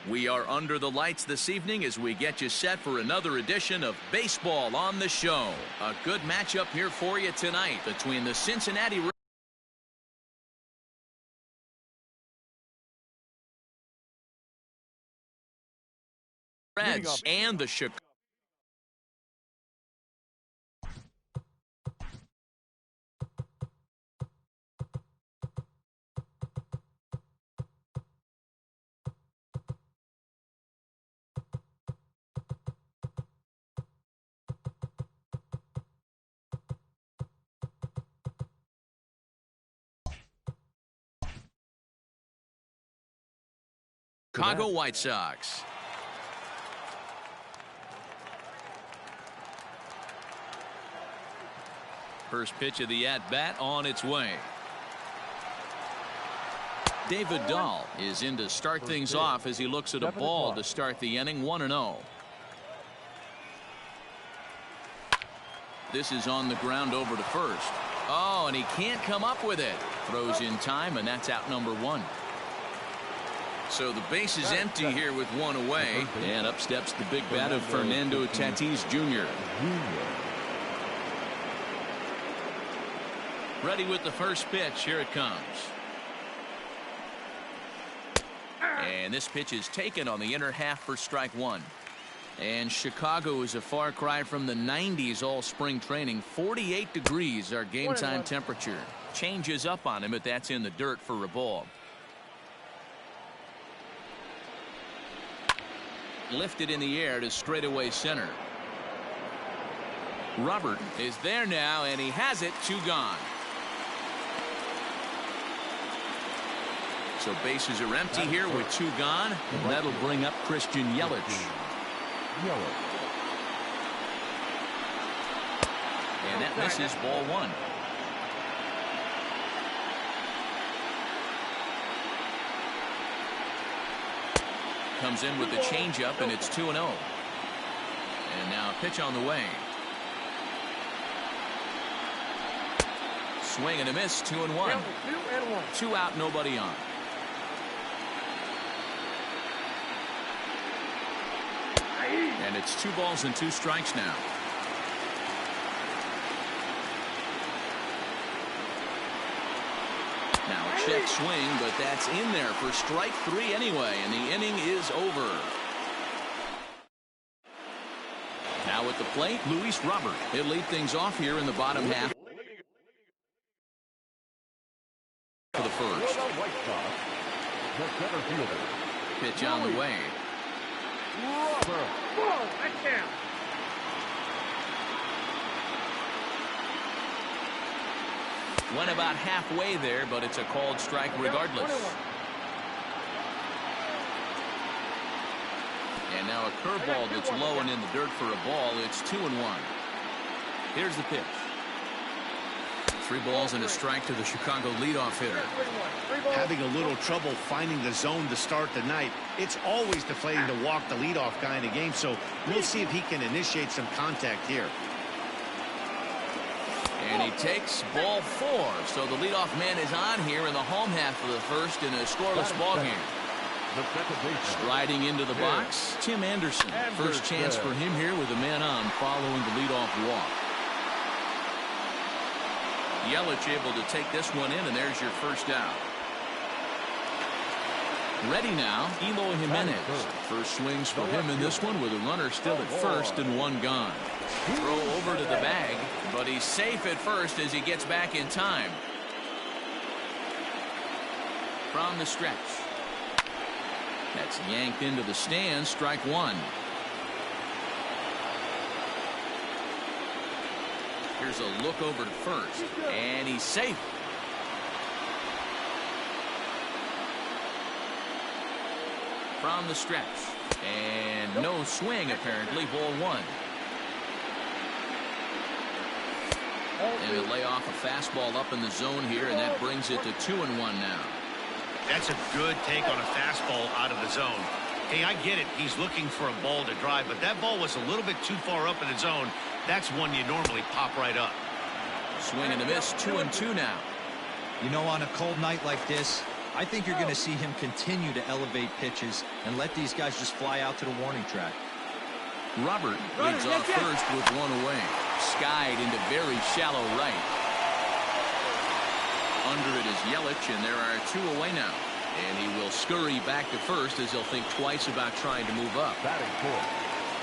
We are under the lights this evening as we get you set for another edition of Baseball on the Show. A good matchup here for you tonight between the Cincinnati Reds and the Chicago. Chicago White Sox. First pitch of the at-bat on its way. David Dahl is in to start things off as he looks at a ball to start the inning. 1-0. This is on the ground over to first. Oh, and he can't come up with it. Throws in time, and that's out number one. So the base is empty here with one away. And up steps the big bat of Fernando Tatis Jr. Ready with the first pitch. Here it comes. And this pitch is taken on the inner half for strike one. And Chicago is a far cry from the 90s all spring training. 48 degrees our game time temperature. Changes up on him, but that's in the dirt for a ball. Lifted in the air to straightaway center. Robert is there now, and he has it. Two gone. So bases are empty here with two gone. And that'll bring up Christian Yelich. And that misses, ball one. Comes in with the changeup, and it's 2-0. And now a pitch on the way. Swing and a miss, 2-1. 2 out, nobody on. And it's 2 balls and 2 strikes now. Now a check swing, but that's in there for strike 3 anyway, and the inning is over. Now at the plate, Luis Robert. He'll lead things off here in the bottom half for the first. Pitch on the way. Went about halfway there, but it's a called strike regardless. And now a curveball that's low and in the dirt for a ball. It's 2-1. Here's the pitch. 3 balls and a strike to the Chicago leadoff hitter. Having a little trouble finding the zone to start the night. It's always deflating to walk the leadoff guy in a game, so we'll see if he can initiate some contact here. And he takes ball 4. So the leadoff man is on here in the home half of the first in a scoreless ball game. Striding into the box, Tim Anderson. First chance for him here with a man on following the leadoff walk. Yelich able to take this one in, and there's your first out. Ready now, Eloy Jimenez. First swings for him in this one with a runner still at first and 1 gone. Throw over to the bag, but he's safe at first as he gets back in time. From the stretch. That's yanked into the stands, strike 1. Here's a look over to first, and he's safe. From the stretch, and no swing apparently, ball 1. And he'll lay off a fastball up in the zone here, and that brings it to 2-1 now. That's a good take on a fastball out of the zone. Hey, I get it. He's looking for a ball to drive, but that ball was a little bit too far up in the zone. That's one you normally pop right up. Swing and a miss, 2-2 now. You know, on a cold night like this, I think you're going to see him continue to elevate pitches and let these guys just fly out to the warning track. Robert leads off first with one away. Skied into very shallow right. Under it is Yelich, and there are two away now. And he will scurry back to first as he'll think twice about trying to move up.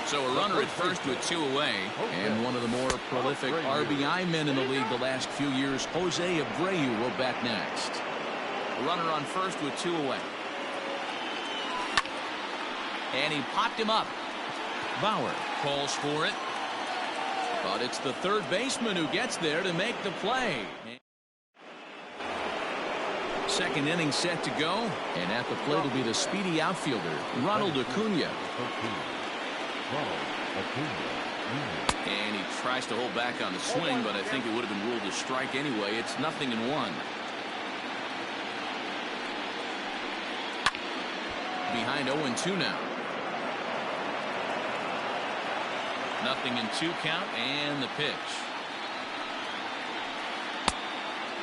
So a runner at first with two away, and one of the more prolific RBI men in the league the last few years, Jose Abreu, will bat next. A runner on first with two away. And he popped him up. Bauer calls for it. But it's the third baseman who gets there to make the play. Second inning set to go, and at the plate will be the speedy outfielder, Ronald Acuna. And he tries to hold back on the swing, but I think it would have been ruled a strike anyway. It's 0-1. Behind 0-2 now. 0-2 count, and the pitch.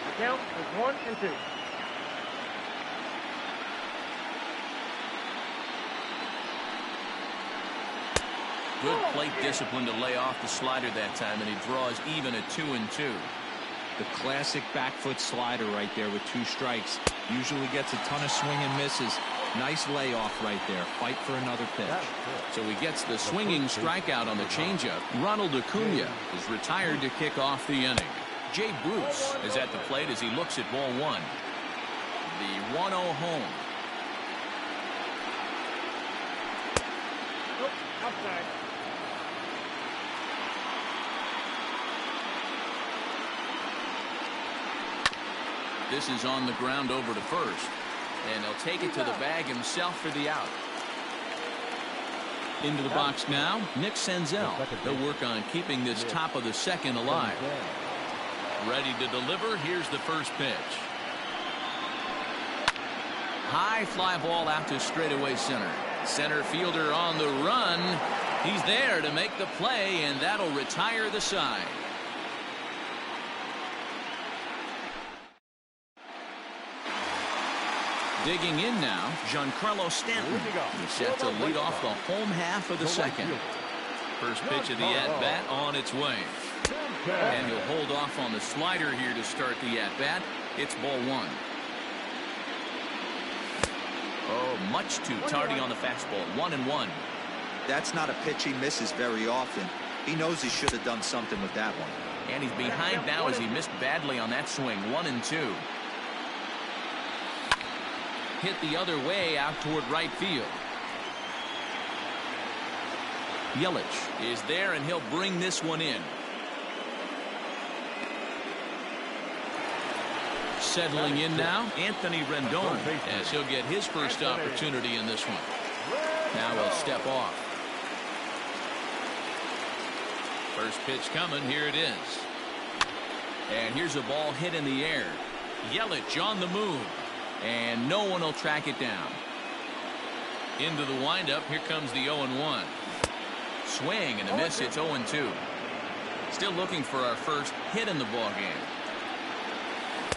The count is 1-2. Good plate discipline to lay off the slider that time, and he draws even at 2-2. The classic back foot slider right there with two strikes. Usually gets a ton of swing and misses. Nice layoff right there. Fight for another pitch. So he gets the swinging strikeout on the changeup. Ronald Acuna is retired to kick off the inning. Jay Bruce is at the plate as he looks at ball one. The 1-0 home. Nope, outside. This is on the ground over to first. And he'll take it to the bag himself for the out. Into the box now, Nick Senzel. They'll work on keeping this top of the second alive. Ready to deliver. Here's the first pitch. High fly ball out to straightaway center. Center fielder on the run. He's there to make the play, and that'll retire the side. Digging in now, Giancarlo Stanton. He's set to lead off the home half of the second. First pitch of the at-bat on its way. And he'll hold off on the slider here to start the at-bat. It's ball one. Oh, much too tardy on the fastball. 1-1. That's not a pitch he misses very often. He knows he should have done something with that one. And he's behind now as he missed badly on that swing. 1-2. Hit the other way out toward right field. Yelich is there, and he'll bring this one in. Settling in now, Anthony Rendon, as he'll get his first opportunity in this one. Now he'll step off. First pitch coming. Here it is. And here's a ball hit in the air. Yelich on the move. And no one will track it down. Into the windup. Here comes the 0-1. Swing and a miss. It's 0-2. Still looking for our first hit in the ball game.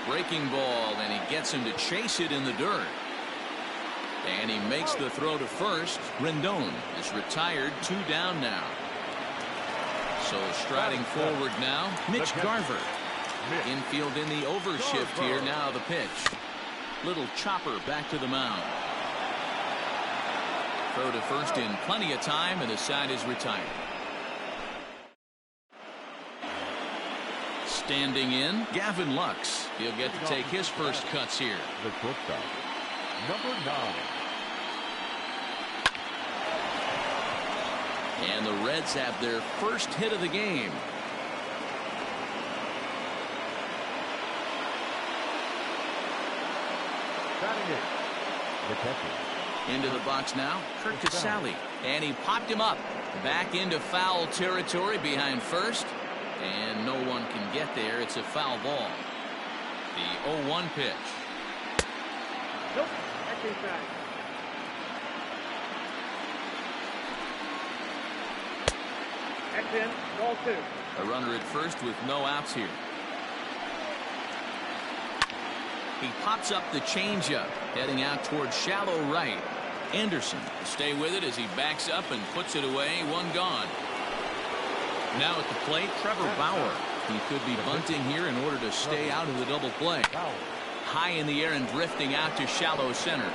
Breaking ball, and he gets him to chase it in the dirt. And he makes the throw to first. Rendon is retired. 2 down now. So striding forward now, Mitch Garver. Infield in the overshift here. Now the pitch. Little chopper back to the mound. Throw to first in plenty of time, and the side is retired. Standing in, Gavin Lux. He'll get to take his first cuts here. The shortstop, number 9. And the Reds have their first hit of the game. The catcher. Into the box now, Kurt Casale. And he popped him up. Back into foul territory behind first. And no one can get there. It's a foul ball. The 0-1 pitch. Nope, that's inside. That's in, ball 2. A runner at first with no outs here. He pops up the changeup, heading out towards shallow right. Anderson will stay with it as he backs up and puts it away. One gone. Now at the plate, Trevor Bauer. He could be bunting here in order to stay out of the double play. High in the air and drifting out to shallow center.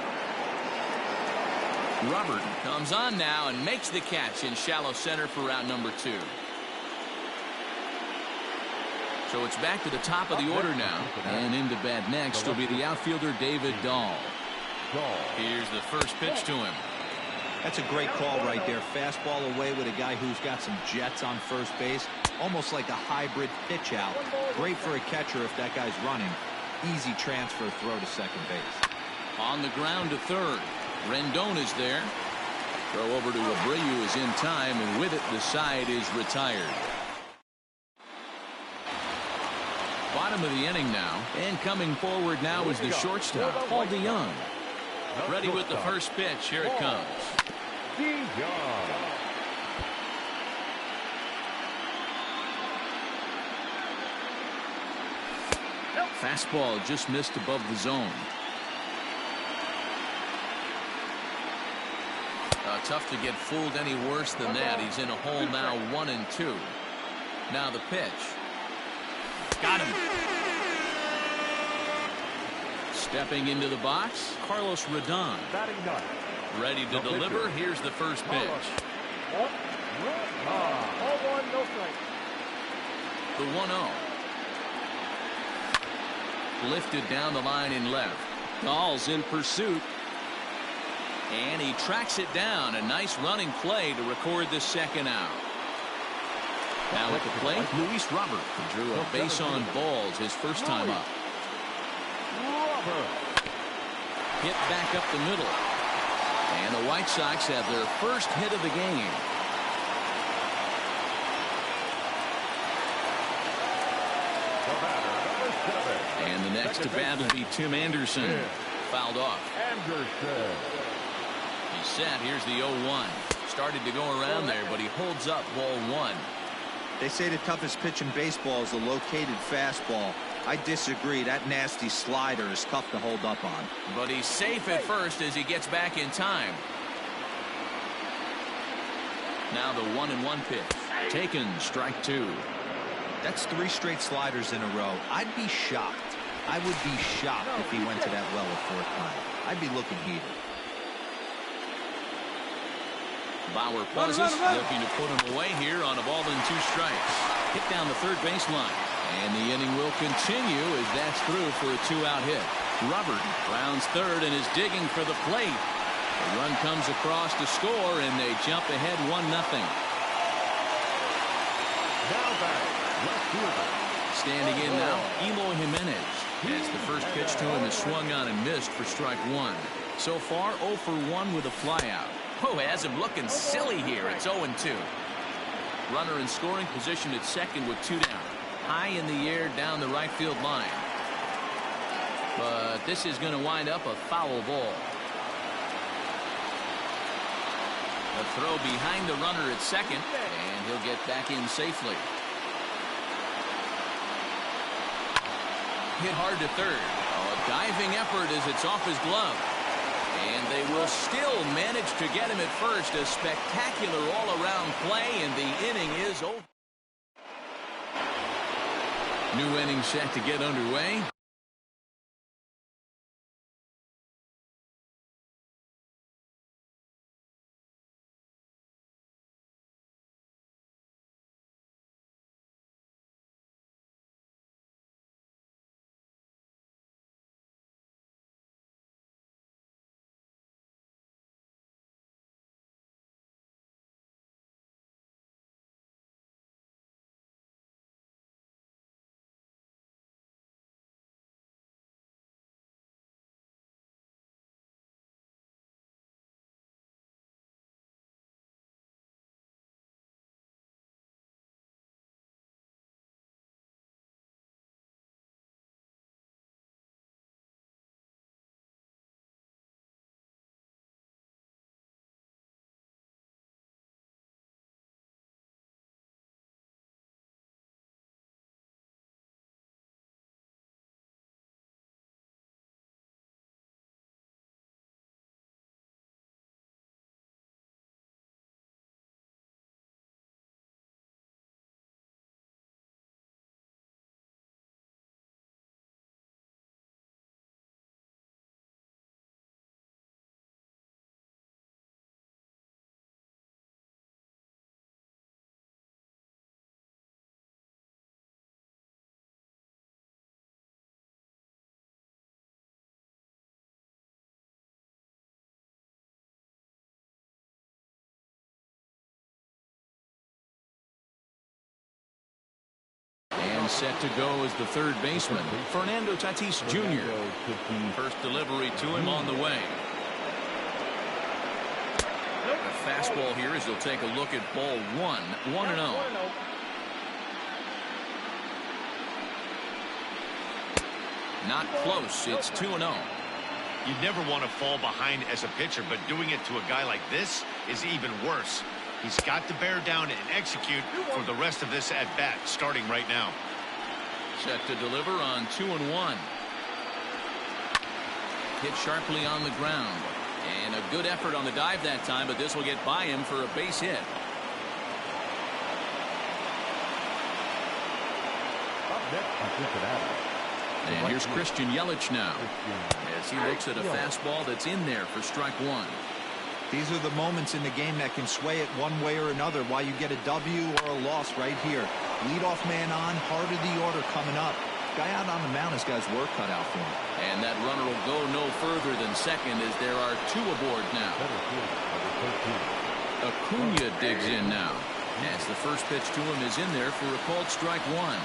Robert comes on now and makes the catch in shallow center for route number 2. So it's back to the top of the order now. And into bat next will be the outfielder David Dahl. Here's the first pitch to him. That's a great call right there. Fastball away with a guy who's got some jets on first base. Almost like a hybrid pitch out. Great for a catcher if that guy's running. Easy transfer throw to second base. On the ground to third. Rendon is there. Throw over to Abreu is in time, and with it the side is retired. Bottom of the inning now, and coming forward now is the shortstop, Paul DeYoung. Ready with the first pitch. Here it comes. Fastball just missed above the zone. Tough to get fooled any worse than that. He's in a hole now, 1-2. Now the pitch. Got him. Stepping into the box, Carlos Rodon. Ready to deliver. Here's the first pitch. Ball 1, no strike. The 1-0. Lifted down the line in left. Dahl's in pursuit. And he tracks it down. A nice running play to record the second out. Now at the plate, Luis Robert drew a base on balls his first time up. Hit back up the middle. And the White Sox have their first hit of the game. And the next to bat will be Tim Anderson. Fouled off. He's set. Here's the 0-1. Started to go around there, but he holds up ball 1. They say the toughest pitch in baseball is a located fastball. I disagree. That nasty slider is tough to hold up on. But he's safe at first as he gets back in time. Now the 1-1 pitch. Taken, strike 2. That's 3 straight sliders in a row. I'd be shocked. I would be shocked if he went to that well a 4th time. I'd be looking heated. Bauer pauses, looking to put him away here on a ball and 2 strikes. Hit down the third baseline. And the inning will continue as that's through for a 2-out hit. Robert rounds third and is digging for the plate. The run comes across to score, and they jump ahead 1-0. Standing in now, Eloy Jimenez. As the first pitch to him is swung on and missed for strike 1. So far, 0 for 1 with a flyout. Oh, has him looking silly here. It's 0-2. Runner in scoring position at second with 2 down. High in the air down the right field line. But this is going to wind up a foul ball. A throw behind the runner at second, and he'll get back in safely. Hit hard to third. A diving effort as it's off his glove. And they will still manage to get him at first. A spectacular all-around play, and the inning is over. New inning set to get underway. And set to go as the third baseman, Fernando Tatis Jr. First delivery to him on the way. A fastball here as he'll take a look at ball one. 1-0. Not close. It's 2-0. You never want to fall behind as a pitcher, but doing it to a guy like this is even worse. He's got to bear down and execute for the rest of this at-bat, starting right now. Set to deliver on 2-1. Hit sharply on the ground. And a good effort on the dive that time, but this will get by him for a base hit. And here's Christian Yelich now, as he looks at a fastball that's in there for strike one. These are the moments in the game that can sway it one way or another, why you get a W or a loss right here. Leadoff man on, heart of the order coming up. Guy out on the mound has got his work cut out for him. And that runner will go no further than second as there are two aboard now. Acuna digs in now, as the first pitch to him is in there for a called strike one.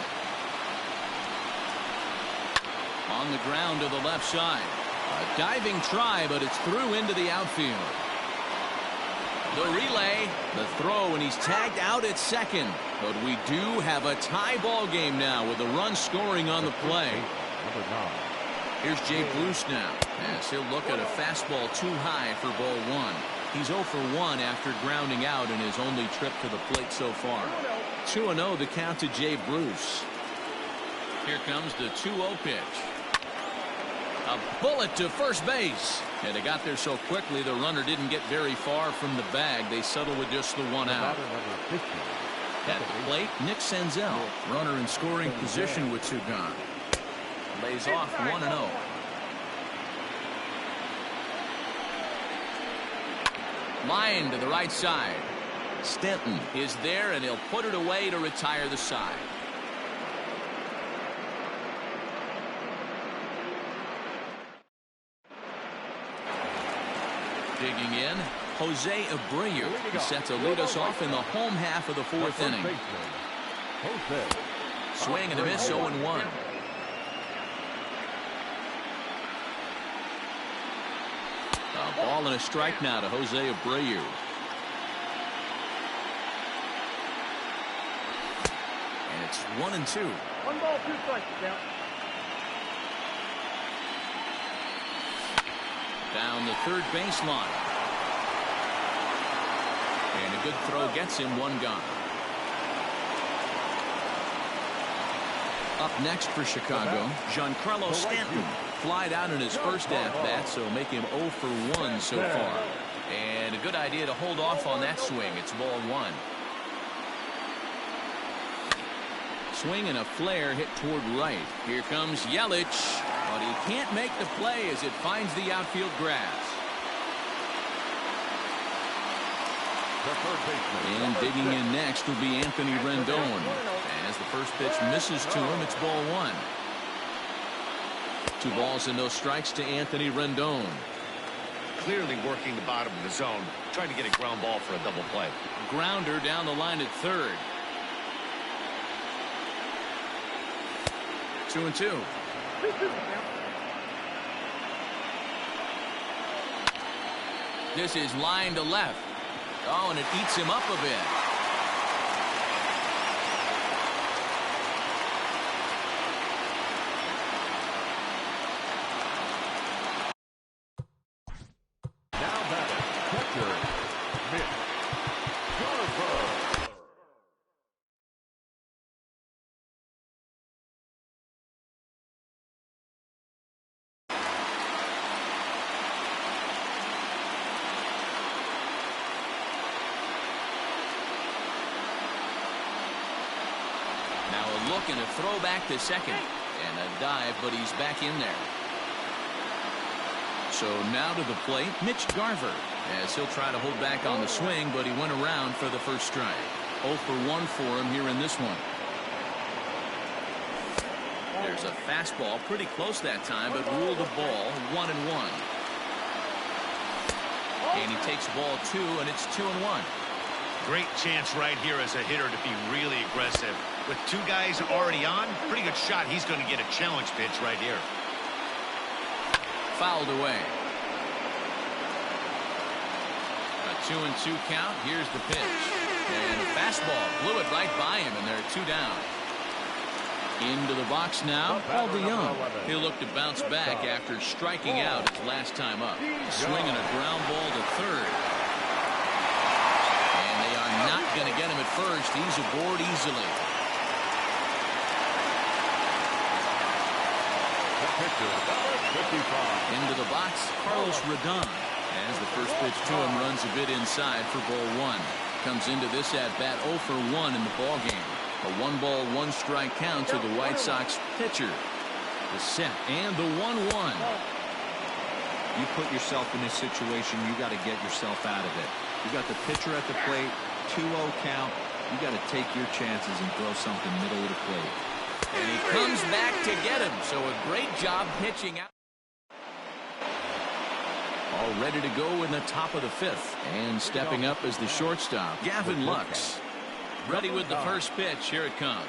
On the ground to the left side. A diving try, but it's through into the outfield. The relay, the throw, and he's tagged out at second. But we do have a tie ball game now with the run scoring on the play. Here's Jay Bruce now, as he'll look at a fastball too high for ball one. He's 0 for 1 after grounding out in his only trip to the plate so far. 2-0 the count to Jay Bruce. Here comes the 2-0 pitch. A bullet to first base. And they got there so quickly the runner didn't get very far from the bag. They settled with just the one out. At the plate, Nick Senzel, runner in scoring position with two gone. Lays off 1-0. Line to the right side. Stanton is there, and he'll put it away to retire the side. Digging in, Jose Abreu. He set to lead us off in the home half of the fourth inning. Swing and a miss, 0-1. A ball and a strike now to Jose Abreu. And it's 1-2. 1 ball, 2 strikes, count. Down the third baseline. And a good throw gets him one gone. Up next for Chicago, Giancarlo Stanton. Flied out in his first at-bat, so make him 0 for 1 so far. And a good idea to hold off on that swing. It's ball one. Swing and a flare hit toward right. Here comes Yelich. But he can't make the play as it finds the outfield grass. And digging in next will be Anthony Rendon. As the first pitch misses to him, it's ball one. 2 balls and no strikes to Anthony Rendon. Clearly working the bottom of the zone, trying to get a ground ball for a double play. Grounder down the line at third. 2-2. This is line to left. Oh, and it eats him up a bit. Now batting, catcher, Mitch Garver. Now a look and a throw back to second. And a dive, but he's back in there. So now to the plate, Mitch Garver. As he'll try to hold back on the swing, but he went around for the first strike. 0 for 1 for him here in this one. There's a fastball pretty close that time, but ruled a ball 1-1. And he takes ball 2, and it's 2-1. Great chance right here as a hitter to be really aggressive. With two guys already on, pretty good shot. He's going to get a challenge pitch right here. Fouled away. A 2-2 count. Here's the pitch. And a fastball blew it right by him, and they're 2 down. Into the box now, Paul DeYoung. He'll look to bounce back after striking out his last time up. Swinging a ground ball to third. And they are not going to get him at first. He's aboard easily. Into the box, Carlos Rodon. As the first pitch to him runs a bit inside for ball 1. Comes into this at-bat 0 for 1 in the ballgame. A 1-ball, 1-strike count to the White Sox pitcher. The set and the 1-1. You put yourself in this situation, you got to get yourself out of it. You got the pitcher at the plate, 2-0 count. You got to take your chances and throw something middle of the plate. And he comes back to get him. So a great job pitching out. All ready to go in the top of the 5th. And stepping up as the shortstop, Gavin Lux. Ready with the first pitch. Here it comes.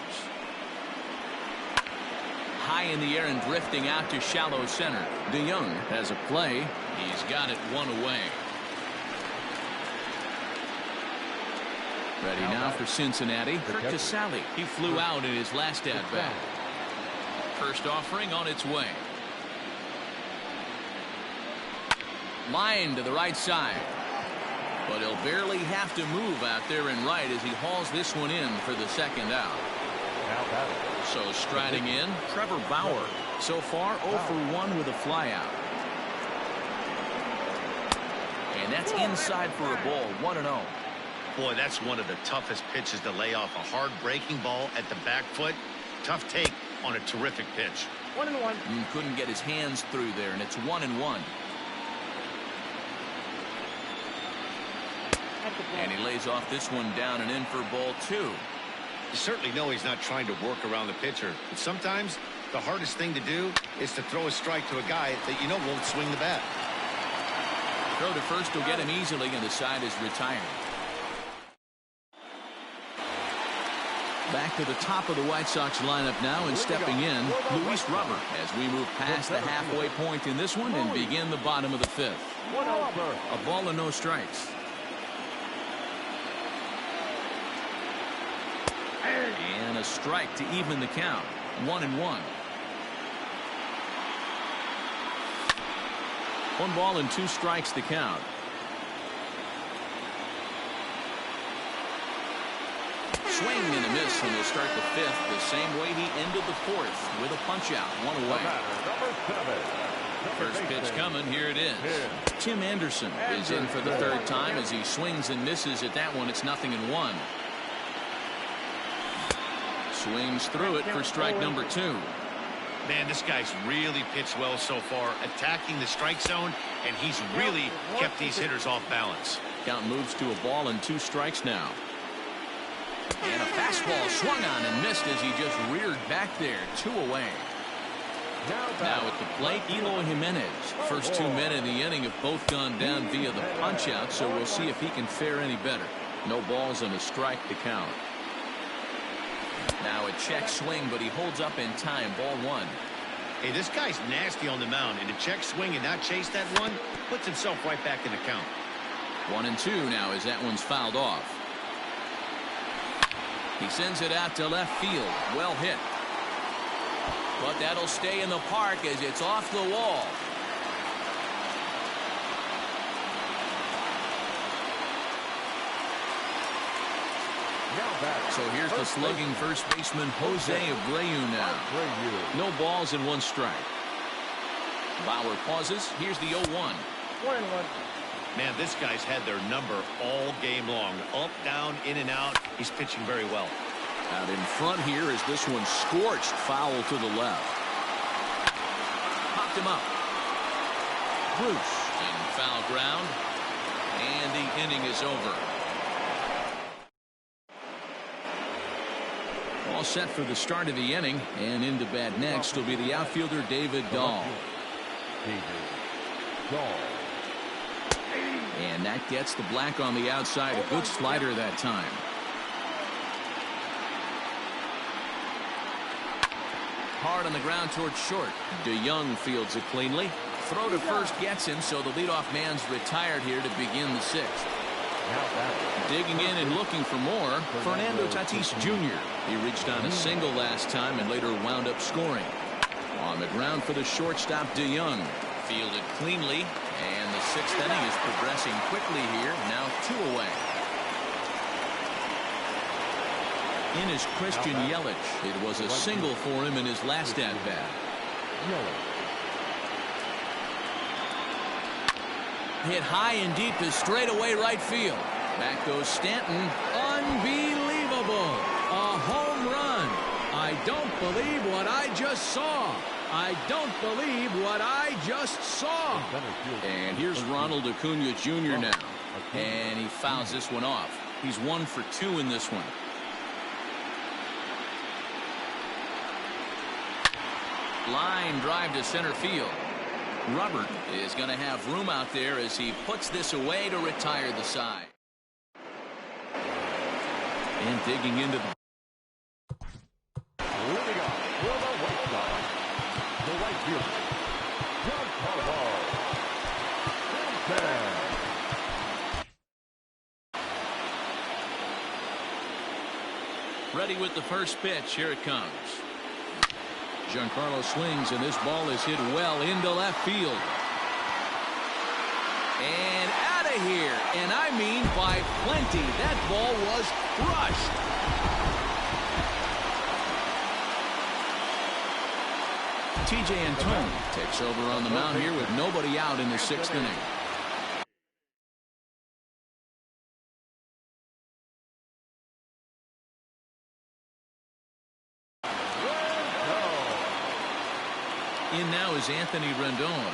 High in the air and drifting out to shallow center. DeYoung has a play. He's got it 1 away. Ready now for Cincinnati. Kurt Casale. He flew out in his last at-bat. First offering on its way. Line to the right side. But he'll barely have to move out there and right as he hauls this one in for the second out. So striding in, Trevor Bauer. So far 0 for 1 with a flyout. And that's inside for a ball, 1-0. Boy, that's one of the toughest pitches to lay off. A hard breaking ball at the back foot. Tough take on a terrific pitch. 1-1. Couldn't get his hands through there, and it's 1-1. And he lays off this one down and in for ball 2. You certainly know he's not trying to work around the pitcher. But sometimes the hardest thing to do is to throw a strike to a guy that you know won't swing the bat. Throw to first will get him easily, and the side is retired. Back to the top of the White Sox lineup now, and stepping in, Luis Robert, as we move past the halfway point in this one and begin the bottom of the 5th. A ball and no strikes. And a strike to even the count. 1-1. 1 ball and 2 strikes the count. Swing and a miss, and he'll start the 5th the same way he ended the 4th with a punch-out, 1 away. First pitch coming, here it is. Tim Anderson is in for the 3rd time as he swings and misses at that one. It's 0-1. Swings through it for strike number 2. Man, this guy's really pitched well so far, attacking the strike zone, and he's really kept these hitters off balance. Count moves to a ball and 2 strikes now. And a fastball swung on and missed as he just reared back there. 2 away. Now at the plate, Eloy Jimenez. First 2 men in the inning have both gone down via the punch-out, so we'll see if he can fare any better. No balls and a strike to count. Now a check swing, but he holds up in time. Ball 1. Hey, this guy's nasty on the mound, and to check swing and not chase that one puts himself right back in the count. 1-2 now as that one's fouled off. He sends it out to left field. Well hit. But that'll stay in the park as it's off the wall. So here's the slugging first baseman Jose Abreu now. No balls and 1 strike. Bauer pauses. Here's the 0-1. 1-1. Man, this guy's had their number all game long. Up, down, in and out. He's pitching very well. Out in front here as this one scorched foul to the left. Popped him up. Bruce in foul ground. And the inning is over. All set for the start of the inning, and into bat next will be the outfielder David Dahl. And that gets the black on the outside. A good slider that time. hard on the ground towards short. DeYoung fields it cleanly. Throw to first gets him, so the leadoff man's retired here to begin the sixth. Digging in and looking for more, Fernando Tatis Jr. He reached on a single last time and later wound up scoring. On the ground for the shortstop, DeYoung. Fielded cleanly, and the sixth inning is progressing quickly here. Now 2 away. In is Christian Yelich. It was a single for him in his last at-bat. Hit high and deep to straightaway right field. Back goes Stanton. Unbelievable. A home run. I don't believe what I just saw. I don't believe what I just saw. And here's Ronald Acuna Jr. now. And he fouls this one off. He's 1 for 2 in this one. Line drive to center field. Robert is going to have room out there as he puts this away to retire the side. And digging into the... Leading up for the White Sox, the right fielder, Giancarlo. Ready with the first pitch. Here it comes. Giancarlo swings, and this ball is hit well into left field. And out of here. And I mean by plenty. That ball was crushed. TJ Antone takes over on the mound here with nobody out in the sixth inning. In now is Anthony Rendon.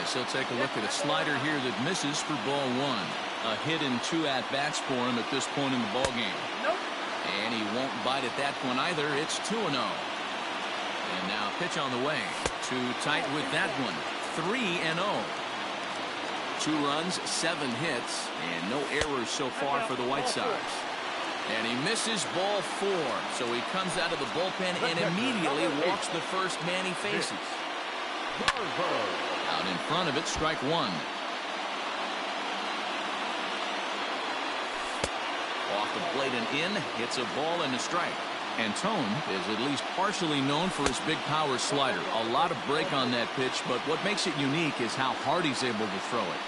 As he'll take a look at a slider here that misses for ball 1. A hit in 2 at-bats for him at this point in the ballgame. And he won't bite at that one either. It's 2-0. And now pitch on the way. Too tight with that one. 3-0. 2 runs, 7 hits, and no errors so far for the White Sox. And he misses ball 4, so he comes out of the bullpen and immediately walks the first man he faces. Out in front of it, strike 1. Off the plate and in, hits a ball and a strike. Antone is at least partially known for his big power slider. A lot of break on that pitch, but what makes it unique is how hard he's able to throw it.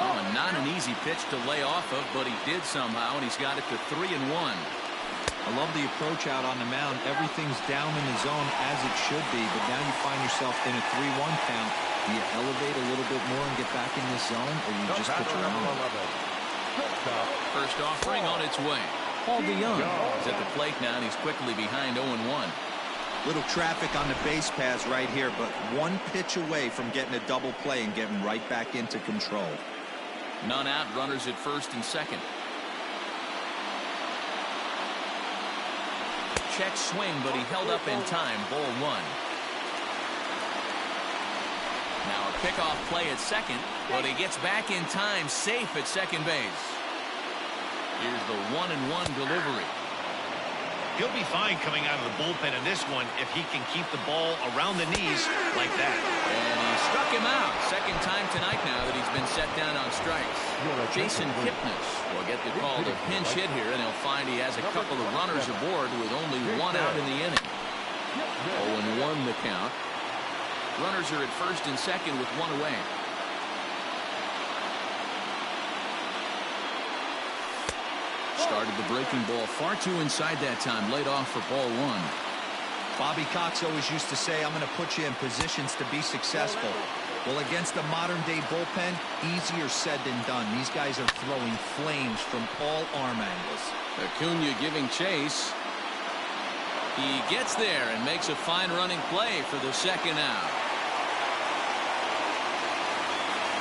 Oh, not an easy pitch to lay off of, but he did somehow, and he's got it to 3-1. I love the approach out on the mound. Everything's down in the zone as it should be, but now you find yourself in a 3-1 count. Do you elevate a little bit more and get back in this zone, or you just put your own? First offering on its way. Paul DeYoung is at the plate now, and he's quickly behind 0-1. Little traffic on the base paths right here, but 1 pitch away from getting a double play and getting right back into control. None out, runners at first and second. Check swing, but he held up in time. Ball 1. Now a pickoff play at second, but he gets back in time, safe at second base. Here's the 1-1 delivery. He'll be fine coming out of the bullpen in this one if he can keep the ball around the knees like that. And he struck him out. Second time tonight now that he's been set down on strikes. Jason Kipnis will get the call to pinch hit here, and he'll find he has a couple of runners aboard with only 1 out in the inning. 0-1 the count. Runners are at first and second with 1 away. Started the breaking ball far too inside that time. Laid off for ball 1. Bobby Cox always used to say, I'm going to put you in positions to be successful. Well, against a modern-day bullpen, easier said than done. These guys are throwing flames from all arm angles. Acuna giving chase. He gets there and makes a fine running play for the second out.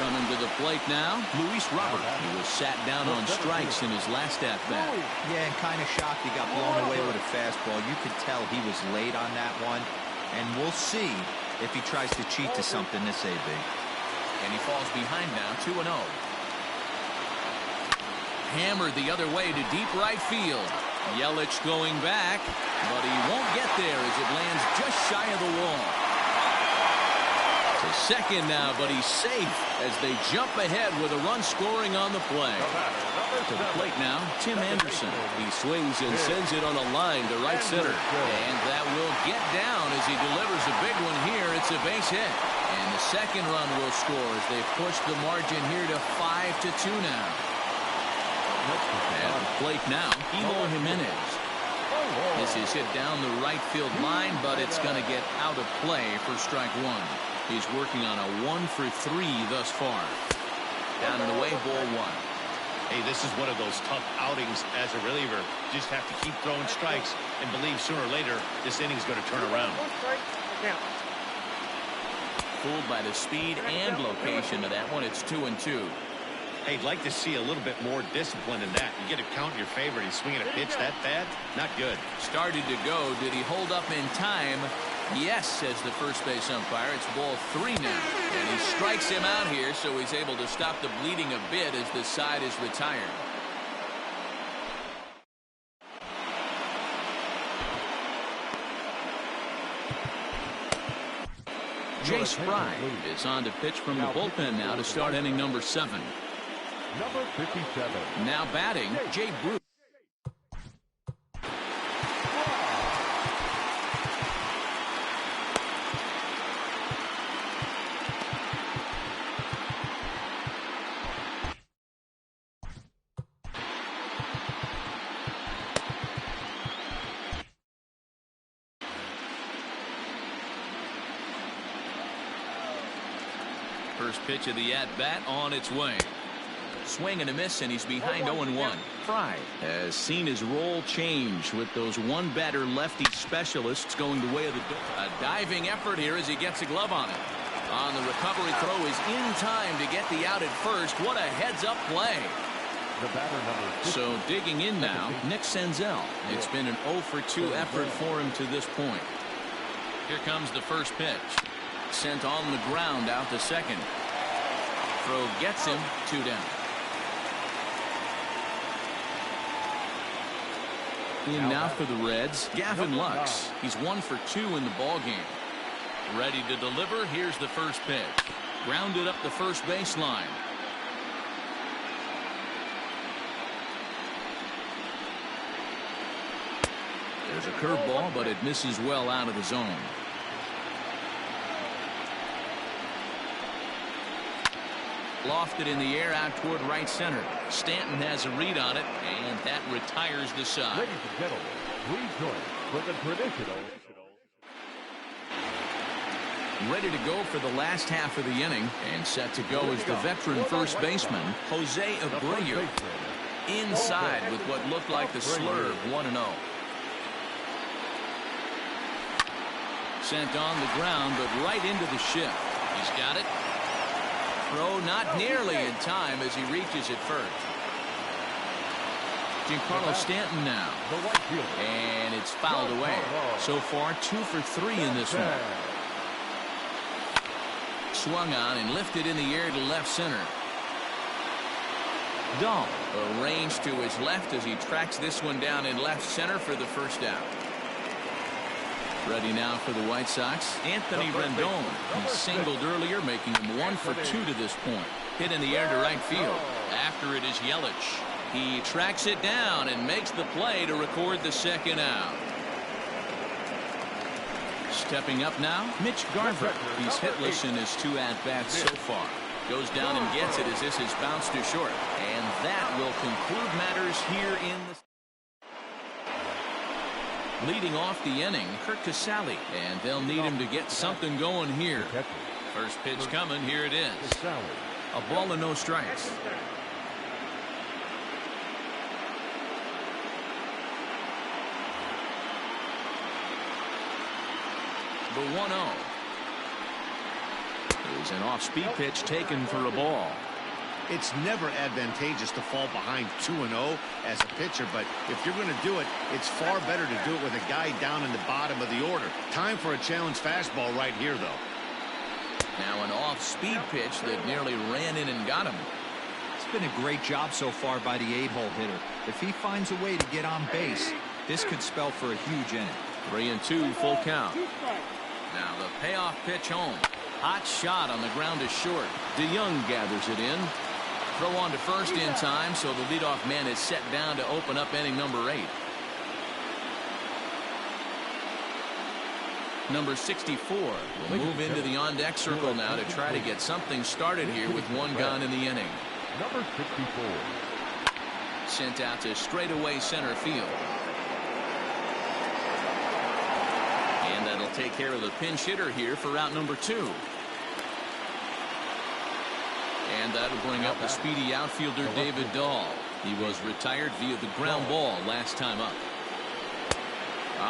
Coming to the plate now, Luis Robert. He was sat down on strikes in his last at-bat. Yeah, and kind of shocked he got blown away with a fastball. You could tell he was late on that one. And we'll see if he tries to cheat to something this AB. And he falls behind now, 2-0. Hammered the other way to deep right field. Yelich going back, but he won't get there as it lands just shy of the wall. To second now, but he's safe as they jump ahead with a run scoring on the play. To the plate now, Tim Anderson. He swings and sends it on a line to right center. And that will get down as he delivers a big one here. It's a base hit. And the second run will score as they push the margin here to 5-2 now. At the plate now, Eloy Jimenez. This is hit down the right field line, but it's going to get out of play for strike one. He's working on a 1-for-3 thus far. Down and away, ball one. Hey, this is one of those tough outings as a reliever. Just have to keep throwing strikes and believe sooner or later this inning's going to turn around. Fooled by the speed and location of that one. It's 2-2. Hey, I'd like to see a little bit more discipline in that. You get a count in your favor and he's swinging a pitch that bad? Not good. Started to go. Did he hold up in time? Yes, says the first base umpire. It's ball 3 now. And he strikes him out here, so he's able to stop the bleeding a bit as the side is retired. Jace Fry is on to pitch from the bullpen now to start inning number 7. Number 57. Now batting, Jay Bruce. First pitch of the at-bat on its way. Swing and a miss, and he's behind 0-1. Fry has seen his role change with those one-batter lefty specialists going the way of the door. A diving effort here as he gets a glove on it. On the recovery throw is in time to get the out at first. What a heads-up play. The batter number 50. So digging in now, Nick Senzel. It's been an 0-for-2 effort for him to this point. Here comes the first pitch. Sent on the ground out to second. Throw gets him 2 down. In now for the Reds, Gavin Lux. He's 1-for-2 in the ball game. Ready to deliver. Here's the first pitch. Grounded up the first baseline. There's a curveball, but it misses well out of the zone. Lofted in the air out toward right center. Stanton has a read on it, and that retires the side. Ladies and gentlemen, please join for the traditional. Ready to go for the last half of the inning, and set to go is the veteran first baseman, Jose Abreu. Inside with what looked like the slur of 1-0. Sent on the ground, but right into the shift. He's got it. Throw not nearly in time as he reaches it first. Giancarlo Stanton now. And it's fouled away. So far 2-for-3 in this one. Swung on and lifted in the air to left center. Dahl arranged to his left as he tracks this one down in left center for the first out. Ready now for the White Sox, Anthony Rendon. He singled earlier, making him 1-for-2 to this point. Hit in the air to right field. After it is Yelich. He tracks it down and makes the play to record the second out. Stepping up now, Mitch Garver. He's hitless in his 2 at-bats so far. Goes down and gets it as this is bounced to short. And that will conclude matters here in the... Leading off the inning, Kurt Casale, and they'll need him to get something going here. First pitch coming, here it is. A ball and no strikes. The 1-0 is an off-speed pitch taken for a ball. It's never advantageous to fall behind 2-0 as a pitcher, but if you're going to do it, it's far better to do it with a guy down in the bottom of the order. Time for a challenge fastball right here, though. Now an off-speed pitch that nearly ran in and got him. been a great job so far by the 8-hole hitter. If he finds a way to get on base, this could spell for a huge inning. 3-2, full count. Now the payoff pitch home. Hot shot on the ground is short. DeYoung gathers it in. Throw on to first in time, so the leadoff man is set down to open up inning number 8. Number 64 will move into the on-deck circle now to try to get something started here with one gone in the inning. Number 64. Sent out to straightaway center field. And that'll take care of the pinch hitter here for out number 2. And that'll bring up the speedy outfielder David Dahl. He was retired via the ground ball last time up.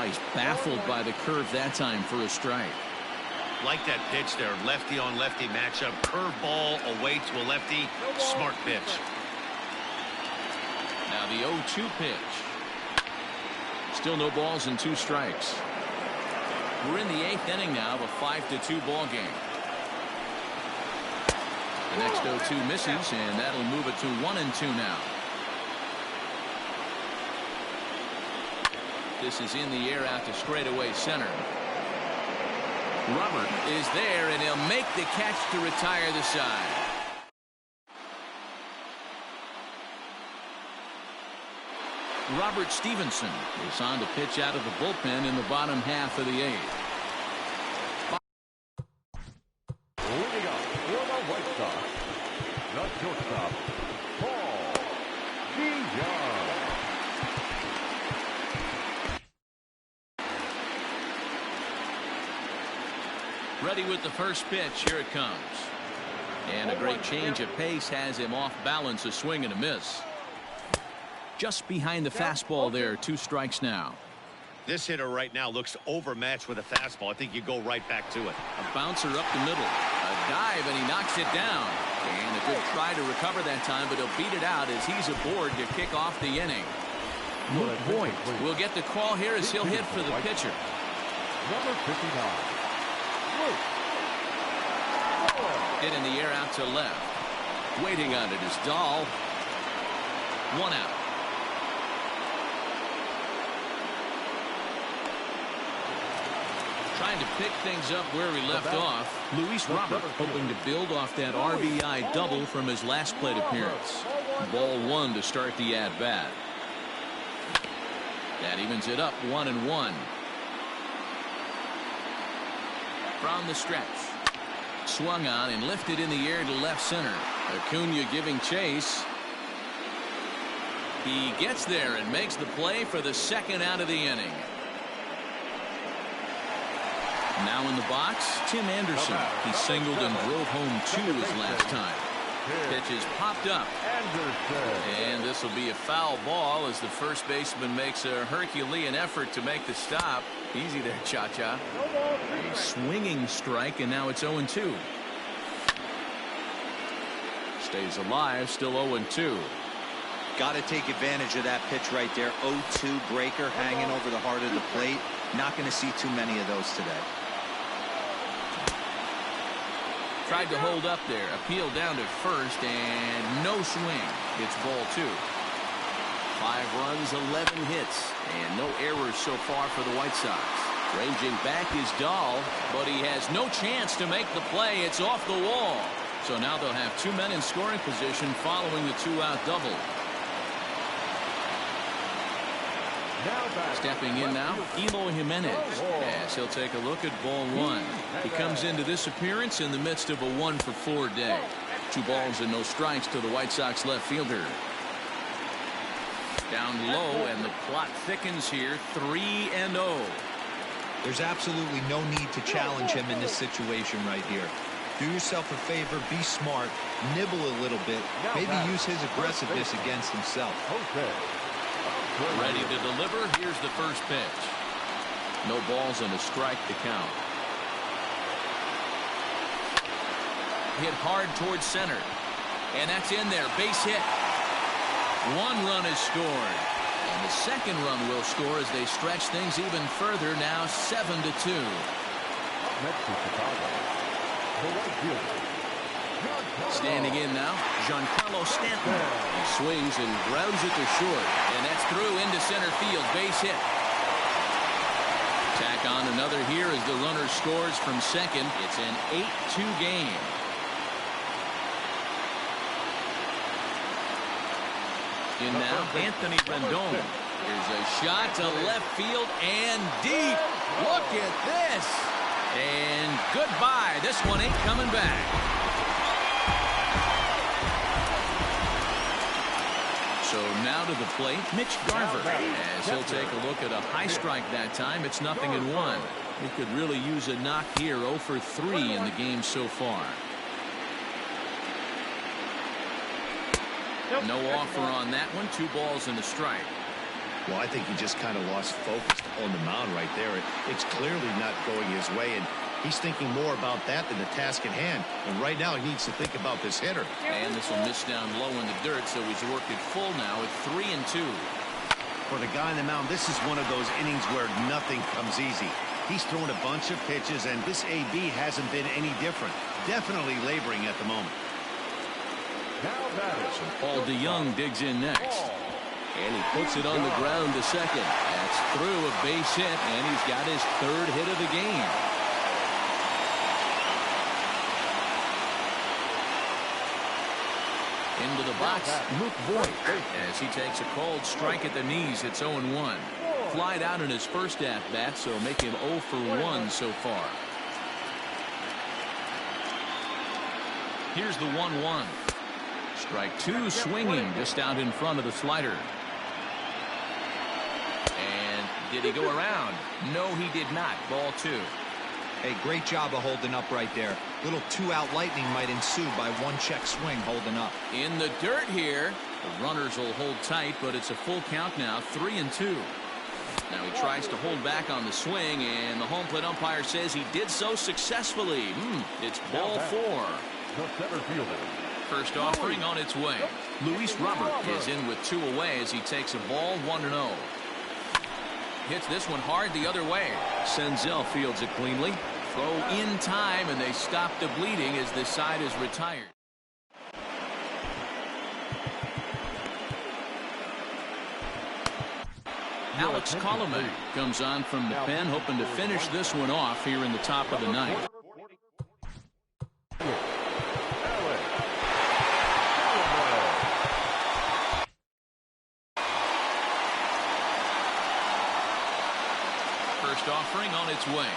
He's baffled by the curve that time for a strike. Like that pitch there, lefty on lefty matchup, curveball away to a lefty, smart pitch. Now the 0-2 pitch. Still no balls and 2 strikes. We're in the 8th inning now of a 5-2 ball game. The next 0-2 misses, and that'll move it to 1-2 now. This is in the air out to straightaway center. Robert is there, and he'll make the catch to retire the side. Robert Stevenson is on to pitch out of the bullpen in the bottom half of the 8th. Leading up for the White Sox, the shortstop, Paul DeYoung. Ready with the first pitch. Here it comes. And a great change of pace has him off balance, a swing and a miss. Just behind the fastball there. 2 strikes now. This hitter right now looks overmatched with a fastball. I think you go right back to it. A bouncer up the middle. A dive, and he knocks it down. And a good try to recover that time, but he'll beat it out as he's aboard to kick off the inning. Luke Boyd will get the call here as he'll hit for the pitcher. Number 59. Hit in the air out to left. Waiting on it is Dahl. 1 out. Trying to pick things up where he left off. Luis Robert hoping to build off that RBI double from his last plate appearance. Ball 1 to start the at-bat. That evens it up 1-1. From the stretch. Swung on and lifted in the air to left center. Acuna giving chase. He gets there and makes the play for the 2nd out of the inning. Now in the box, Tim Anderson. He singled and drove home 2 his last time. Pitch is popped up. And this will be a foul ball as the first baseman makes a Herculean effort to make the stop. Easy there, Cha-Cha. A swinging strike, and now it's 0-2. Stays alive, still 0-2. Got to take advantage of that pitch right there. 0-2 breaker hanging over the heart of the plate. Not going to see too many of those today. Tried to hold up there. Appeal down to first, and no swing. It's ball 2. 5 runs, 11 hits, and no errors so far for the White Sox. Ranging back is Dahl, but he has no chance to make the play. It's off the wall. So now they'll have 2 men in scoring position following the 2-out double. Stepping in now, Eloy Jimenez, as he'll take a look at ball 1. He comes into this appearance in the midst of a 1-for-4 day. 2 balls and no strikes to the White Sox left fielder. Down low, and the plot thickens here, 3-0. There's absolutely no need to challenge him in this situation right here. Do yourself a favor, be smart, nibble a little bit, maybe use his aggressiveness against himself. Ready to deliver. Here's the first pitch. No balls and a strike to count. Hit hard towards center. And that's in there. Base hit. 1 run is scored. And the 2nd run will score as they stretch things even further. Now 7-2. Next to Chicago, the right fielder, Standing in now, Giancarlo Stanton. He swings and grounds it to short. And that's through into center field. Base hit. Tack on another here as the runner scores from second. It's an 8-2 game. In now, Anthony Rendon. Here's a shot to left field and deep. Look at this. And goodbye. This one ain't coming back. So now to the plate, Mitch Garver, as he'll take a look at a high strike that time. It's 0-1. He could really use a knock here. 0 for 3 in the game so far. No offer on that one. 2 balls and a strike. Well, I think he just kind of lost focus on the mound right there. It's clearly not going his way, and he's thinking more about that than the task at hand. And right now, he needs to think about this hitter. And this will miss down low in the dirt, so he's worked it full now at 3-2. For the guy on the mound, this is one of those innings where nothing comes easy. He's thrown a bunch of pitches, and this AB hasn't been any different. Definitely laboring at the moment. So Paul DeYoung digs in next. And he puts it on the ground to second. That's through a base hit, and he's got his 3rd hit of the game. Into the box, Luke Voigt, as he takes a called strike at the knees. It's 0-1. Flied out in his first at-bat, so make him 0 for 1 so far. Here's the 1-1. Strike 2 swinging just out in front of the slider. And did he go around? No, he did not. Ball 2. Hey, great job of holding up right there. Little 2-out lightning might ensue by 1-check swing holding up. In the dirt here. The runners will hold tight, but it's a full count now. 3-2. Now he tries to hold back on the swing, and the home plate umpire says he did so successfully. It's ball 4. The center fielder. First offering on its way. Luis Robert is in with 2 away as he takes a ball 1-0. Hits this one hard the other way. Senzel fields it cleanly. Throw in time, and they stop the bleeding as this side is retired. Alex Colomé comes on from the pen, hoping to finish this one off here in the top of the 9th. First offering on its way.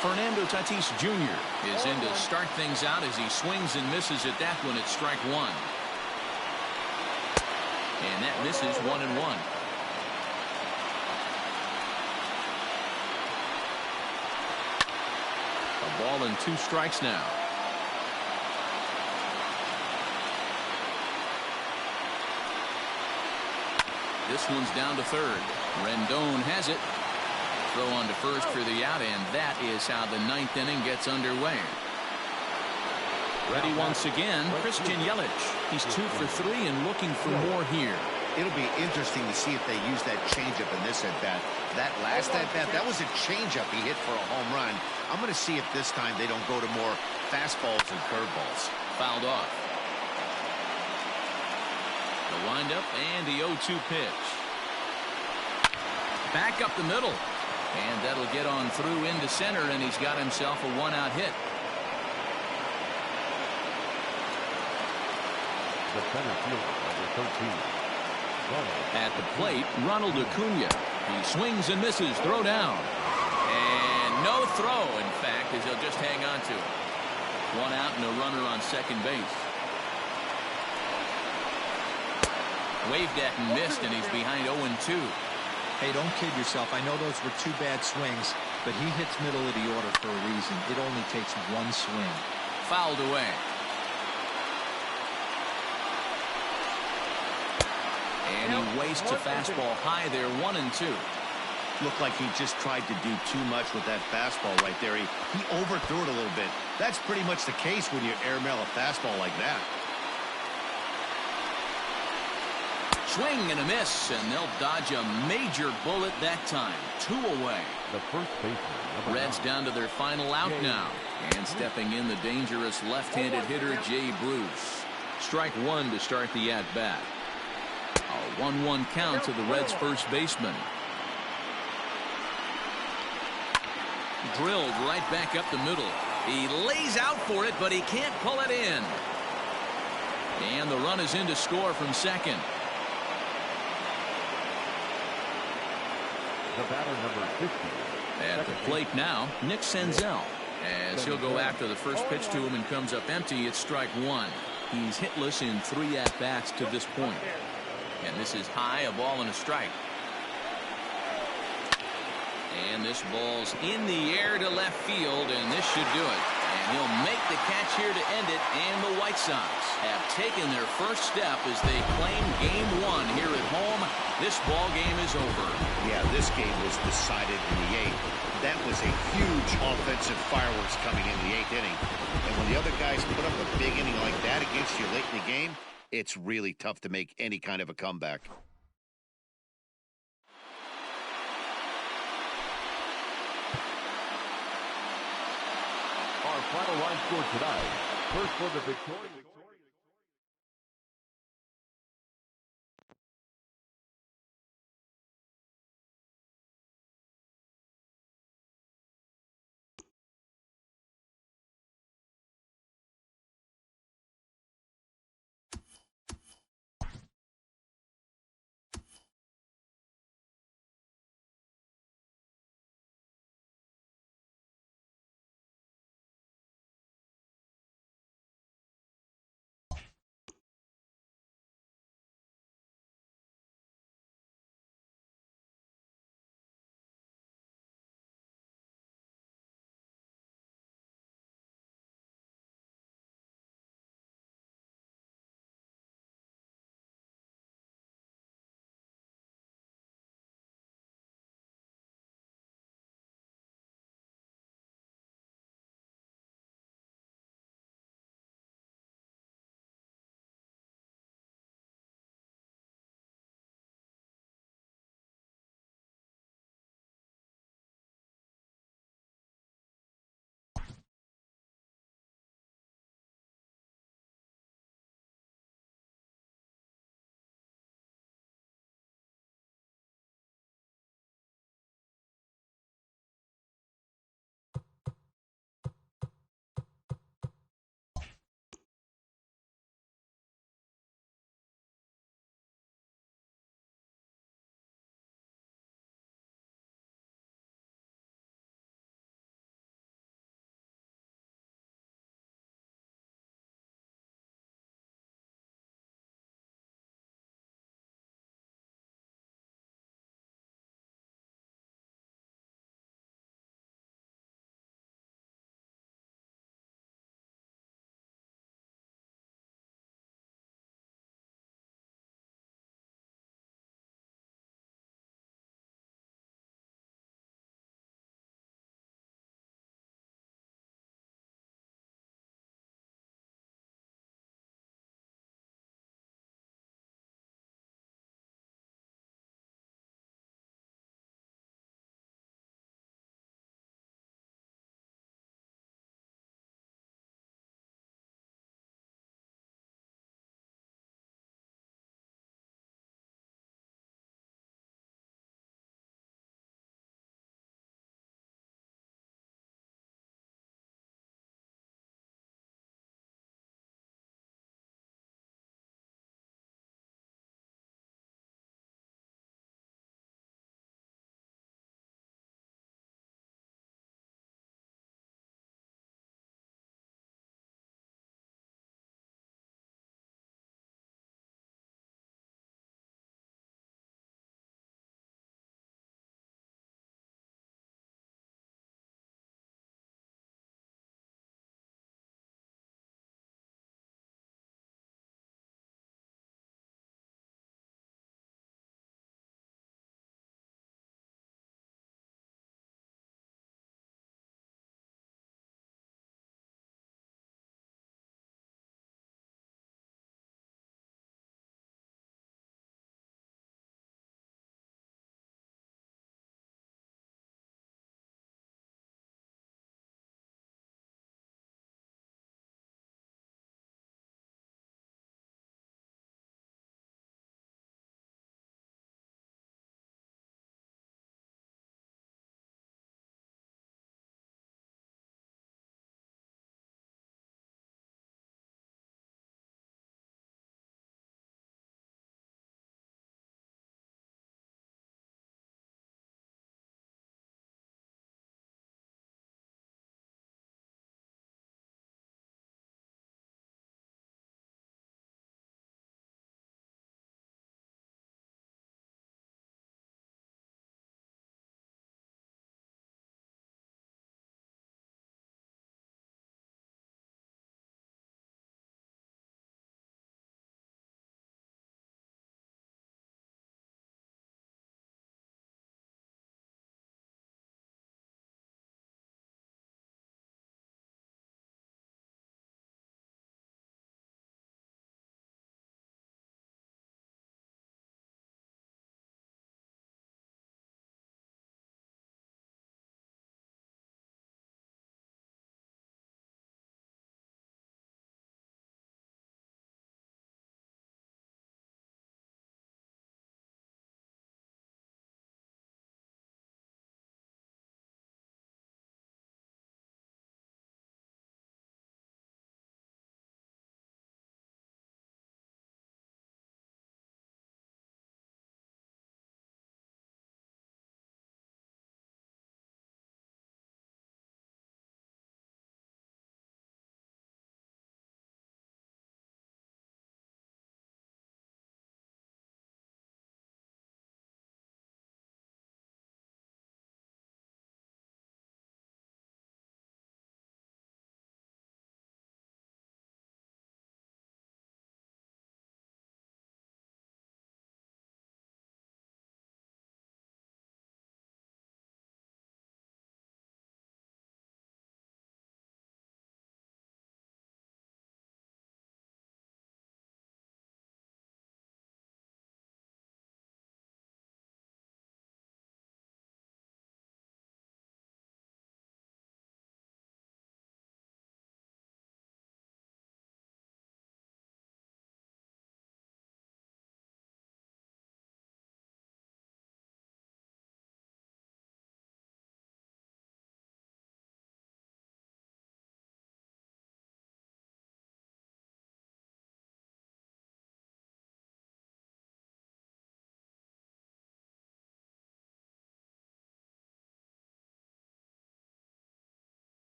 Fernando Tatis Jr. is in to start things out as he swings and misses at that one at strike 1. And that misses 1-1. A ball and 2 strikes now. This one's down to third. Rendon has it. Throw on to first for the out, and that is how the 9th inning gets underway. Ready once again, Christian Yelich. He's 2 for 3 and looking for more here. It'll be interesting to see if they use that changeup in this at-bat. That last at-bat, that was a changeup he hit for a home run. I'm going to see if this time they don't go to more fastballs and curveballs. Fouled off. The windup and the 0-2 pitch. Back up the middle. And that'll get on through into center, and he's got himself a 1-out hit. The center fielder, number 13. At the plate, Ronald Acuna. He swings and misses. Throw down. And no throw, in fact, as he'll just hang on to it. 1 out and a runner on second base. Waved at and missed, and he's behind 0-2. Hey, don't kid yourself. I know those were 2 bad swings, but he hits middle of the order for a reason. It only takes 1 swing. Fouled away. And he wastes a fastball high there, 1-2. Looked like he just tried to do too much with that fastball right there. He overthrew it a little bit. That's pretty much the case when you airmail a fastball like that. Swing and a miss, and they'll dodge a major bullet that time. 2 away. The first baseman. Reds down to their final out now. And stepping in, the dangerous left-handed hitter, Jay Bruce. Strike 1 to start the at-bat. A 1-1 count to the Reds' first baseman. Drilled right back up the middle. He lays out for it, but he can't pull it in. And the run is in to score from second. The batter, number 50. At the plate now, Nick Senzel. As he'll go after the first pitch to him and comes up empty, it's strike 1. He's hitless in 3 at-bats to this point. And this is high, a ball and a strike. And this ball's in the air to left field, and this should do it. And he'll make the catch here to end it, and the White Sox have taken their first step as they claim Game 1 here at home. This ball game is over. Yeah, this game was decided in the 8th. That was a huge offensive fireworks coming in the 8th inning. And when the other guys put up a big inning like that against you late in the game, it's really tough to make any kind of a comeback. Our final line score tonight. First for the victorious.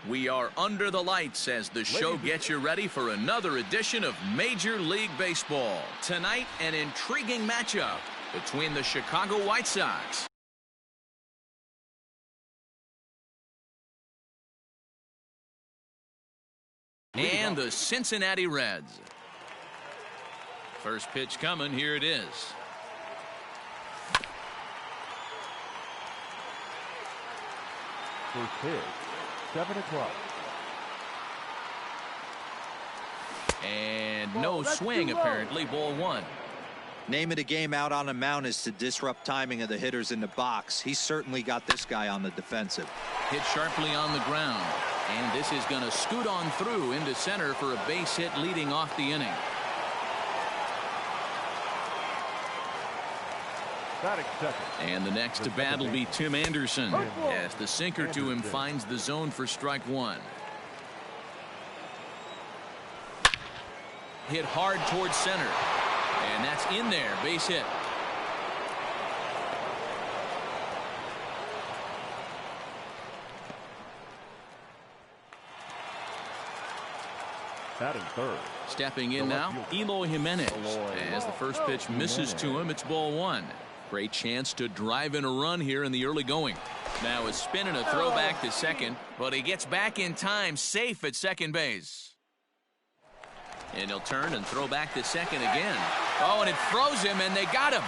We are under the lights as the show gets you ready for another edition of Major League Baseball. Tonight, an intriguing matchup between the Chicago White Sox and the Cincinnati Reds. First pitch coming. Here it is. First pitch, 7 o'clock. And no swing, apparently. Ball one. Name of the game out on the mound is to disrupt timing of the hitters in the box. He's certainly got this guy on the defensive. Hit sharply on the ground. And this is going to scoot on through into center for a base hit leading off the inning. And the next to bat will be Tim Anderson as the sinker to him finds the zone for strike one. Hit hard towards center. And that's in there. Base hit. Batting third. Stepping in now, Eloy Jimenez. As the first pitch misses to him, it's ball one. Great chance to drive in a run here in the early going. Now a spin and a throw back to second, but he gets back in time, safe at second base. And he'll turn and throw back to second again. Oh, and it froze him, and they got him.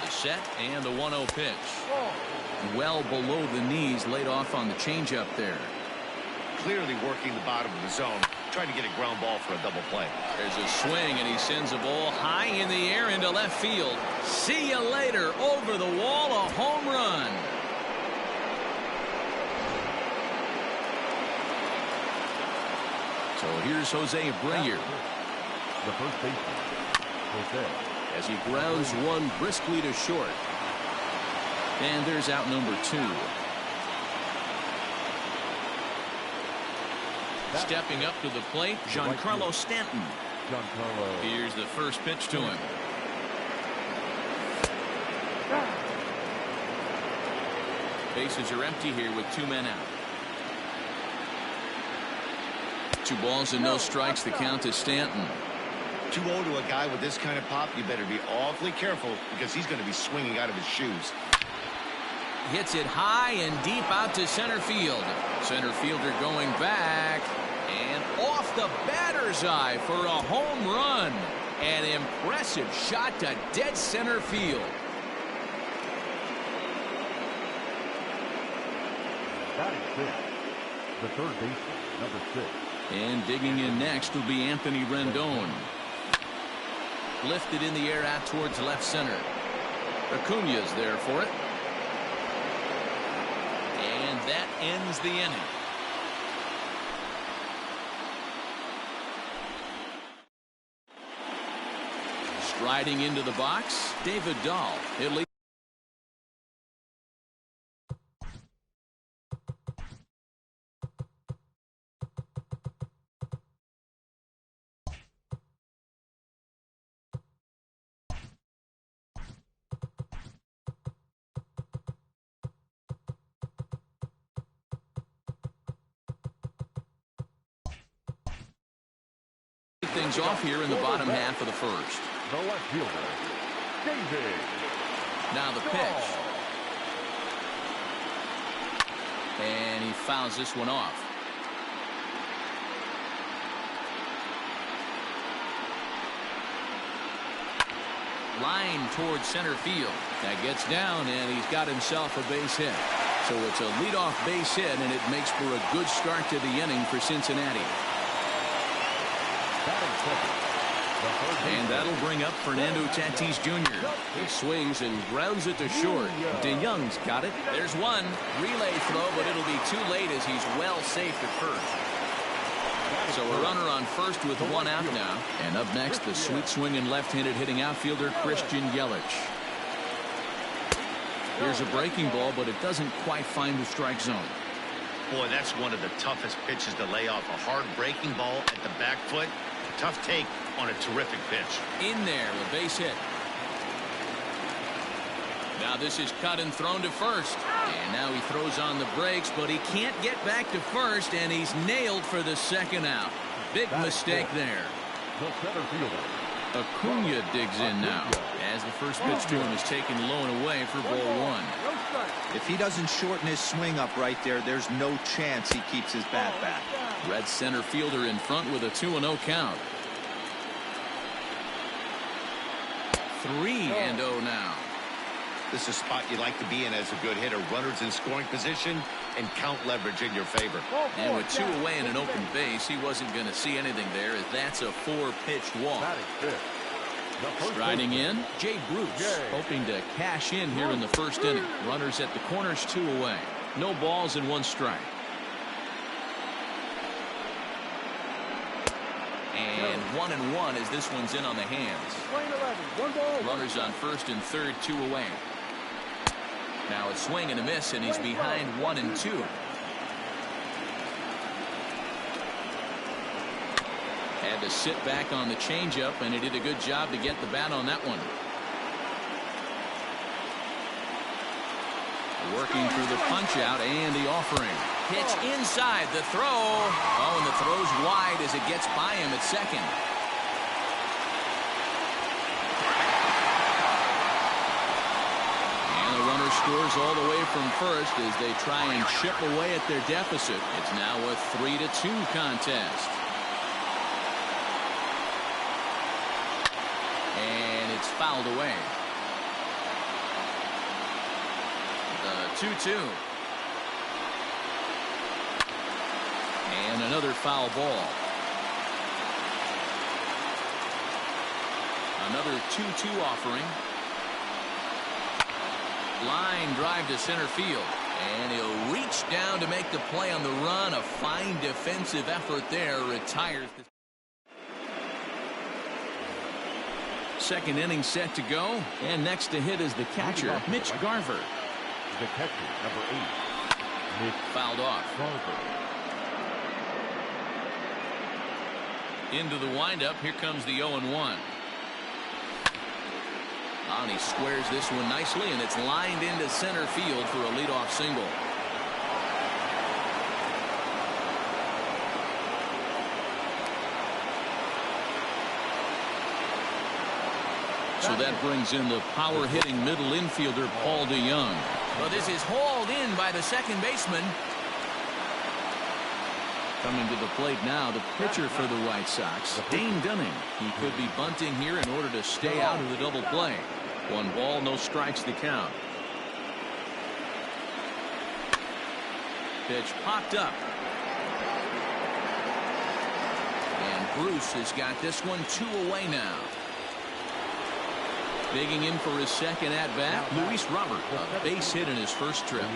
The set and the 1-0 pitch. Well below the knees, laid off on the changeup there. Clearly working the bottom of the zone, trying to get a ground ball for a double play. There's a swing, and he sends a ball high in the air into left field. See you later. Over the wall, a home run. So here's Jose Abreu. The first baseman, Jose. As he grounds one briskly to short. And there's out number two. Stepping up to the plate, Giancarlo Stanton. Here's the first pitch to him. Bases are empty here with 2 men out. 2 balls and no strikes. The count to Stanton. 2-0 to a guy with this kind of pop, you better be awfully careful because he's going to be swinging out of his shoes. Hits it high and deep out to center field. Center fielder going back. And off the batter's eye for a home run. An impressive shot to dead center field. Batting fifth, the third baseman, number 6. And digging in next will be Anthony Rendon. Lifted in the air out towards left center. Acuña's there for it. And that ends the inning. Striding into the box, David Dahl. Things off here in the bottom half of the first. The left fielder, David. Now the pitch. And he fouls this one off. Line towards center field. That gets down, and he's got himself a base hit. So it's a leadoff base hit, and it makes for a good start to the inning for Cincinnati. And that'll bring up Fernando Tatis Jr. He swings and grounds it to short. DeYoung's got it. There's one. Relay throw, but it'll be too late as he's well safe at first. So a runner on first with 1 out now. And up next, the sweet swinging left-handed hitting outfielder Christian Yelich. Here's a breaking ball, but it doesn't quite find the strike zone. Boy, that's one of the toughest pitches to lay off. A hard breaking ball at the back foot. Tough take on a terrific pitch. In there, a base hit. Now this is cut and thrown to first. And now he throws on the brakes, but he can't get back to first, and he's nailed for the second out. Big mistake there. The center fielder. Acuna digs in now as the first pitch to him is taken low and away for ball one. If he doesn't shorten his swing up right there, there's no chance he keeps his bat back. Red center fielder in front with a 2-0 count. 3-0 now. This is a spot you like to be in as a good hitter. Runners in scoring position and count leverage in your favor. And with 2 away and an open base, he wasn't going to see anything there, as that's a 4-pitch walk. Batting fifth. The first Striding baseman. in, Jay Bruce, hoping to cash in here in the first inning. Runners at the corners, 2 away. No balls and 1 strike. And 1-1 as this one's in on the hands. Lane 11, 1 ball. Runners on first and third, 2 away. Now a swing and a miss, and he's behind 1-2. Had to sit back on the changeup, and he did a good job to get the bat on that one. Working through the punch out and the offering. Pitch inside, the throw. Oh, and the throw's wide as it gets by him at second. And the runner scores all the way from first as they try and chip away at their deficit. It's now a 3-2 contest. And it's fouled away. The 2-2. And another foul ball. Another 2-2 offering. Line drive to center field. And he'll reach down to make the play on the run. A fine defensive effort there. Retires. Second inning set to go. And next to hit is the catcher, Mitch Garver. The catcher, number 8. Mitch Fouled off. Garver. Into the windup. Here comes the 0-1. And he squares this one nicely, and it's lined into center field for a leadoff single. So that brings in the power-hitting middle infielder, Paul DeYoung. Well, this is hauled in by the second baseman. Coming to the plate now, the pitcher for the White Sox, Dane Dunning. He could be bunting here in order to stay out of the double play. 1 ball, no strikes to count. Pitch popped up. And Bruce has got this one 2 away now. Digging in for his second at-bat, Luis Robert, a base hit in his first trip.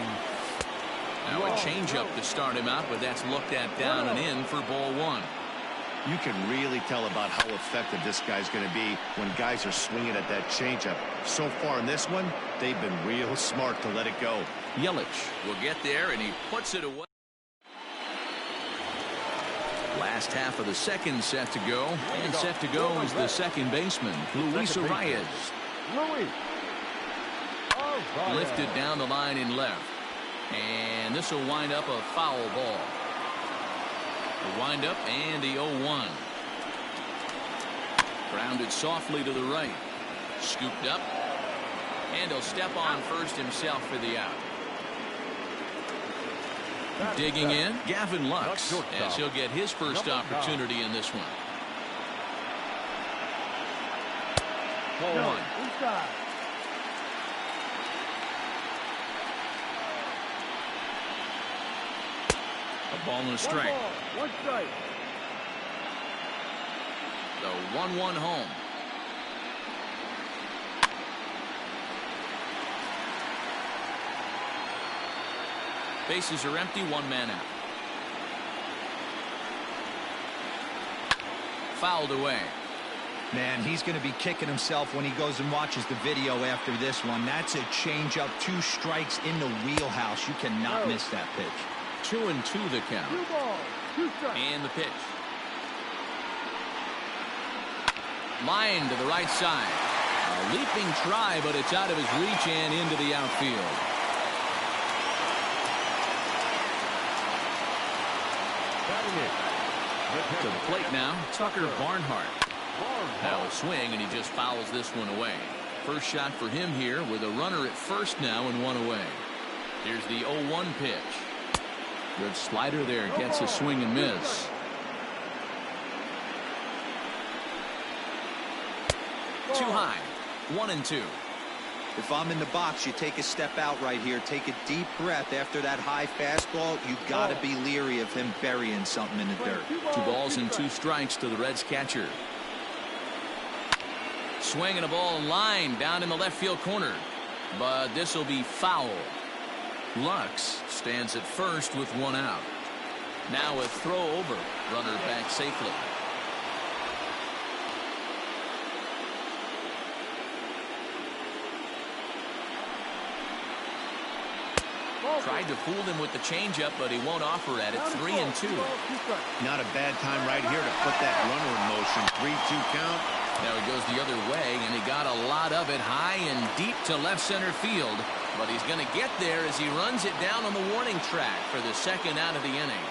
Now a changeup to start him out, but that's looked at down and in for ball 1. You can really tell about how effective this guy's going to be when guys are swinging at that changeup. So far in this one, they've been real smart to let it go. Yelich will get there, and he puts it away. Last half of the second set to go, and set to go is the second baseman, Luis Arias. Louis. Lifted down the line in left. And this will wind up a foul ball. The windup and the 0-1. Grounded softly to the right. Scooped up. And he'll step on first himself for the out. Digging in, Gavin Lux, as he'll get his first opportunity in this one. 0-1. Inside. A ball and a strike. 1 strike. The 1-1 home. Bases are empty, 1 man out. Fouled away. Man, he's going to be kicking himself when he goes and watches the video after this one. That's a changeup, 2 strikes in the wheelhouse. You cannot miss that pitch. 2-2 the count. 2 balls, 2 strikes. And the pitch. Line to the right side. A leaping try, but it's out of his reach and into the outfield. Batting it. To the plate now, Tucker Barnhart. Now a swing, and he just fouls this one away. First shot for him here with a runner at first now and one away. Here's the 0-1 pitch. Good slider there, gets a swing and miss. Too high. 1-2. If I'm in the box, you take a step out right here. Take a deep breath after that high fastball. You got to be leery of him burying something in the dirt. 2 balls and 2 strikes to the Reds catcher. Swinging a ball in line down in the left field corner. But this will be foul. Lux stands at first with 1 out. Now a throw over. Runner back safely. Tried to fool him with the changeup, but he won't offer at it. 3-2. Not a bad time right here to put that runner in motion. 3-2 count. Now he goes the other way, and he got a lot of it high and deep to left center field. But he's going to get there as he runs it down on the warning track for the second out of the inning.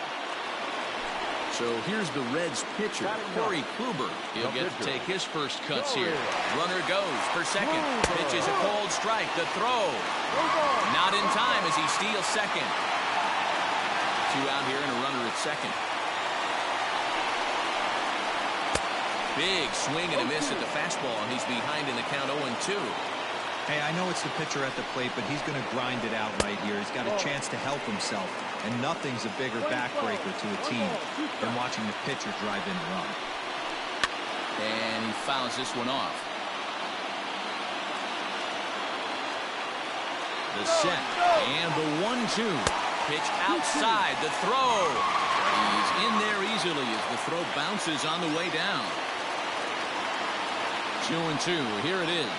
So here's the Reds pitcher, Corey Kluber. He'll get to take his first cuts here. Runner goes for second. Pitches a cold strike. The throw. Not in time as he steals second. 2 out here and a runner at second. Big swing and a miss at the fastball, and he's behind in the count 0-2. Hey, I know it's the pitcher at the plate, but he's going to grind it out right here. He's got a chance to help himself, and nothing's a bigger backbreaker to a team than watching the pitcher drive in a run. And he fouls this one off. The set and the 1-2 pitch outside. The throw. He's in there easily as the throw bounces on the way down. 2-2. Here it is.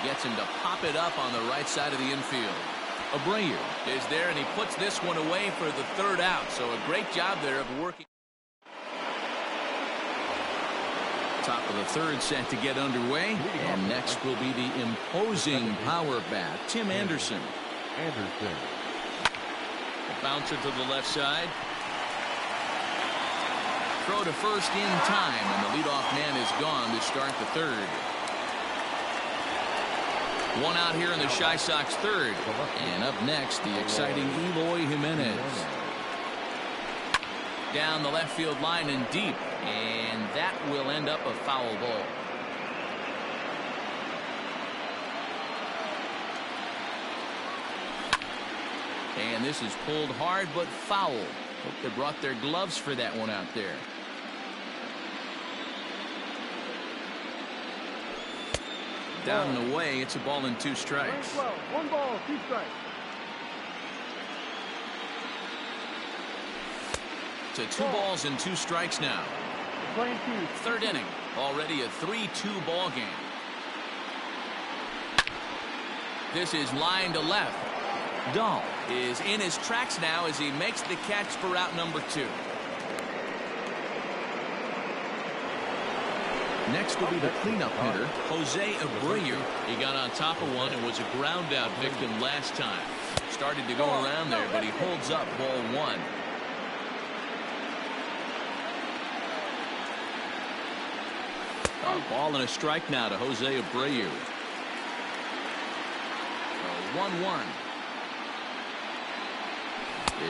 Gets him to pop it up on the right side of the infield. Abreu is there, and he puts this one away for the 3rd out. So a great job there of working. Top of the 3rd set to get underway. And next will be the imposing power bat, Tim Anderson. A bouncer to the left side. Throw to first in time, and the leadoff man is gone to start the 3rd. 1 out here in the Chi Sox 3rd. And up next, the exciting Eloy Jimenez. Down the left field line and deep. And that will end up a foul ball. And this is pulled hard but foul. Hope they brought their gloves for that one out there. Down and away, it's a ball and 2 strikes. 1 ball, 2 strikes. To 2 balls and 2 strikes now. 3rd inning, already a 3-2 ball game. This is line to left. Dahl is in his tracks now as he makes the catch for out number 2. Next will be the cleanup hitter, Jose Abreu. He got on top of one and was a ground out victim last time. Started to go around there, but he holds up ball 1. A ball and a strike now to Jose Abreu. 1-1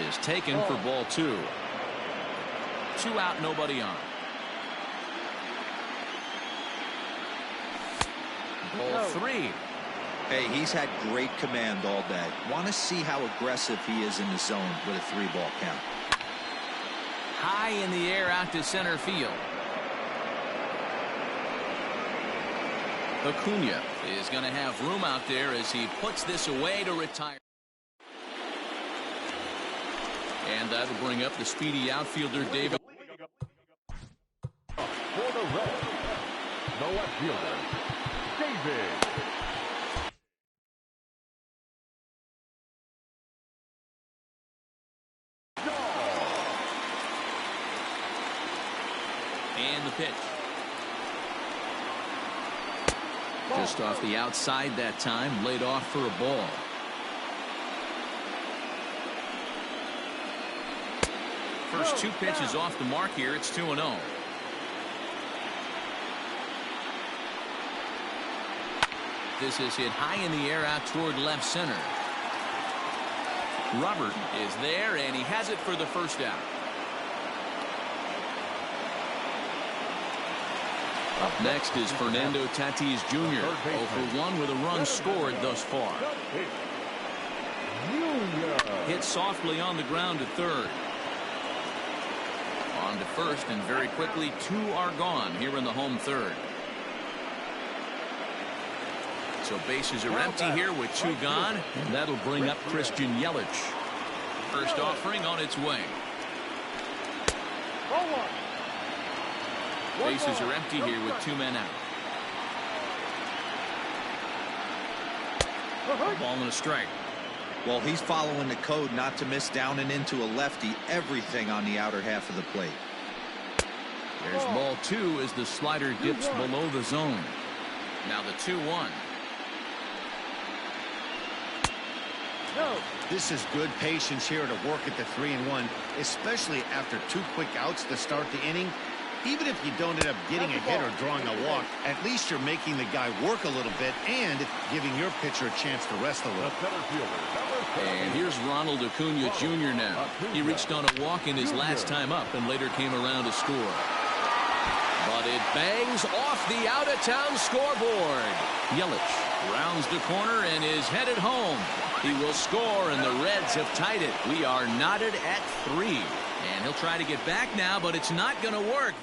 is taken for ball 2. 2 out, nobody on. Ball 3. Hey, he's had great command all day. Want to see how aggressive he is in the zone with a 3-ball count. High in the air out to center field. Acuna is going to have room out there as he puts this away to retire. And that'll bring up the speedy outfielder David. For the Reds, the left fielder, David. pitch. Just off the outside that time, laid off for a ball. First two pitches off the mark here. It's 2-0. This is hit high in the air out toward left center. Robert is there, and he has it for the first out. Up next is Fernando Tatis Jr. 0 for 1 with a run scored thus far. Hit softly on the ground to third. On to first, and very quickly 2 are gone here in the home third. So bases are empty here with 2 gone, and that'll bring up Christian Yelich. First offering on its way. Bases are empty here with 2 men out. Ball and a strike. Well, he's following the code not to miss down and into a lefty. Everything on the outer half of the plate. There's ball 2 as the slider dips below the zone. Now the 2-1. This is good patience here to work at the 3-1, especially after 2 quick outs to start the inning. Even if you don't end up getting a hit or drawing a walk, at least you're making the guy work a little bit and giving your pitcher a chance to rest a little. And here's Ronald Acuna Jr. now. He reached on a walk in his last time up and later came around to score. But it bangs off the out-of-town scoreboard. Yelich rounds the corner and is headed home. He will score, and the Reds have tied it. We are knotted at 3. And he'll try to get back now, but it's not going to work.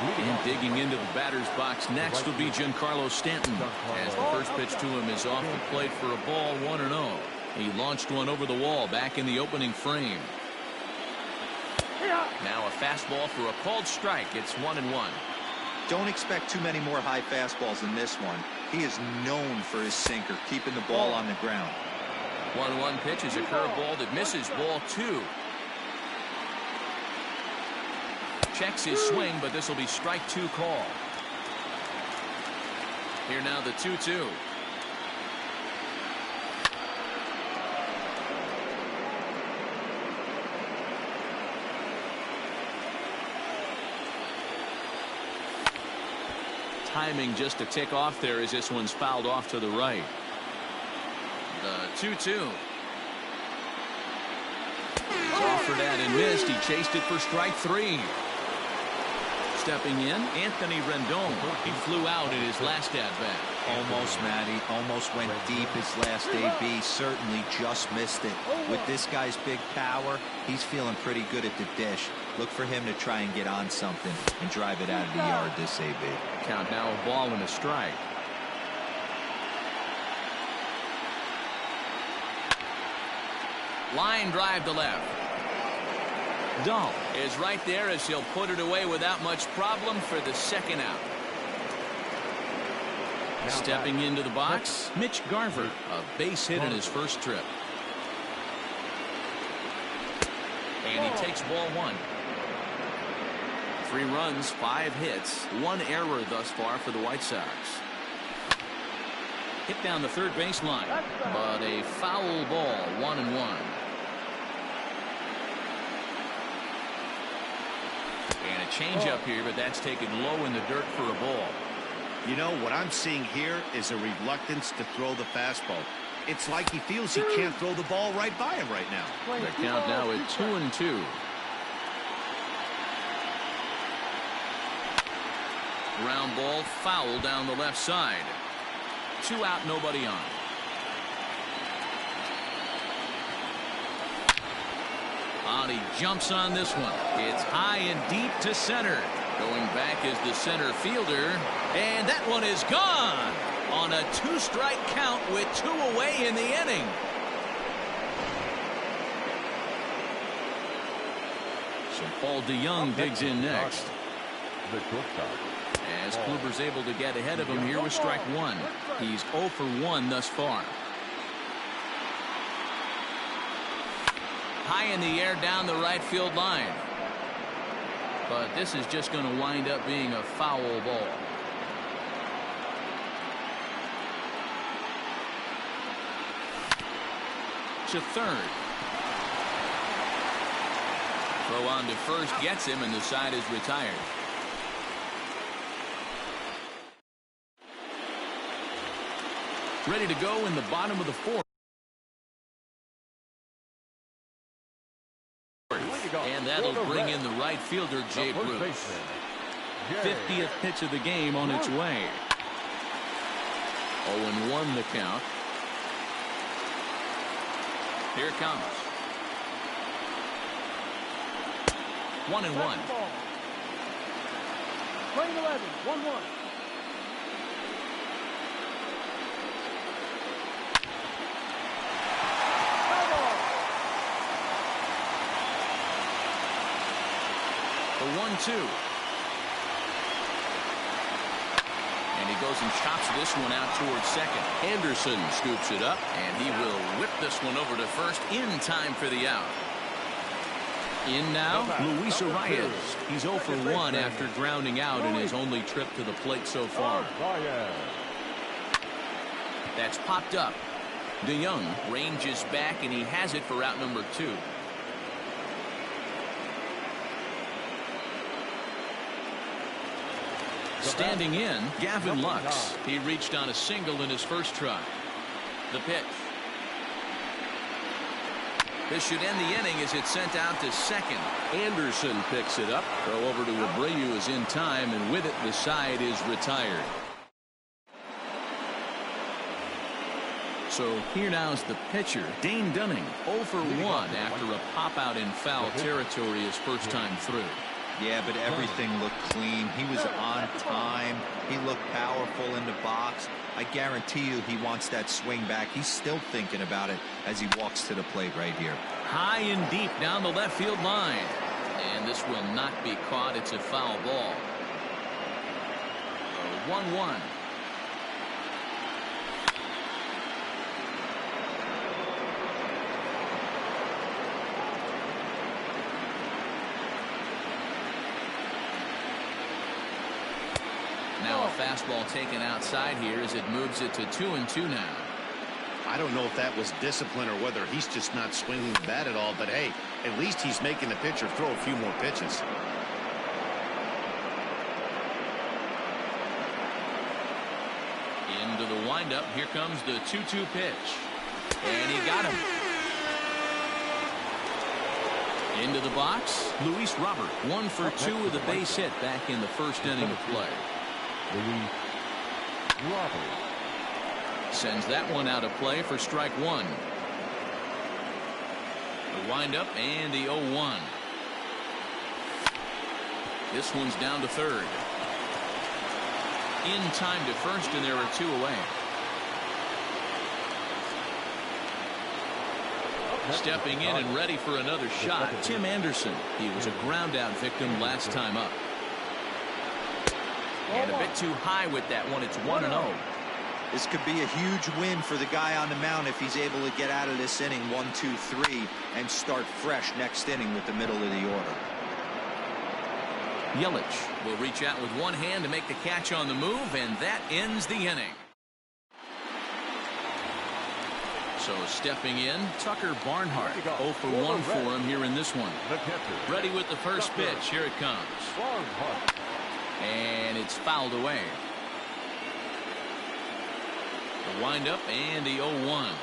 And digging into the batter's box next will be Giancarlo Stanton, as the first pitch to him is off the plate for a ball, 1-0. He launched one over the wall back in the opening frame. Now a fastball for a called strike. It's 1-1. Don't expect too many more high fastballs in this one. He is known for his sinker, keeping the ball on the ground. 1-1 pitch is a curveball that misses, ball 2. Checks his swing, but this will be strike 2 call. Here now the 2-2. Timing just a tick off there as this one's fouled off to the right. The 2-2. Offered at and missed. He chased it for strike 3. Stepping in, Anthony Rendon. He flew out in his last at-bat. Almost, Matty. Almost went deep his last AB. Certainly just missed it. With this guy's big power, he's feeling pretty good at the dish. Look for him to try and get on something and drive it out of the yard this AB. Count now a ball and a strike. Line drive to left. Dahl is right there as he'll put it away without much problem for the second out. Stepping into the box, Mitch Garver, a base hit in his first trip. And he takes ball 1. 3 runs, 5 hits, 1 error thus far for the White Sox. Hit down the third baseline, but a foul ball, 1-1. And a changeup here, but that's taken low in the dirt for a ball. You know, what I'm seeing here is a reluctance to throw the fastball. It's like he feels he can't throw the ball right by him right now. The count now at 2-2. Ground ball foul down the left side. 2 out, nobody on. He jumps on this one. It's high and deep to center. Going back is the center fielder. And that one is gone on a 2-strike count with 2 away in the inning. So Paul DeYoung digs in next. As Kluber's able to get ahead of him here with strike 1. He's 0 for 1 thus far. High in the air down the right field line. But this is just going to wind up being a foul ball. To third. Throw on to first gets him, and the side is retired. Ready to go in the bottom of the fourth. And that'll bring in the right fielder, Jay Bruce. 50th pitch of the game on its way. 0-1 the count. Here it comes. 1-1. Playing 11, 1-1. The 1-2. And he goes and chops this one out towards second. Anderson scoops it up, and he will whip this one over to first in time for the out. In now, Luis Arias. He's 0 for 1 after grounding out in his only trip to the plate so far. That's popped up. DeYoung ranges back, and he has it for out number 2. Standing in, Gavin Lux. He reached on a single in his first try. The pitch. This should end the inning as it's sent out to second. Anderson picks it up. Throw over to Abreu is in time, and with it, the side is retired. So here now is the pitcher, Dane Dunning, 0 for 1 after a pop-out in foul territory his first time through. Yeah, but everything looked clean. He was on time. He looked powerful in the box. I guarantee you he wants that swing back. He's still thinking about it as he walks to the plate right here. High and deep down the left field line. And this will not be caught. It's a foul ball. 1-1. Now a fastball taken outside here as it moves it to 2-2 now. I don't know if that was discipline or whether he's just not swinging the bat at all, but hey, at least he's making the pitcher throw a few more pitches. Into the windup. Here comes the 2-2 pitch. And he got him. Into the box, Luis Robert. 1 for 2 with a base hit back in the first inning of play. Luis Robert sends that one out of play for strike 1. The windup and the 0-1. This one's down to third. In time to first, and there are 2 away. Stepping in and ready for another shot, Tim Anderson. He was a ground out victim last time up. And a bit too high with that one. It's 1-0. This could be a huge win for the guy on the mound if he's able to get out of this inning 1, 2, 3 and start fresh next inning with the middle of the order. Yelich will reach out with one hand to make the catch on the move, and that ends the inning. So stepping in, Tucker Barnhart. 0 for 1 for him here in this one. Ready with the first pitch. Here it comes. And it's fouled away. The windup and the 0-1.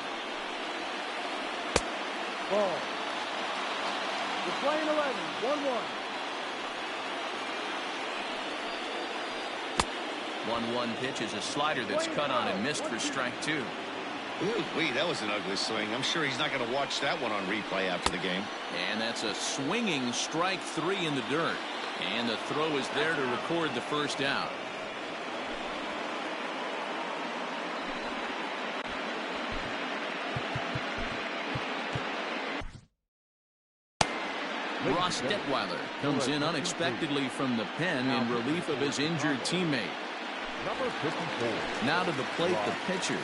Ball. You're playing 11, 1-1. 1-1 pitch is a slider that's cut on and missed for strike 2. Ooh, that was an ugly swing. I'm sure he's not going to watch that one on replay after the game. And that's a swinging strike 3 in the dirt. And the throw is there to record the first out. Ross Detweiler comes in unexpectedly from the pen in relief of his injured teammate. number 54. Now to the plate, the pitcher.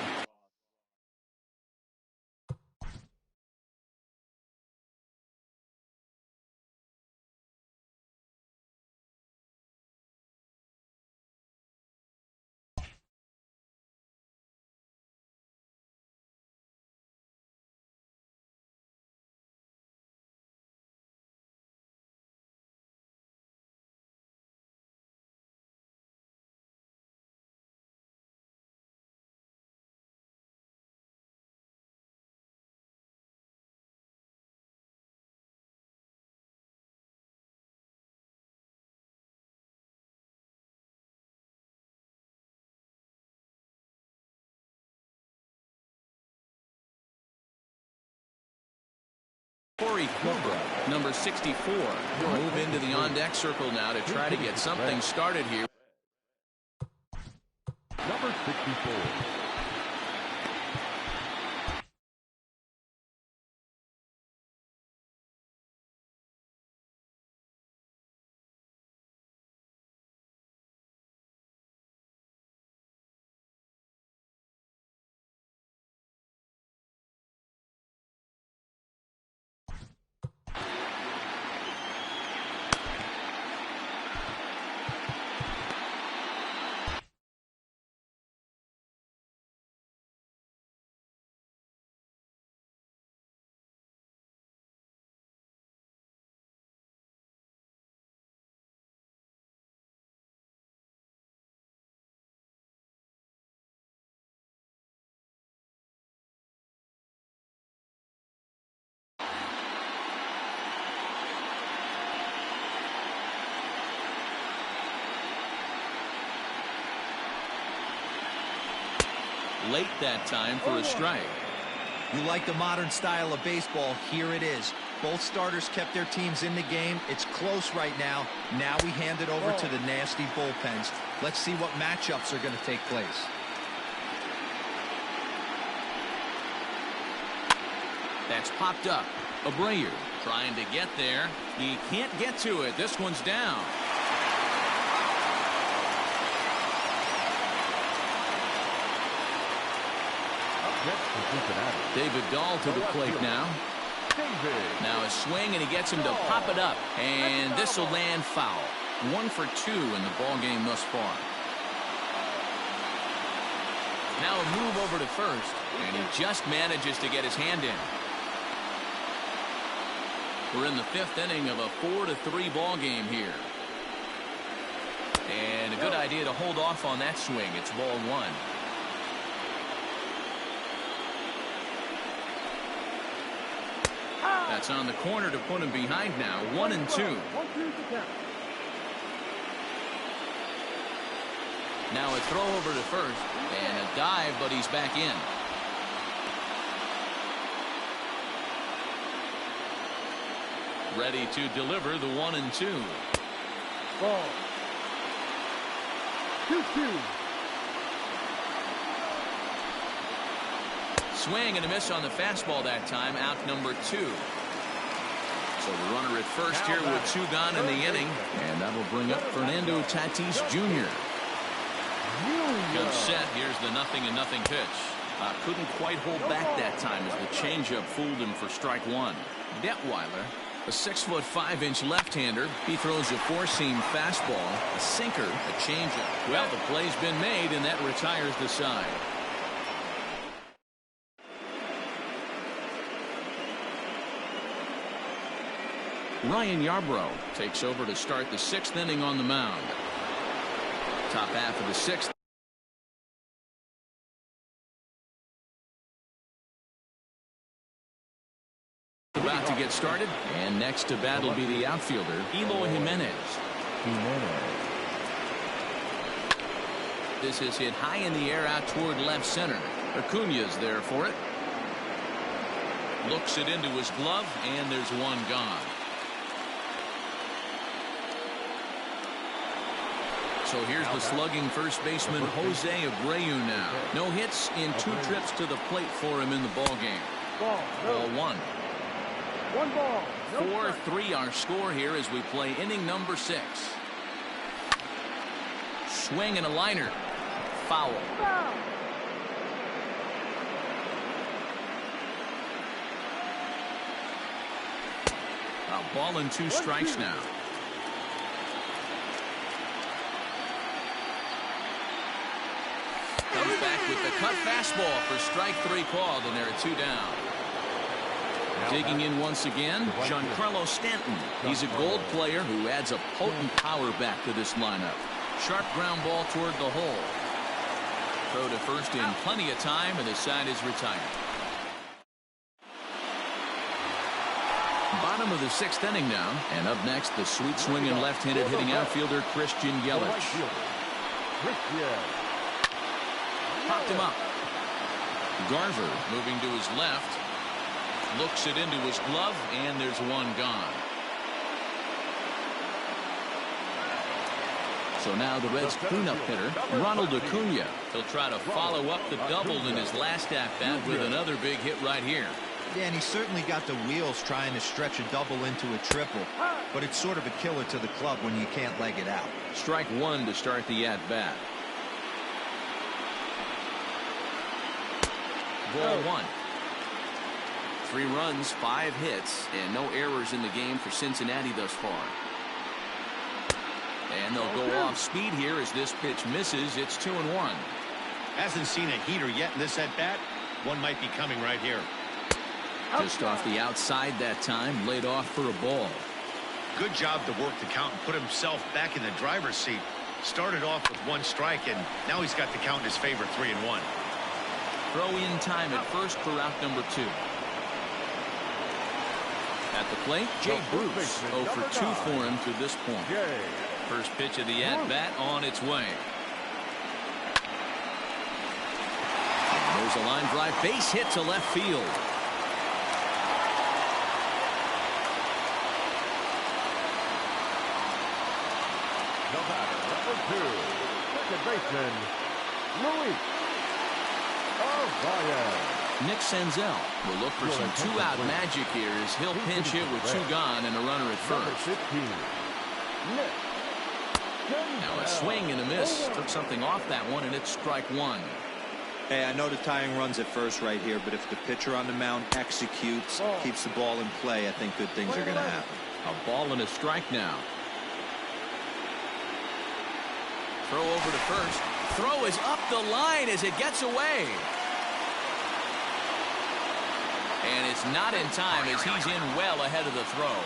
Number 64. Move into the on-deck circle now to try to get something started here. Number 64. Late that time for a strike. You like the modern style of baseball. Here it is. Both starters kept their teams in the game. It's close right now. Now we hand it over to the nasty bullpens. Let's see what matchups are going to take place. That's popped up. Abreu trying to get there. He can't get to it. This one's down. David Dahl to the plate now. Now a swing, and he gets him to pop it up. And this will land foul. 1 for 2 in the ball game thus far. Now a move over to first, and he just manages to get his hand in. We're in the 5th inning of a 4-3 ball game here. And a good idea to hold off on that swing. It's ball 1. That's on the corner to put him behind now. 1-2. Now a throw over to first and a dive, but he's back in. Ready to deliver the 1-2. Ball. 2-2. Swing and a miss on the fastball that time. Out number 2. So the runner at first here with 2 gone in the inning. And that will bring up Fernando Tatis Jr. Good set. Here's the 0-0 pitch. Couldn't quite hold back that time as the changeup fooled him for strike 1. Detweiler, a 6'5" left-hander. He throws a 4-seam fastball, a sinker, a changeup. Well, the play's been made, and that retires the side. Ryan Yarbrough takes over to start the 6th inning on the mound. Top half of the 6th. About to get started, and next to bat will be the outfielder, Eloy Jimenez. This is hit high in the air out toward left center. Acuna's there for it. Looks it into his glove, and there's one gone. So here's the slugging first baseman Jose Abreu now. No hits in 2 trips to the plate for him in the ball game. Ball 1. 1 ball. 4-3 our score here as we play inning number 6. Swing and a liner. Foul. A ball and 2 strikes now. Comes back with the cut fastball for strike 3 called, and there are 2 down. Digging in once again, Giancarlo Stanton. He's a gold player who adds a potent power back to this lineup. Sharp ground ball toward the hole. Throw to first in plenty of time, and the side is retired. Bottom of the 6th inning now, and up next, the sweet swinging left-handed hitting outfielder Christian Yelich. Popped him up. Garver moving to his left. Looks it into his glove, and there's one gone. So now the Reds' cleanup hitter, Ronald Acuna. He'll try to follow up the double in his last at-bat with another big hit right here. Yeah, and he certainly got the wheels trying to stretch a double into a triple, but it's sort of a killer to the club when you can't leg it out. Strike one to start the at-bat. Ball one. 3 runs, 5 hits, and no errors in the game for Cincinnati thus far. And they'll go off speed here as this pitch misses. It's 2-1. Hasn't seen a heater yet in this at-bat. One might be coming right here. Just off the outside that time, laid off for a ball. Good job to work the count and put himself back in the driver's seat. Started off with 1 strike, and now he's got the count in his favor, 3-1. Throw in time at first for out number 2. At the plate, Jay Bruce, 0 for 2 for him to this point. First pitch of the at-bat on its way. And there's a line drive base hit to left field. The batter, number 2, second baseman, Luis Arraez. Nick Senzel will look for some 2-out magic here as he'll pinch hit with 2 gone and a runner at first. Now a swing and a miss. Took something off that one, and it's strike 1. Hey, I know the tying runs at first right here, but if the pitcher on the mound executes, keeps the ball in play, I think good things are going to happen. A ball and a strike now. Throw over to first. Throw is up the line as it gets away. And it's not in time as he's in well ahead of the throw.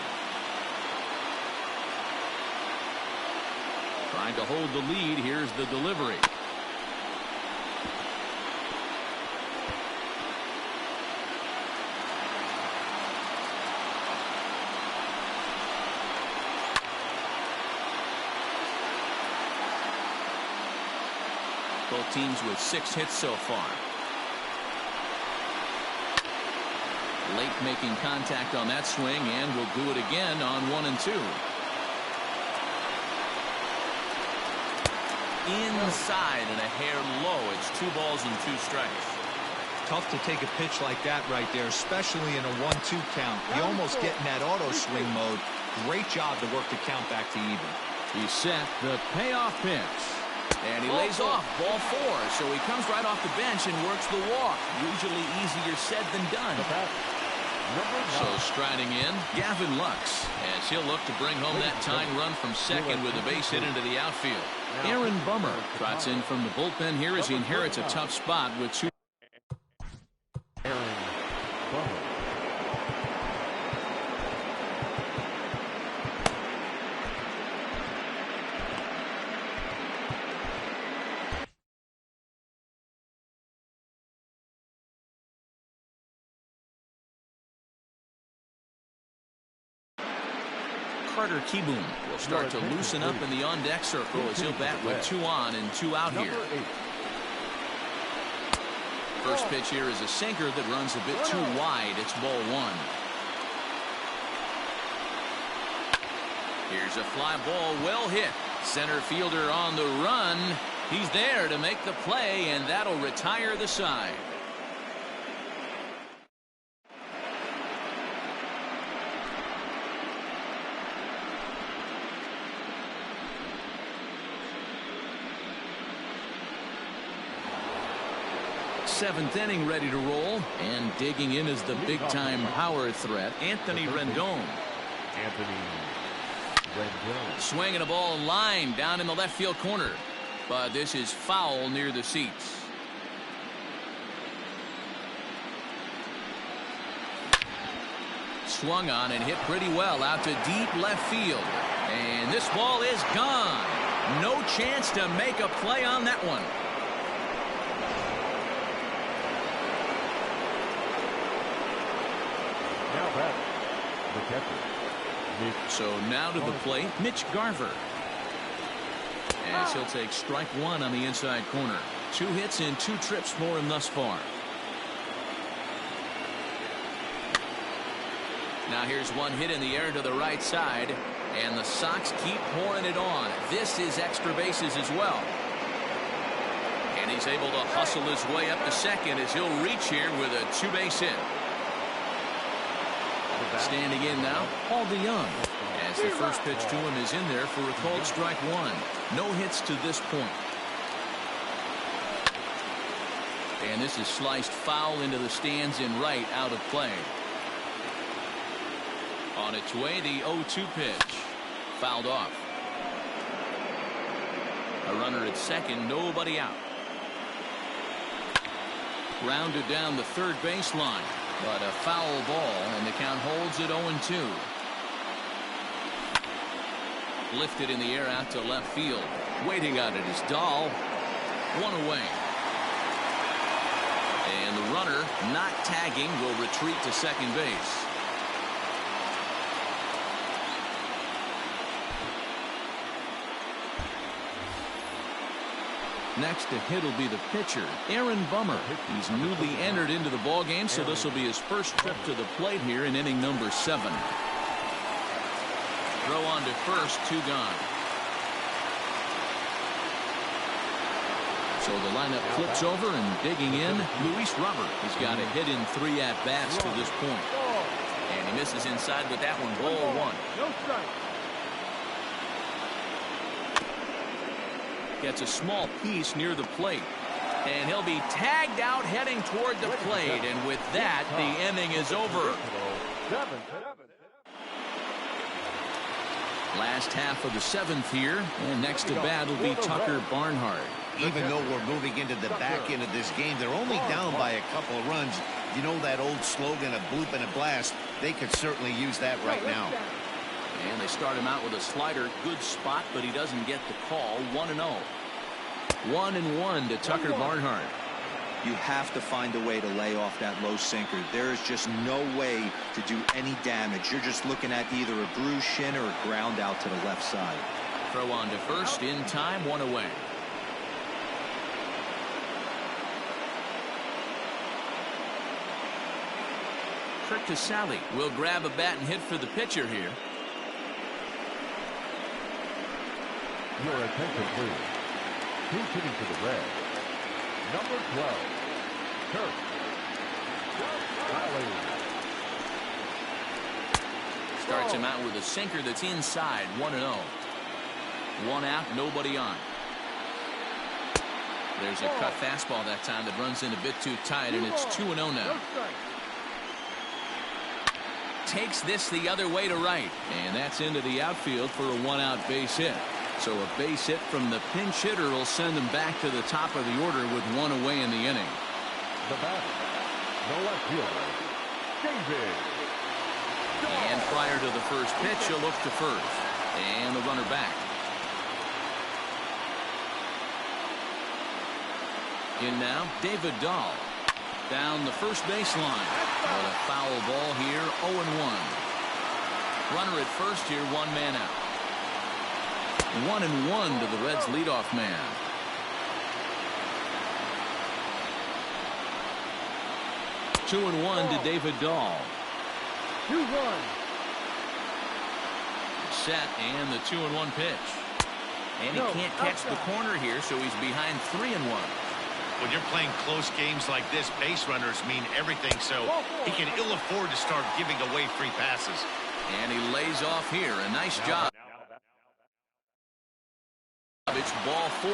Trying to hold the lead. Here's the delivery. Both teams with 6 hits so far. Late making contact on that swing, and will do it again on 1 and 2. Inside and a hair low. It's 2 balls and 2 strikes. Tough to take a pitch like that right there, especially in a 1-2 count. You almost get in that auto swing mode. Great job to work the count back to even. He's set the payoff pitch. And he lays off ball 4. So he comes right off the bench and works the walk. Usually easier said than done. So striding in, Gavin Lux, as he'll look to bring home that tying run from second with a base hit into the outfield. Aaron Bummer trots in from the bullpen here as he inherits a tough spot with 2. Aaron Bummer. Carter Kieboom will start to loosen up in the on-deck circle as he'll bat with 2 on and 2 out here. First pitch here is a sinker that runs a bit too wide. It's ball 1. Here's a fly ball, well hit. Center fielder on the run. He's there to make the play, and that'll retire the side. Seventh inning ready to roll, and digging in is the big-time power threat, Anthony Rendon. Swinging a ball line down in the left field corner, but this is foul near the seats. Swung on and hit pretty well out to deep left field, and this ball is gone. No chance to make a play on that one. So now to the plate, Mitch Garver. As he'll take strike 1 on the inside corner. 2 hits and 2 trips for him thus far. Now here's one hit in the air to the right side, and the Sox keep pouring it on. This is extra bases as well. And he's able to hustle his way up to second as he'll reach here with a two-base hit. Standing in now, Paul DeYoung, as the first pitch to him is in there for a called strike one. No hits to this point. And this is sliced foul into the stands in right, out of play. On its way, the 0-2 pitch. Fouled off. A runner at second, nobody out. Rounded down the third baseline, but a foul ball, and the count holds at 0-2. Lifted in the air out to left field. Waiting on it is Dahl. One away. And the runner, not tagging, will retreat to second base. Next to hit will be the pitcher, Aaron Bummer. He's newly entered into the ballgame, so this will be his first trip to the plate here in inning number 7. Throw on to first, 2 gone. So the lineup flips over, and digging in, Luis Robert. He's got a hit in 3 at-bats to this point. And he misses inside with that one, ball 1. No strike. Gets a small piece near the plate. And he'll be tagged out heading toward the plate. And with that, the inning is over. Last half of the 7th here. And next to bat will be Tucker Barnhart. Even though we're moving into the back end of this game, they're only down by a couple of runs. You know that old slogan, a bloop and a blast? They could certainly use that right now. And they start him out with a slider. Good spot, but he doesn't get the call. 1-0. 1-1 to Tucker Barnhart. You have to find a way to lay off that low sinker. There is just no way to do any damage. You're just looking at either a bruised shin or a ground out to the left side. Throw on to first in time. 1 away. Trick to Sally will grab a bat and hit for the pitcher here. Your attention, please. Who's hitting to the red? Number 12, Kurt Riley. Starts him out with a sinker that's inside. 1-0. 1 out, nobody on. There's a cut fastball that time that runs in a bit too tight, and it's 2-0 now. Takes this the other way to right, and that's into the outfield for a 1-out base hit. So a base hit from the pinch hitter will send them back to the top of the order with 1 away in the inning. The batter, the left fielder, David. And prior to the first pitch, he'll look to first. And the runner back. In now, David Dahl. Down the first baseline. With a foul ball here, 0-1. Runner at first here, 1 man out. 1-1 to the Reds' leadoff man. Two and one to David Dahl. 2-1. Set and the 2-1 pitch. And he can't catch the corner here, so he's behind 3-1. When you're playing close games like this, base runners mean everything, so he can ill afford to start giving away free passes. And he lays off here. A nice job. It's ball 4.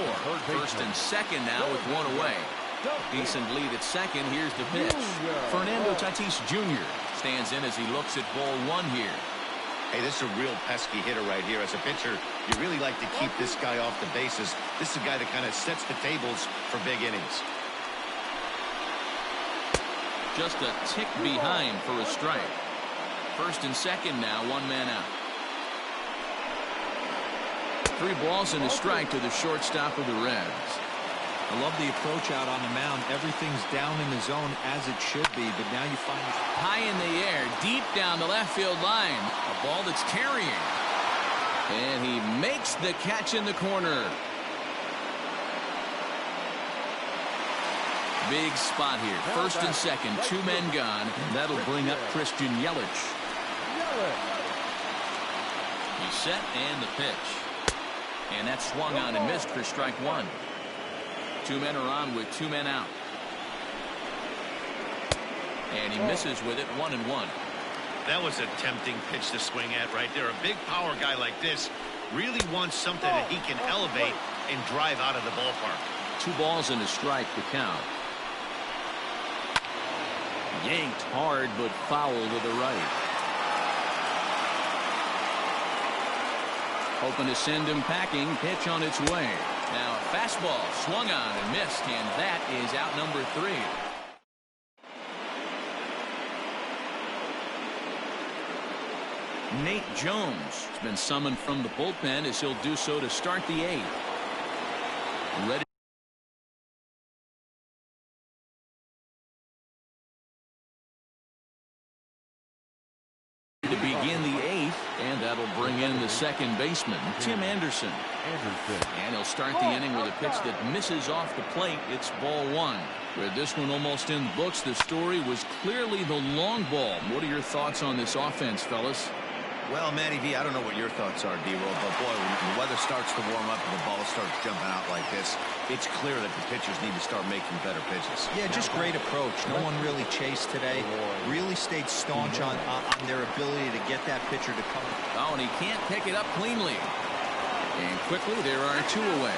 First and second now with 1 away. Decent lead at second. Here's the pitch. Fernando Tatis Jr. stands in as he looks at ball 1 here. Hey, this is a real pesky hitter right here. As a pitcher, you really like to keep this guy off the bases. This is a guy that kind of sets the tables for big innings. Just a tick behind for a strike. First and second now, 1 man out. 3 balls and a strike to the shortstop of the Reds. I love the approach out on the mound. Everything's down in the zone as it should be, but now you find it high in the air, deep down the left field line. A ball that's carrying. And he makes the catch in the corner. Big spot here. First and second, 2 men gone. That'll bring up Christian Yelich. He's set and the pitch. And that swung on and missed for strike one. Two men are on with two men out. And he misses with it, 1-1. That was a tempting pitch to swing at right there. A big power guy like this really wants something that he can elevate and drive out of the ballpark. 2 balls and a strike to count. Yanked hard, but foul to the right. Hoping to send him packing. Pitch on its way. Now a fastball swung on and missed, and that is out number 3. Nate Jones has been summoned from the bullpen as he'll do so to start the 8th. Ready to begin the 8th, and that'll bring in the second baseman, Tim Anderson. And he'll start the inning with a pitch that misses off the plate. It's ball 1. With this one almost in the books, the story was clearly the long ball. What are your thoughts on this offense, fellas? Well, Matty V, I don't know what your thoughts are, D-Roll, but boy, when the weather starts to warm up and the ball starts jumping out like this, it's clear that the pitchers need to start making better pitches. Yeah, just great approach. No one really chased today. Really stayed staunch on their ability to get that pitcher to come. Oh, and he can't pick it up cleanly. And quickly, there are 2 away.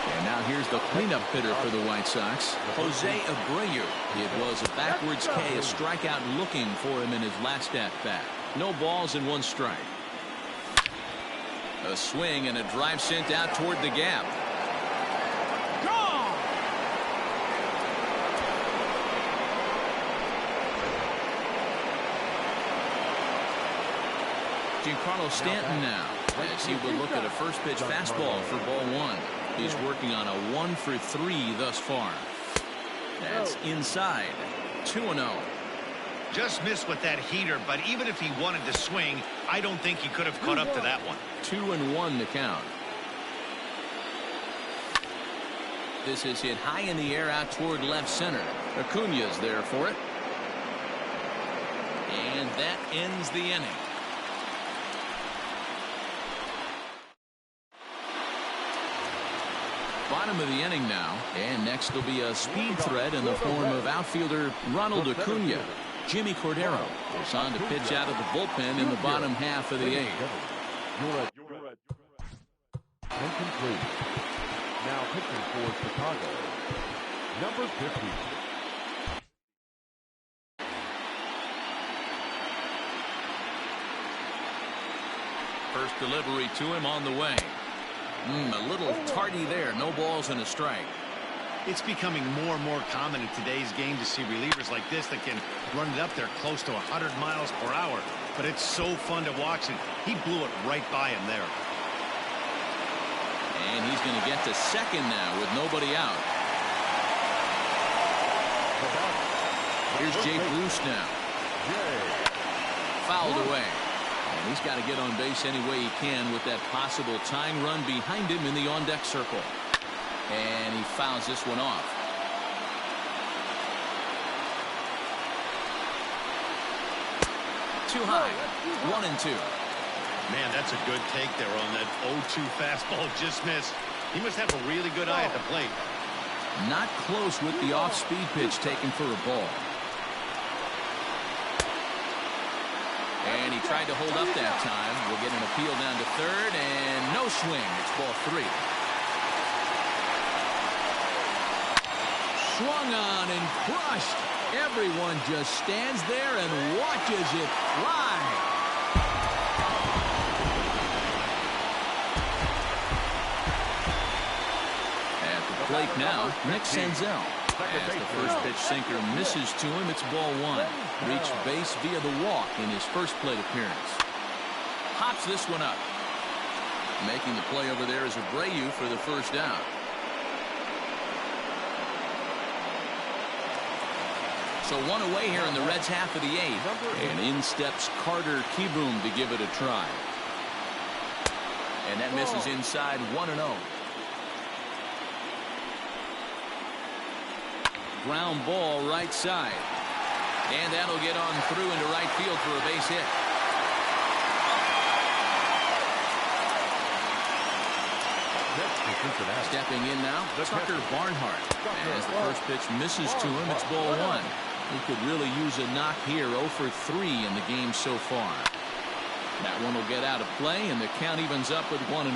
And now here's the cleanup hitter for the White Sox, Jose Abreu. It was a backwards K, a strikeout looking for him in his last at-bat. No balls and 1 strike. A swing and a drive sent out toward the gap. Gone! Giancarlo Stanton now, as he will look at a first pitch fastball for ball 1. He's working on a 1 for 3 thus far. That's inside. 2-0. Just missed with that heater, but even if he wanted to swing, I don't think he could have caught up to that one. 2-1 to count. This is hit high in the air out toward left center. Acuña's there for it. And that ends the inning. Bottom of the inning now, and next will be a speed threat in the form of outfielder Ronald Acuña. Jimmy Cordero is on to pitch out of the bullpen in the bottom half of the 8th. Incomplete. Now pitching for Chicago, number 50. First delivery to him on the way. A little tardy there. No balls and a strike. It's becoming more and more common in today's game to see relievers like this that can run it up there close to 100 miles per hour. But it's so fun to watch, and he blew it right by him there. And he's going to get to second now with nobody out. Here's Jay Bruce now. Fouled away. And he's got to get on base any way he can with that possible tying run behind him in the on-deck circle. And he fouls this one off. Too high. 1-2. Man, that's a good take there on that 0-2 fastball just missed. He must have a really good eye at the plate. Not close with the off-speed pitch taken for a ball. And he tried to hold up that time. We'll get an appeal down to third, and no swing. It's ball 3. Swung on and crushed. Everyone just stands there and watches it fly. At the plate now, Nick Senzel. As the first pitch sinker misses to him, it's ball 1. Reached base via the walk in his first plate appearance. Hops this one up. Making the play over there is Abreu for the first down. So 1 away here in the Reds' half of the 8th. And in steps Carter Kieboom to give it a try. And that misses inside 1-0. Ground ball right side. And that'll get on through into right field for a base hit. Stepping in now, Tucker Barnhart. As the first pitch misses to him, it's ball one. He could really use a knock here. 0 for 3 in the game so far. That one will get out of play, and the count evens up with 1-1.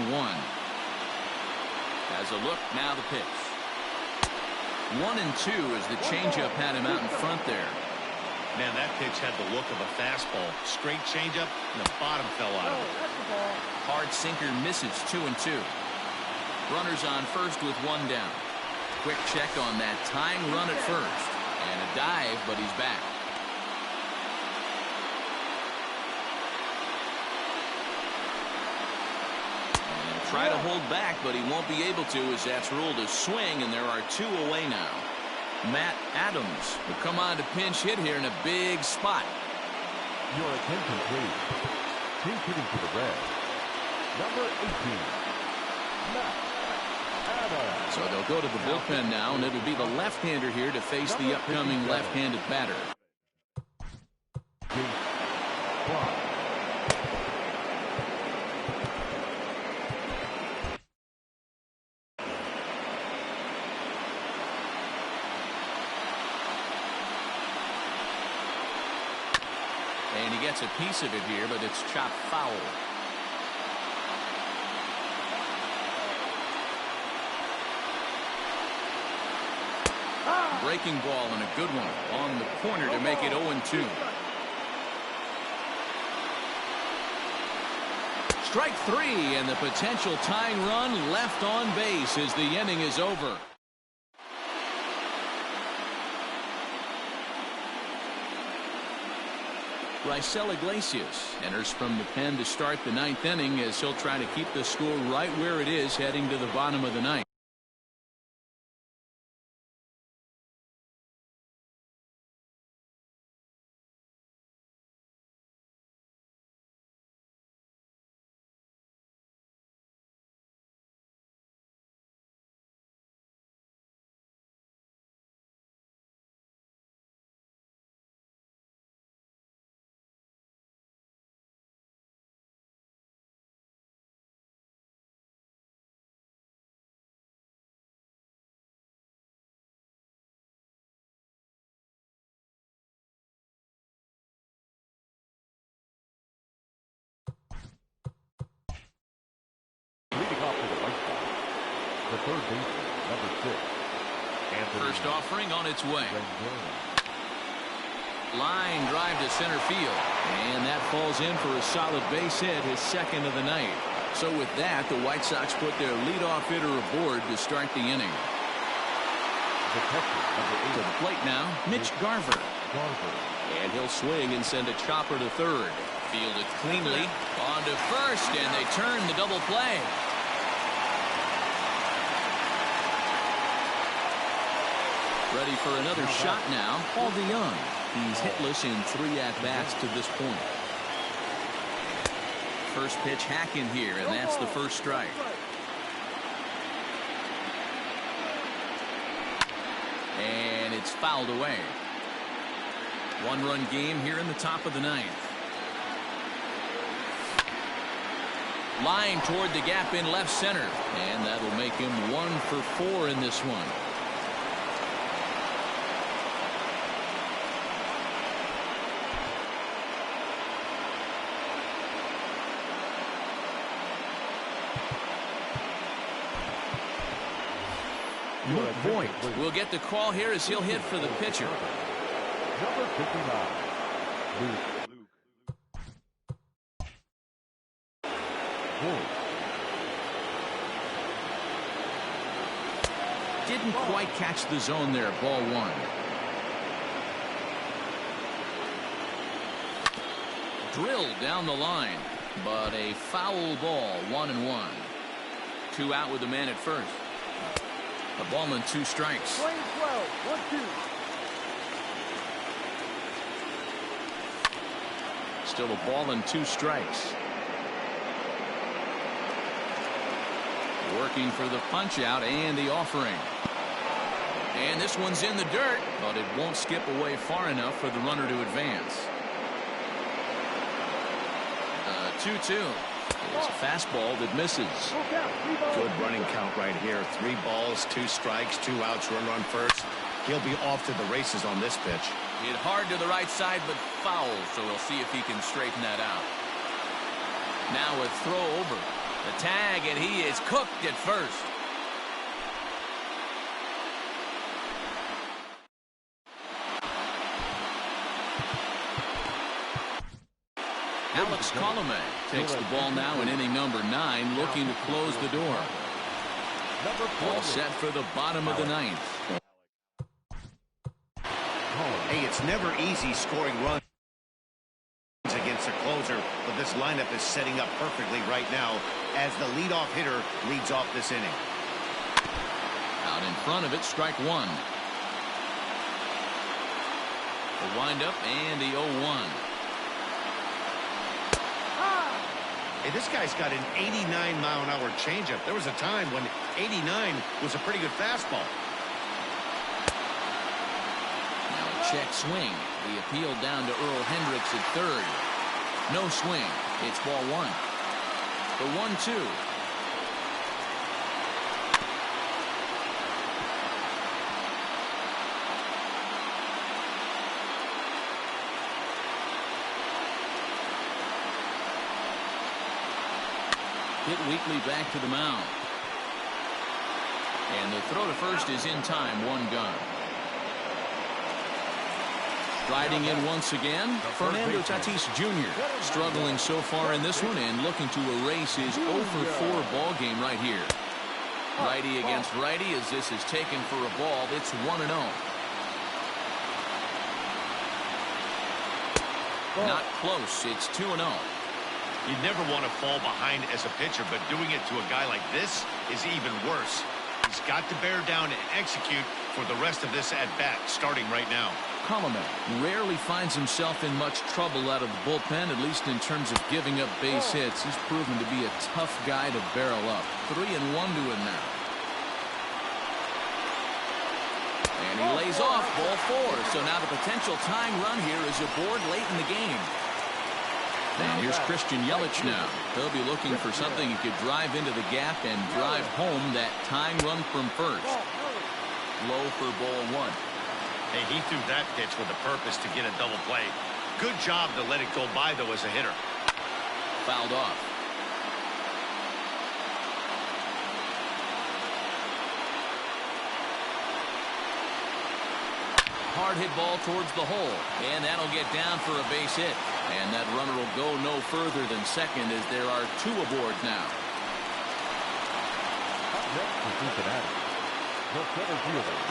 As a look, now the pitch. 1-2 as the changeup had him out in front there. Man, that pitch had the look of a fastball. Straight changeup, and the bottom fell out of it. Hard sinker misses. 2-2. Runners on first with one down. Quick check on that tying run at first. And a dive, but he's back. And try to hold back, but he won't be able to as that's ruled a swing, and there are 2 away now. Matt Adams will come on to pinch hit here in a big spot. Your attention, please. Pinch hitting for the Reds. Number 18, Matt Adams. So they'll go to the bullpen now, and it'll be the left-hander here to face the upcoming left-handed batter. And he gets a piece of it here, but it's chopped foul. Breaking ball and a good one on the corner to make it 0-2. Strike 3, and the potential tying run left on base as the inning is over. Raisel Iglesias enters from the pen to start the 9th inning as he'll try to keep the score right where it is heading to the bottom of the 9th. The third baseman, number 6. First offering on its way. Line drive to center field. And that falls in for a solid base hit, his second of the night. So with that, the White Sox put their leadoff hitter aboard to start the inning. To the plate now, Mitch Garver. And he'll swing and send a chopper to third. Fielded cleanly. On to first, and they turn the double play. Ready for another shot now, Paul DeYoung. He's hitless in 3 at-bats to this point. First pitch hacking here, and that's the first strike. And it's fouled away. 1-run game here in the top of the 9th. Line toward the gap in left center, and that'll make him 1 for 4 in this one. Luke Voigt will get the call here as he'll hit for the pitcher. Number 59, Luke Voigt. Didn't quite catch the zone there, ball 1. Drilled down the line, but a foul ball, 1-1. 2 out with the man at first. A ball and 2 strikes. Swing 12, 1-2. Still a ball and 2 strikes. Working for the punch out and the offering. And this one's in the dirt, but it won't skip away far enough for the runner to advance. 2-2. It's a fastball that misses. Good running count right here. 3 balls, 2 strikes, 2 outs, runner on first. He'll be off to the races on this pitch. Hit hard to the right side, but foul, so we'll see if he can straighten that out. Now a throw over. The tag, and he is cooked at first. Alex Colome takes the ball now in inning number 9, looking to close the door. All set for the bottom of the 9th. Hey, it's never easy scoring runs against a closer, but this lineup is setting up perfectly right now as the leadoff hitter leads off this inning. Out in front of it, strike 1. The windup and the 0-1. Hey, this guy's got an 89-mile-an-hour changeup. There was a time when 89 was a pretty good fastball. Now a check swing. The appeal down to Earl Hendricks at third. No swing. It's ball 1. The 1-2. Hit weakly back to the mound. And the throw to first is in time. 1 gone. Riding in once again, Fernando Tatis Jr. struggling so far in this one and looking to erase his 0-for-4 ball game right here. Righty against righty as this is taken for a ball. It's 1-0. Not close. It's 2-0. You never want to fall behind as a pitcher, but doing it to a guy like this is even worse. He's got to bear down and execute for the rest of this at-bat, starting right now. Colome rarely finds himself in much trouble out of the bullpen, at least in terms of giving up base hits. He's proven to be a tough guy to barrel up. 3-1 to him now. And he lays off ball 4. So now the potential tying run here is aboard late in the game. And here's Christian Yelich now. He'll be looking for something he could drive into the gap and drive home that tying run from first. Low for ball 1. Hey, he threw that pitch with a purpose to get a double play. Good job to let it go by, though, as a hitter. Fouled off. Hard hit ball towards the hole, and that'll get down for a base hit. And that runner will go no further than second as there are 2 aboard now.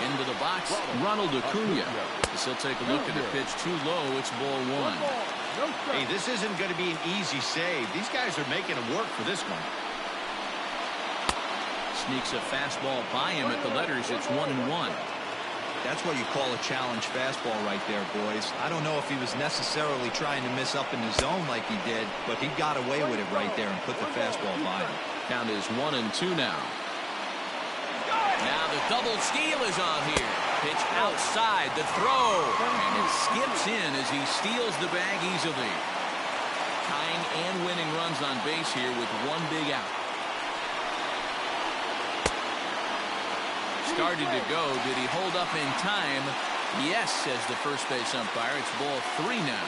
Into the box, Ronald Acuna. As he'll take a look at the pitch too low. It's ball 1. Hey, this isn't going to be an easy save. These guys are making him work for this one. Sneaks a fastball by him at the letters. It's 1-1. That's what you call a challenge fastball right there, boys. I don't know if he was necessarily trying to miss up in the zone like he did, but he got away with it right there and put the fastball by him. Count is 1-2 now. Now the double steal is on here. Pitch outside the throw. And it skips in as he steals the bag easily. Tying and winning runs on base here with 1 big out. Started to go. Did he hold up in time? Yes, says the first base umpire. It's ball 3 now.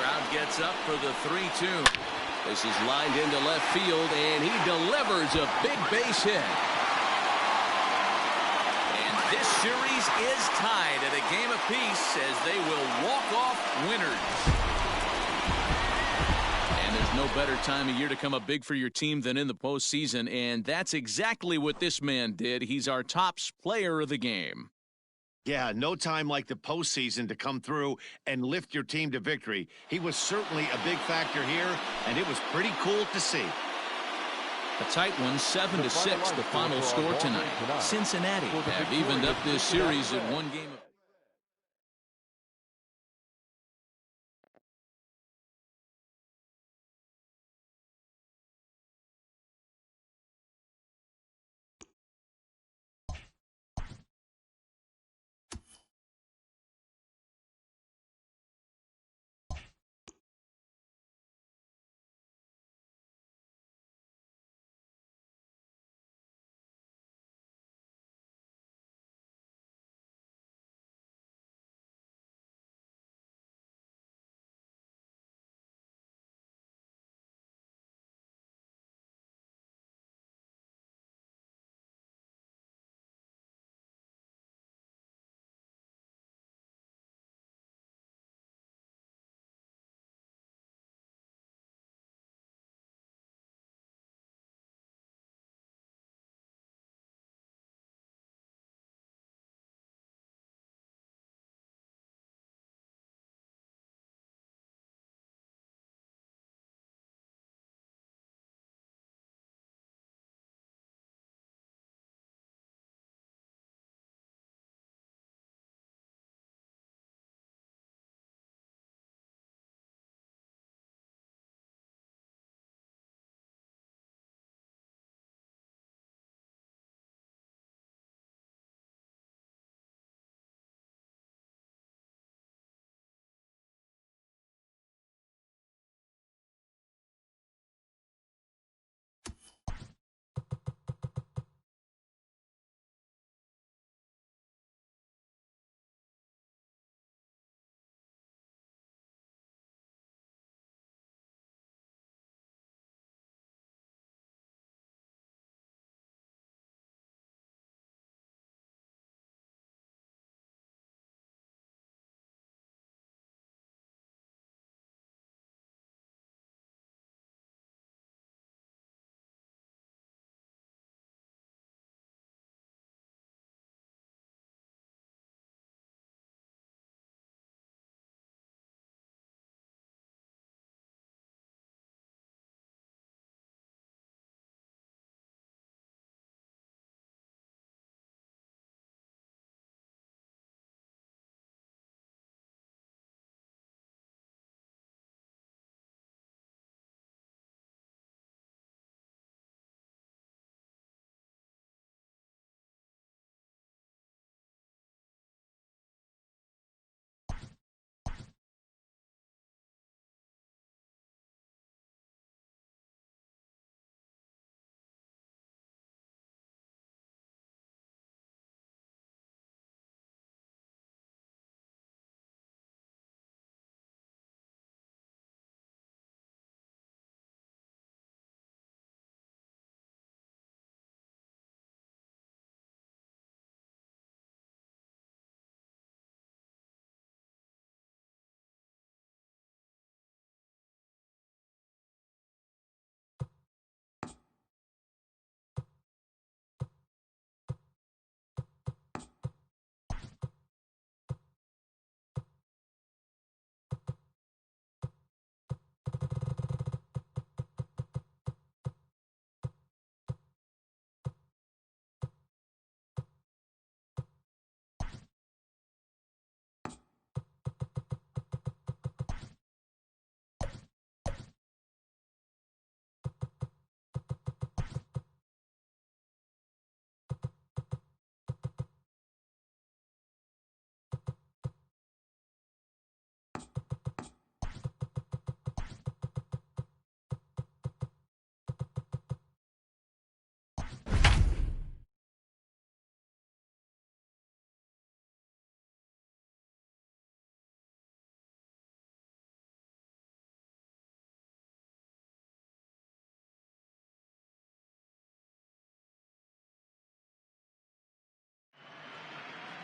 Crowd gets up for the 3-2. This is lined into left field, and he delivers a big base hit. And this series is tied at a game apiece as they will walk off winners. No better time of year to come up big for your team than in the postseason, and that's exactly what this man did. He's our top player of the game. Yeah, no time like the postseason to come through and lift your team to victory. He was certainly a big factor here, and it was pretty cool to see. A tight one, 7-6, the final score tonight. Cincinnati have evened up this series at 1 game.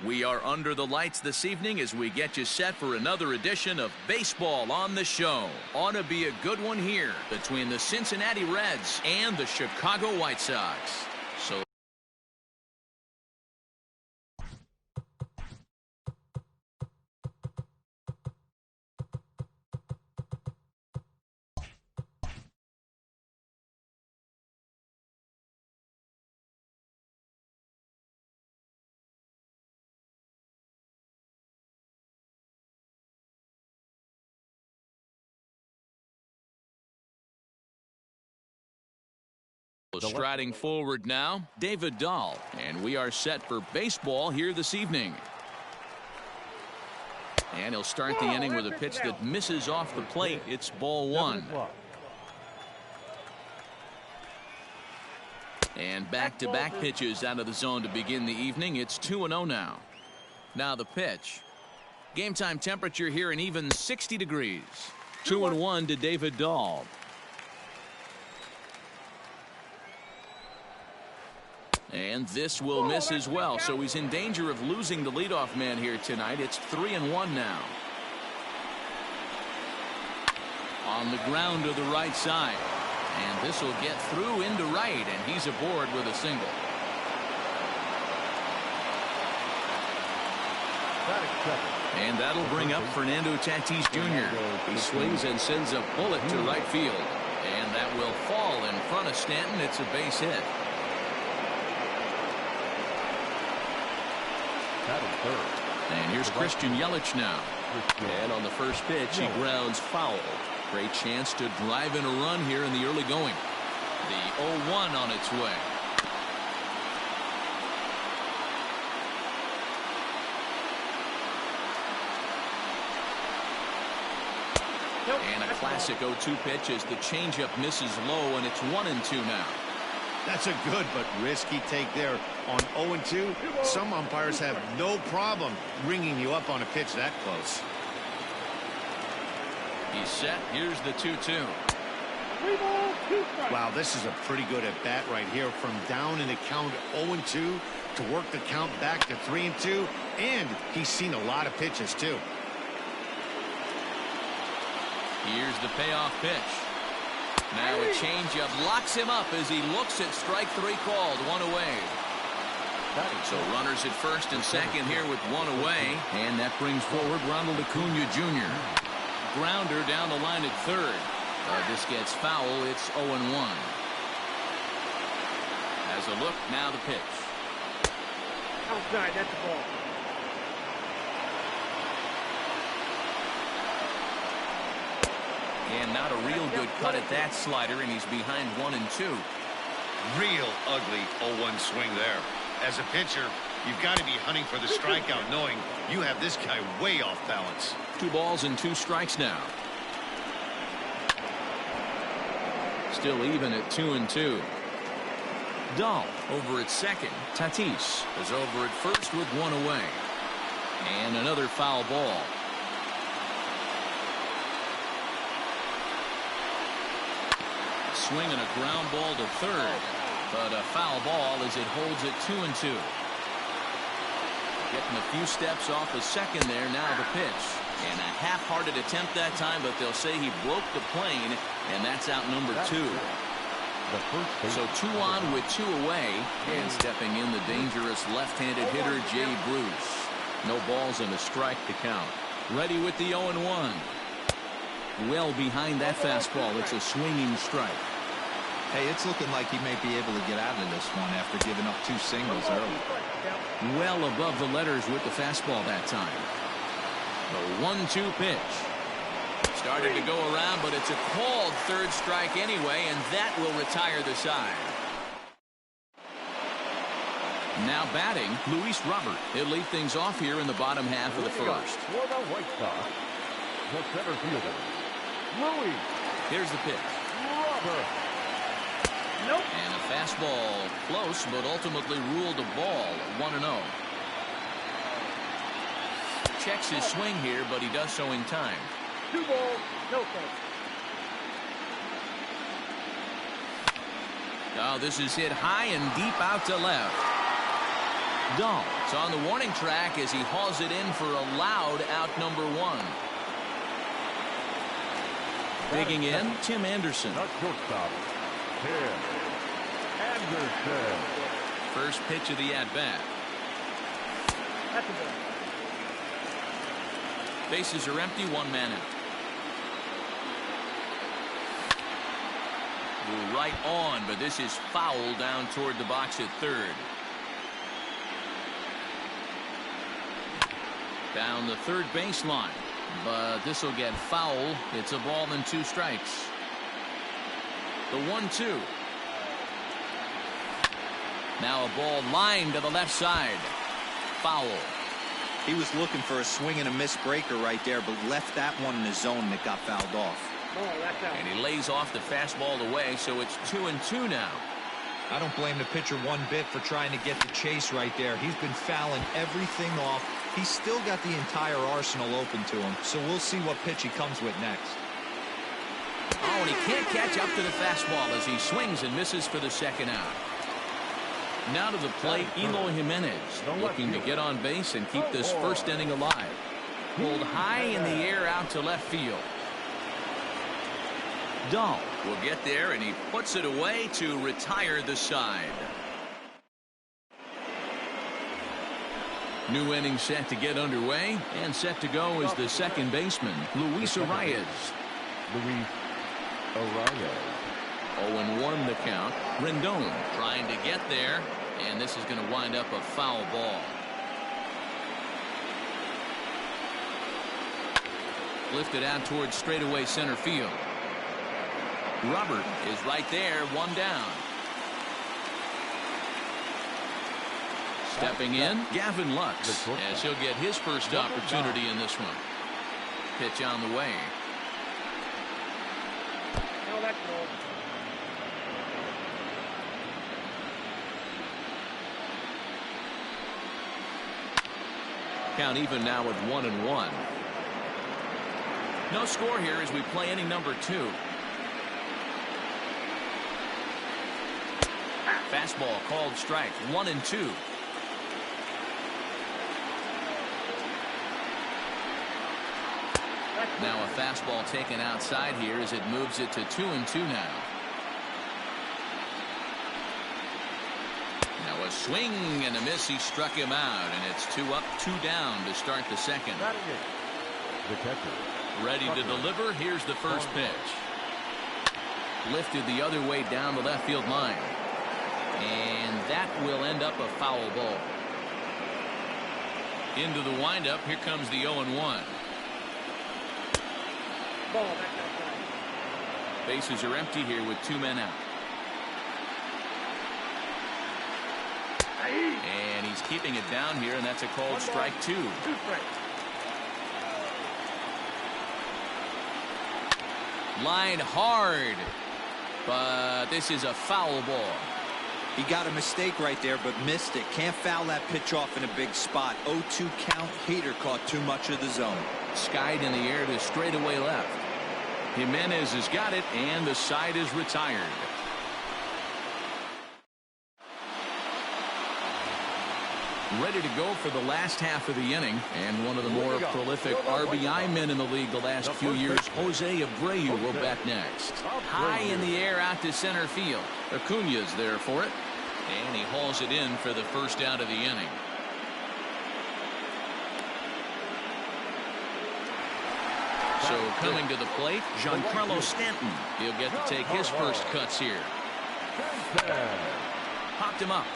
We are under the lights this evening as we get you set for another edition of Baseball on the Show. Ought to be a good one here between the Cincinnati Reds and the Chicago White Sox. So striding forward now, David Dahl, and we are set for baseball here this evening. And he'll start the inning with a pitch that misses off the plate. It's ball one. And back-to-back pitches out of the zone to begin the evening. It's 2-0 now. Now the pitch. Game time temperature here an even 60 degrees. 2-1 to David Dahl. And this will miss as well, so he's in danger of losing the leadoff man here tonight. It's 3-1 now. On the ground to the right side. And this will get through into right, and he's aboard with a single. And that'll bring up Fernando Tatis Jr. He swings and sends a bullet to right field. And that will fall in front of Stanton. It's a base hit. And here's Christian Yelich now. And on the first pitch, he grounds foul. Great chance to drive in a run here in the early going. The 0-1 on its way. And a classic 0-2 pitch as the changeup misses low, and it's 1-2 now. That's a good but risky take there. On 0-2, some umpires have no problem ringing you up on a pitch that close. He's set. Here's the 2-2. Wow, this is a pretty good at bat right here. From down in the count 0-2 to work the count back to 3-2. And he's seen a lot of pitches, too. Here's the payoff pitch. Now a changeup locks him up as he looks at strike three called. One away. So runners at first and second here with one away. And that brings forward Ronald Acuna Jr. Grounder down the line at third. This gets foul. It's 0-1. As a look, now the pitch. Outside, that's the ball. And not a real good cut at that slider, and he's behind 1-2. Real ugly 0-1 swing there. As a pitcher, you've got to be hunting for the strikeout, knowing you have this guy way off balance. 2 balls and 2 strikes now. Still even at 2-2. Dahl over at second. Tatis is over at first with one away. And another foul ball. Swinging a ground ball to third, but a foul ball as it holds it 2-2. Getting a few steps off the second there. Now the pitch, and a half-hearted attempt that time, but they'll say he broke the plane, and that's out number 2. So 2 on with 2 away, and stepping in the dangerous left-handed hitter Jay Bruce. No balls and a strike to count. Ready with the 0-1. Well behind that fastball. It's a swinging strike. Hey, it's looking like he may be able to get out of this one after giving up 2 singles early. Well above the letters with the fastball that time. The 1-2 pitch. Started to go around, but it's a called third strike anyway, and that will retire the side. Now batting, Luis Robert. He'll lead things off here in the bottom half of the first. For the White Sox, the center fielder, Luis. Here's the pitch. Robert. Nope. And a fastball close, but ultimately ruled a ball. 1-0. Checks his swing here, but he does so in time. 2 balls, no thanks. Oh, this is hit high and deep out to left. Dahl. It's on the warning track as he hauls it in for a loud out number 1. Digging in, Tim Anderson. Not shortstop. Tim Anderson. First pitch of the at-bat. That's a ball. Bases are empty, 1 man out. Right on, but this is foul down toward the box at third. Down the third baseline, but this will get foul. It's a ball and 2 strikes. The 1-2. Now a ball lined to the left side. Foul. He was looking for a swing and a miss breaker right there, but left that one in the zone and it got fouled off. Ball, that's out. And he lays off the fastball away, so it's 2-2 now. I don't blame the pitcher one bit for trying to get the chase right there. He's been fouling everything off. He's still got the entire arsenal open to him, so we'll see what pitch he comes with next. Oh, and he can't catch up to the fastball as he swings and misses for the second out. Now to the plate, Eloy Jimenez, looking to get on base and keep this first inning alive. Pulled high in the air out to left field. Dahl will get there, and he puts it away to retire the side. New inning set to get underway, and set to go is the second baseman, Luis Arias. Luis Arias. 0-1 the count. Rendon trying to get there, and this is going to wind up a foul ball. Lifted out towards straightaway center field. Robert is right there, 1 down. Stepping in, Gavin Lux, as he'll get his first opportunity in this one. Pitch on the way. No, that's ball. Count even now at 1-1. No score here as we play inning number 2. Fastball called strike, 1-2. Now a fastball taken outside here as it moves it to 2-2 now. Now a swing and a miss. He struck him out, and it's 2 up, 2 down to start the second. The catcher. Ready to deliver. Here's the first pitch. Lifted the other way down the left field line. And that will end up a foul ball. Into the windup. Here comes the 0-1. Ball, that's outside. Bases are empty here with 2 men out. And he's keeping it down here, and that's a called strike 2. 2 strikes. Lined hard, but this is a foul ball. He got a mistake right there, but missed it. Can't foul that pitch off in a big spot. 0-2 count. Hader caught too much of the zone. Skied in the air to straightaway left. Jimenez has got it, and the side is retired. Ready to go for the last half of the inning, and one of the more prolific RBI men in the league the last few years, Jose Abreu, will bat next. High in the air out to center field. Acuna's there for it, and he hauls it in for the first out of the inning. So coming to the plate, Giancarlo Stanton. He'll get to take his first cuts here. Popped him up.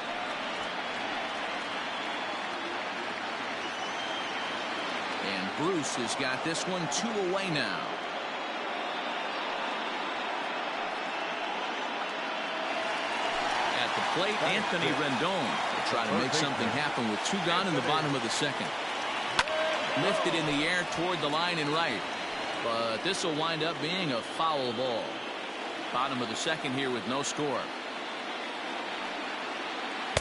And Bruce has got this one 2 away now. At the plate, Anthony Rendon will try to make something happen with 2 gone in the bottom of the second. Lifted in the air toward the line and right. But this will wind up being a foul ball. Bottom of the second here with no score.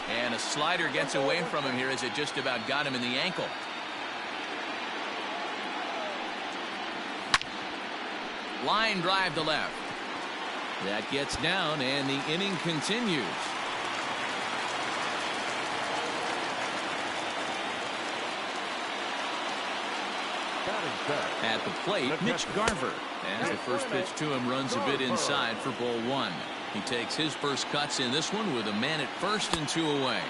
And a slider gets away from him here as it just about got him in the ankle. Line drive to left. That gets down, and the inning continues. At the plate, Mitch Garver. As the first pitch to him runs a bit inside for ball one. He takes his first cuts in this one with a man at first and 2 away.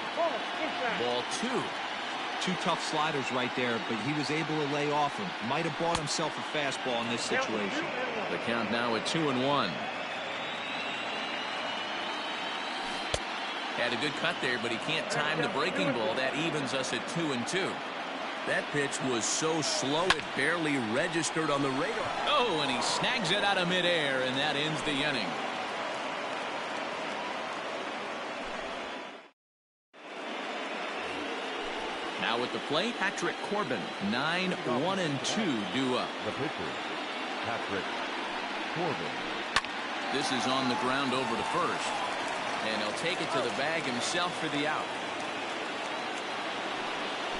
Ball two. Two tough sliders right there, but he was able to lay off him. Might have bought himself a fastball in this situation. The count now at 2-1. Had a good cut there, but he can't time the breaking ball. That evens us at 2-2. That pitch was so slow it barely registered on the radar. Oh, and he snags it out of midair, and that ends the inning. Now at the plate, Patrick Corbin. 9-1-2 due up. The pitcher, Patrick Corbin. This is on the ground over to first. And he'll take it to the bag himself for the out.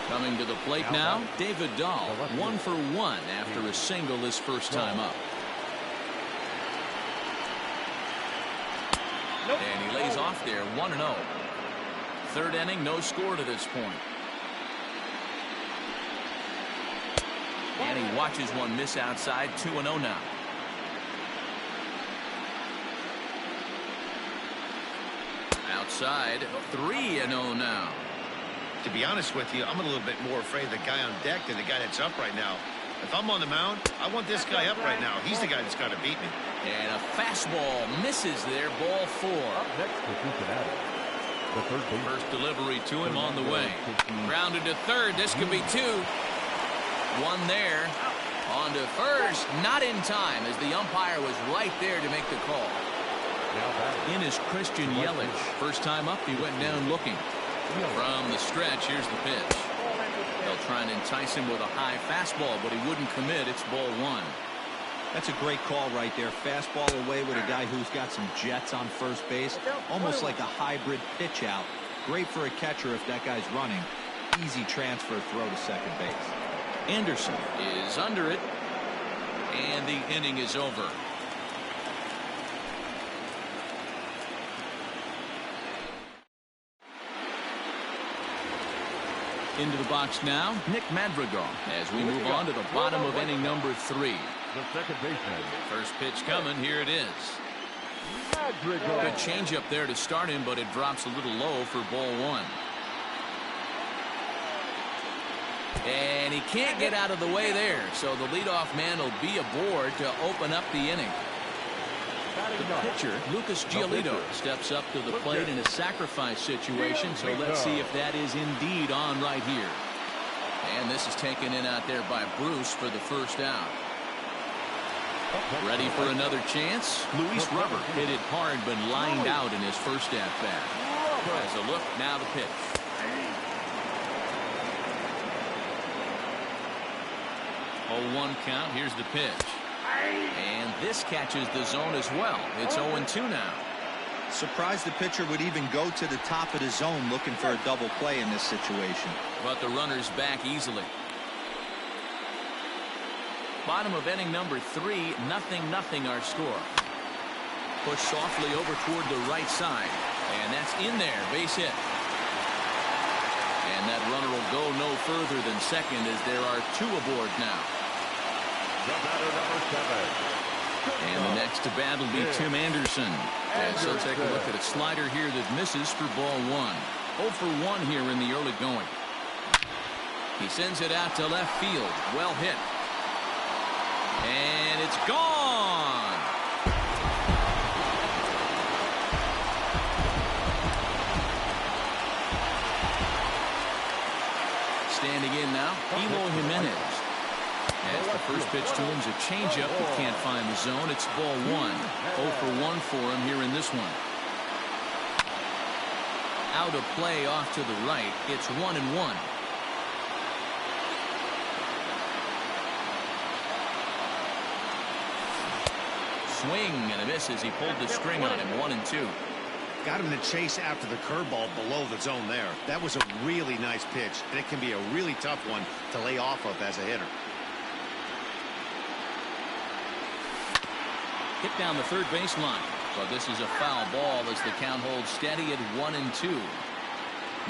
Coming to the plate now, David Dahl. 1 for 1 after a single his first time up. And he lays off there, 1-0. Third inning, no score to this point. And he watches one miss outside, 2-0 now. Outside, 3-0 now. To be honest with you, I'm a little bit more afraid of the guy on deck than the guy that's up right now. If I'm on the mound, I want this guy up right now. He's the guy that's got to beat me. And a fastball misses there, ball 4. Next to Cincinnati, the third baseman. First delivery to him on the way. Grounded to third. This could be 2. One there. On to first. Not in time as the umpire was right there to make the call. In is Christian Yelich. First time up, he went down looking. From the stretch, here's the pitch. They'll try and entice him with a high fastball, but he wouldn't commit. It's ball 1. That's a great call right there. Fastball away with a guy who's got some jets on first base. Almost like a hybrid pitch out. Great for a catcher if that guy's running. Easy transfer throw to second base. Anderson is under it, and the inning is over. Into the box now, Nick Madrigal, as we move on to the bottom of inning number 3. The second baseman. First pitch coming, here it is. Madrigal. Good change up there to start him, but it drops a little low for ball 1. And he can't get out of the way there, so the leadoff man will be aboard to open up the inning. The pitcher, Lucas Giolito, steps up to the plate in a sacrifice situation, so let's see if that is indeed on right here. And this is taken in out there by Bruce for the first out. Ready for another chance? Luis Rubber hit it hard but lined out in his first at-bat. As a look, now the pitch. Oh, 1 count. Here's the pitch. And this catches the zone as well. It's 0-2 now. Surprised the pitcher would even go to the top of the zone looking for a double play in this situation. But the runner's back easily. Bottom of inning number 3, 0-0 our score. Push softly over toward the right side. And that's in there, base hit. And that runner will go no further than second as there are 2 aboard now. The batter, number 7. And the next to bat will be Tim Anderson. And so take a look at a slider here that misses for ball 1. 0 for 1 here in the early going. He sends it out to left field. Well hit. And it's gone. Standing in now, Eloy Jimenez. As the first pitch to him is a changeup that can't find the zone. It's ball 1. 0 for 1 for him here in this one. Out of play off to the right. It's 1-1. Swing and a miss as he pulled the string on him. 1-2. Got him to chase after the curveball below the zone there. That was a really nice pitch, and it can be a really tough one to lay off of as a hitter. Hit down the third baseline, but this is a foul ball as the count holds steady at 1-2.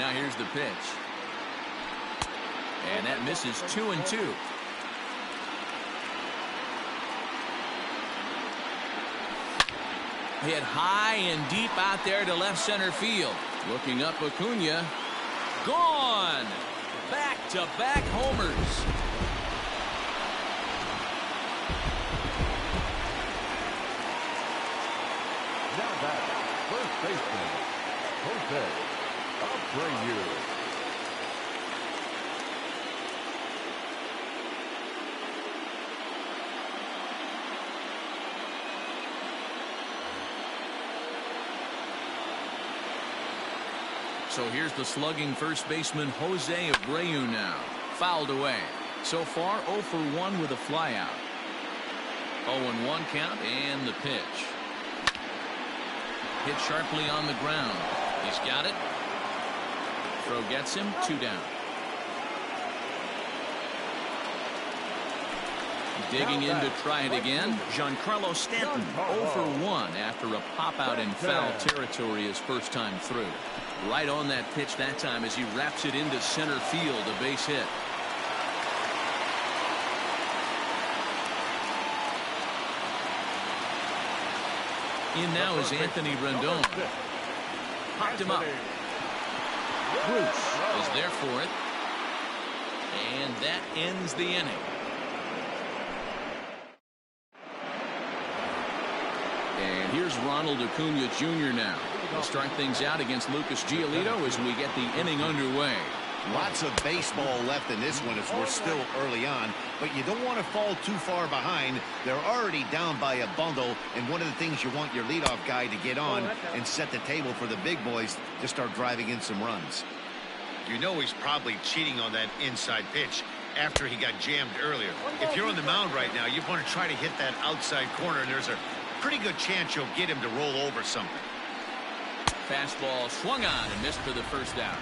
Now here's the pitch. And that misses 2-2. Hit high and deep out there to left center field. Looking up, Acuna. Gone. Back-to-back homers. Now back, first baseman, Jose Abreu. So here's the slugging first baseman Jose Abreu now. Fouled away. So far 0 for 1 with a flyout. 0-1 count and the pitch. Hit sharply on the ground. He's got it. Throw gets him. 2 down. Digging in to try it again. Giancarlo Stanton 0 for 1 after a pop out in foul territory his first time through. Right on that pitch that time as he wraps it into center field, a base hit. In now is Anthony Rendon. Popped him up. Bruce is there for it. And that ends the inning. And here's Ronald Acuna Jr. now. We'll start things out against Lucas Giolito as we get the inning underway. Lots of baseball left in this one as we're still early on, but you don't want to fall too far behind. They're already down by a bundle, and one of the things you want your leadoff guy to get on and set the table for the big boys to start driving in some runs. You know he's probably cheating on that inside pitch after he got jammed earlier. If you're on the mound right now, you want to try to hit that outside corner, and there's a pretty good chance you'll get him to roll over something. Fastball swung on and missed for the first out.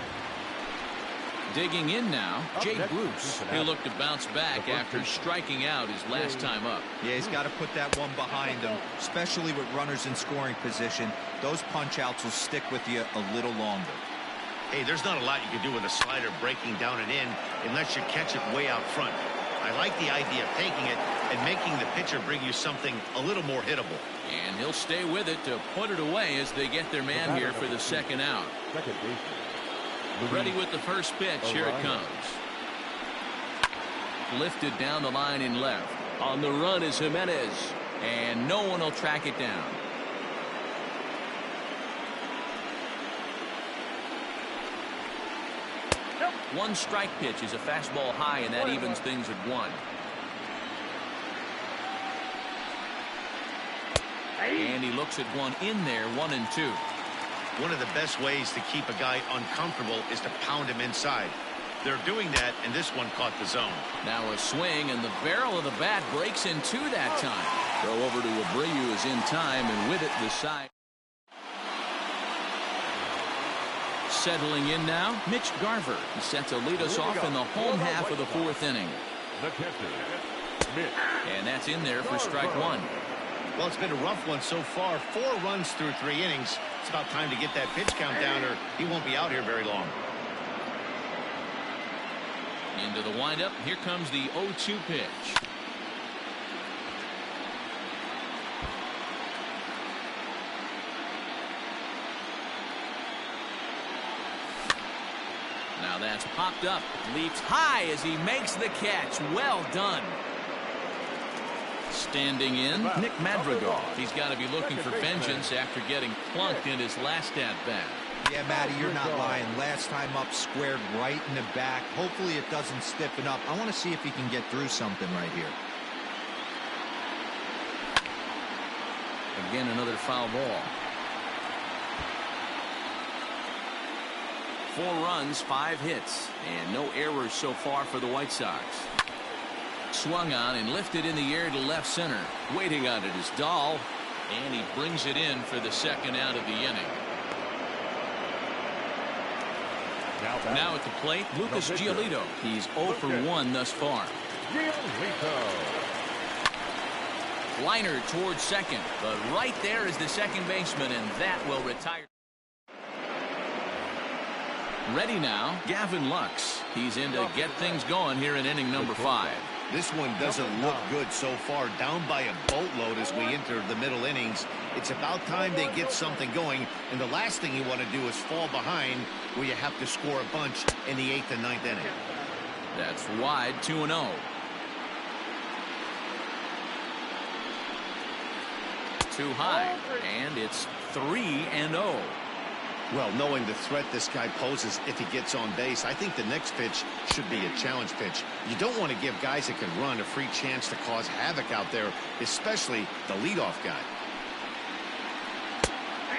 Digging in now, Jay Bruce. He'll look to bounce back after striking out his last time up. Yeah, he's got to put that one behind him, especially with runners in scoring position. Those punch-outs will stick with you a little longer. Hey, there's not a lot you can do with a slider breaking down and in unless you catch it way out front. I like the idea of taking it and making the pitcher bring you something a little more hittable. And he'll stay with it to put it away as they get their man here for the second out. Ready with the first pitch. Here it comes. Lifted down the line in left. On the run is Jimenez. And no one will track it down. One strike pitch is a fastball high, and that evens things at 1. And he looks at one in there, 1-2. One of the best ways to keep a guy uncomfortable is to pound him inside. They're doing that, and this one caught the zone. Now a swing, and the barrel of the bat breaks in 2 that time. Throw over to Abreu is in time, and with it the side. Settling in now, Mitch Garver. He set to lead us off in the home half of the 4th inning. And that's in there for strike 1. Well, it's been a rough one so far. 4 runs through 3 innings. It's about time to get that pitch count down, or he won't be out here very long. Into the windup. Here comes the 0-2 pitch. Now that's popped up. Leaps high as he makes the catch. Well done. Standing in, Nick Madrigal. He's got to be looking for vengeance after getting plunked in his last at-bat. Yeah, Matty, you're not lying. Last time up, squared right in the back. Hopefully it doesn't stiffen up. I want to see if he can get through something right here. Again, another foul ball. 4 runs, 5 hits, and no errors so far for the White Sox. Swung on and lifted in the air to left center. Waiting on it is Dahl, and he brings it in for the second out of the inning. Now at the plate, Lucas Giolito. He's 0 for 1 thus far. Liner towards second, but right there is the second baseman, and that will retire. Ready now, Gavin Lux. He's in to get things going here in inning number 5. This one doesn't look good so far. Down by a boatload as we enter the middle innings. It's about time they get something going. And the last thing you want to do is fall behind where you have to score a bunch in the 8th and 9th inning. That's wide, 2-0. Too high, and it's 3-0. Well, knowing the threat this guy poses if he gets on base, I think the next pitch should be a challenge pitch. You don't want to give guys that can run a free chance to cause havoc out there, especially the leadoff guy.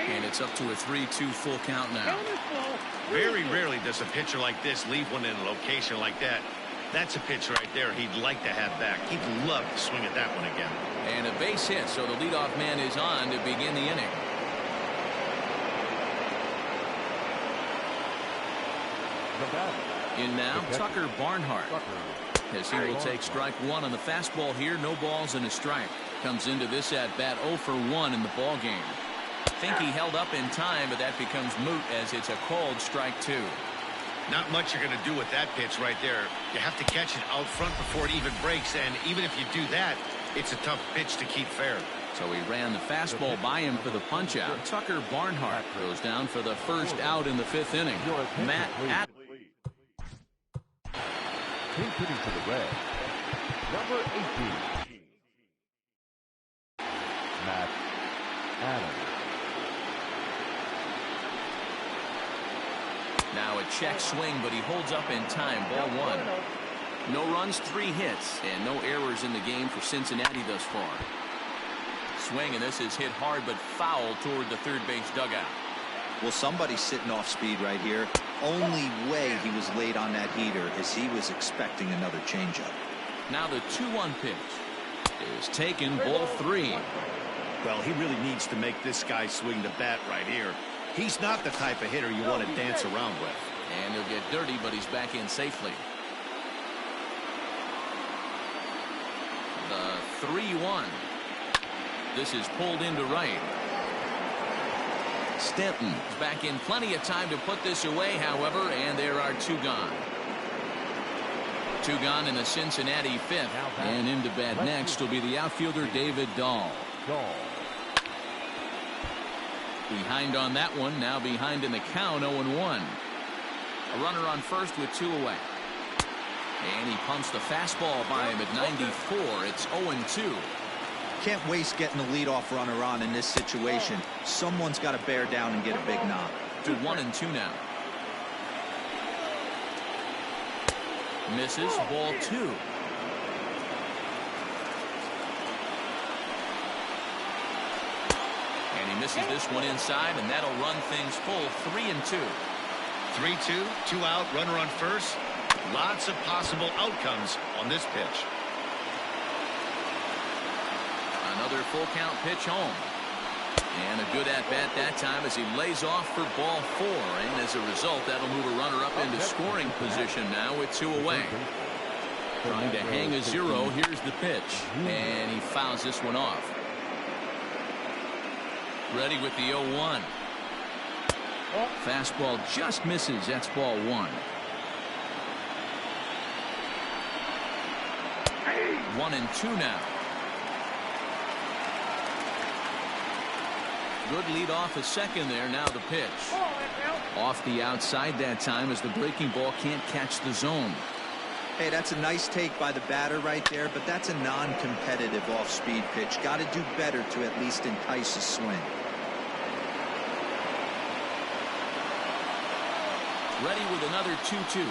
And it's up to a 3-2 full count now. Very rarely does a pitcher like this leave one in a location like that. That's a pitch right there he'd like to have back. He'd love to swing at that one again. And a base hit, so the leadoff man is on to begin the inning. In now, Tucker Barnhart, as he will take strike one on the fastball here. No balls and a strike. Comes into this at bat 0 for 1 in the ball game. Think he held up in time, but that becomes moot as it's a called strike 2. Not much you're going to do with that pitch right there. You have to catch it out front before it even breaks, and even if you do that, it's a tough pitch to keep fair. So he ran the fastball by him for the punch out. Tucker Barnhart goes down for the first out in the 5th inning. Matt Adams. Team hitting to the red. Number 18. Matt Adams. Now a check swing, but he holds up in time. Ball 1. No runs, 3 hits, and no errors in the game for Cincinnati thus far. Swing, and this is hit hard but foul toward the third base dugout. Well, somebody's sitting off speed right here. Only way he was late on that heater is he was expecting another changeup. Now the 2-1 pitch is taken, ball 3. Well, he really needs to make this guy swing the bat right here. He's not the type of hitter you want to dance around with. And he'll get dirty, but he's back in safely. The 3-1. This is pulled into right. Stanton is back in plenty of time to put this away, however, and there are 2 gone. 2 gone in the Cincinnati 5th. And into bat next will be the outfielder David Dahl. Behind on that one, now behind in the count, 0-1. A runner on first with 2 away. And he pumps the fastball by him at 94. It's 0-2. Can't waste getting the leadoff runner on in this situation. Someone's got to bear down and get a big knock. To 1-2 now. Misses, ball 2. And he misses this one inside, and that'll run things full. 3-2. 3-2, 2 out, runner on first. Lots of possible outcomes on this pitch. Another full count pitch home. And a good at bat that time as he lays off for ball 4. And as a result, that'll move a runner up into scoring position now with 2 away. Trying to hang a 0. Here's the pitch. And he fouls this one off. Ready with the 0-1. Fastball just misses. That's ball 1. 1-2 now. Good lead off a second there. Now the pitch. Off the outside that time as the breaking ball can't catch the zone. Hey, that's a nice take by the batter right there, but that's a non-competitive off-speed pitch. Got to do better to at least entice a swing. Ready with another 2-2.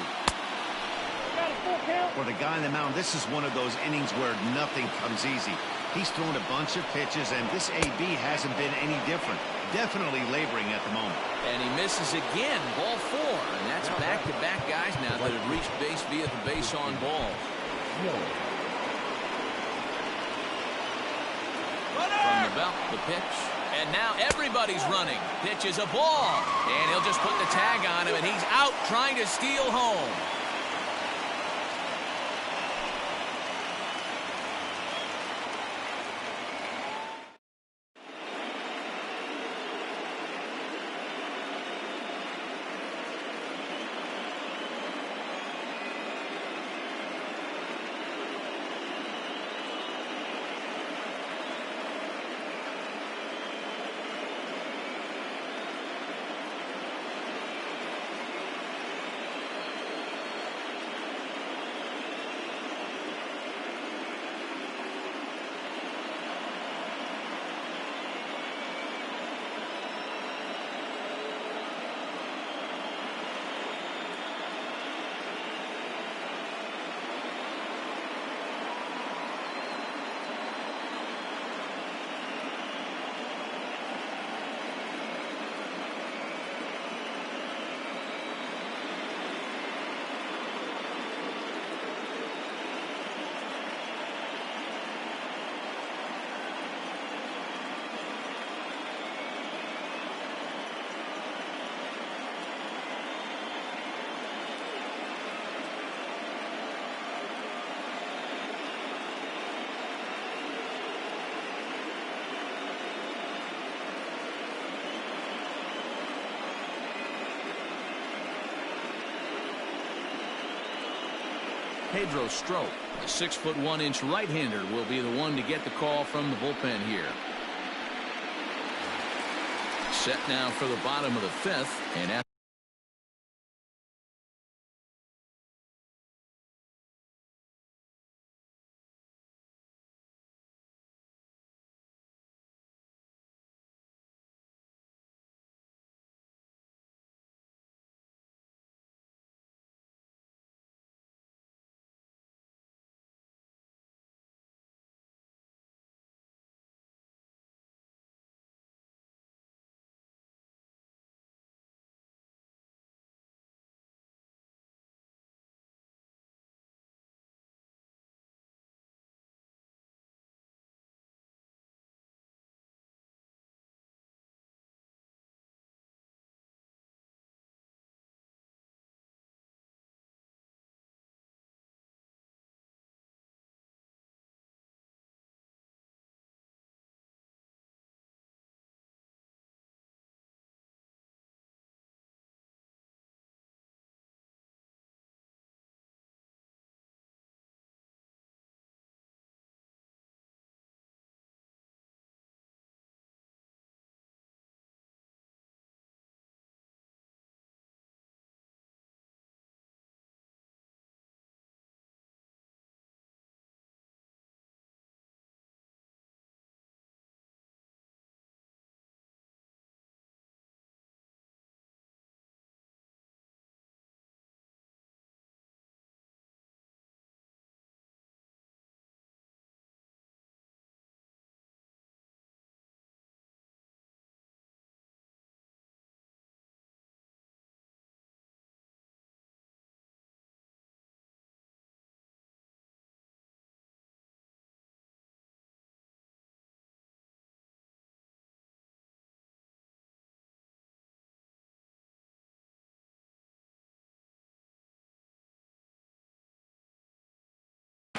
For the guy on the mound, this is one of those innings where nothing comes easy. He's thrown a bunch of pitches, and this AB hasn't been any different. Definitely laboring at the moment. And he misses again, ball 4. And that's back-to-back guys now that have reached base via the base on ball. From the belt, the pitch. And now everybody's running. Pitch is a ball. And he'll just put the tag on him, and he's out trying to steal home. Pedro Strop. The 6'1" right-hander will be the one to get the call from the bullpen here. Set now for the bottom of the 5th, and at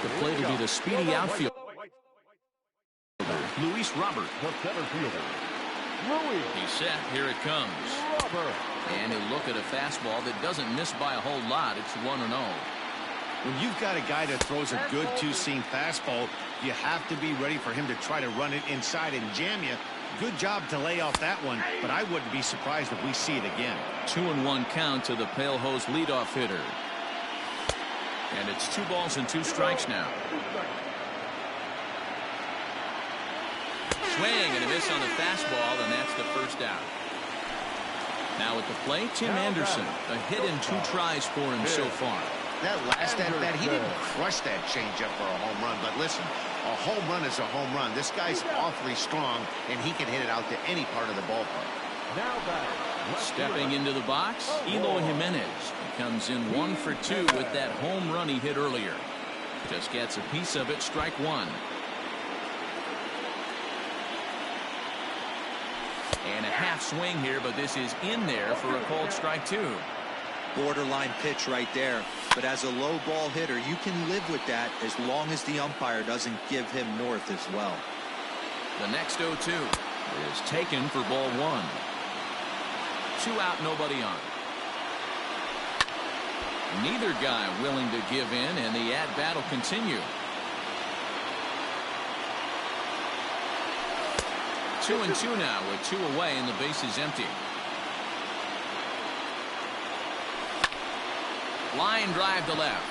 the play to be the speedy outfield. Luis Robert. The center fielder, Luis. He's set. Here it comes. Robert. And he'll look at a fastball that doesn't miss by a whole lot. It's 1-0. When you've got a guy that throws a good two-seam fastball, you have to be ready for him to try to run it inside and jam you. Good job to lay off that one, but I wouldn't be surprised if we see it again. 2-1 count to the Pale Hose leadoff hitter. And it's 2 balls and 2 strikes now. Swing and a miss on the fastball, and that's the first out. Now at the plate, Tim Anderson. A hit in 2 tries for him so far. That last at-bat, he didn't crush that changeup for a home run, but listen, a home run is a home run. This guy's awfully strong, and he can hit it out to any part of the ballpark. Now back. Stepping into the box, Eloy Jimenez. He comes in 1 for 2 with that home run he hit earlier. Just gets a piece of it, strike 1. And a half swing here, but this is in there for a called strike 2. Borderline pitch right there. But as a low ball hitter, you can live with that as long as the umpire doesn't give him north as well. The next 0-2 is taken for ball 1. 2 out, nobody on. Neither guy willing to give in, and the at-bat will continue. 2-2 now with 2 away and the base is empty. Line drive to left.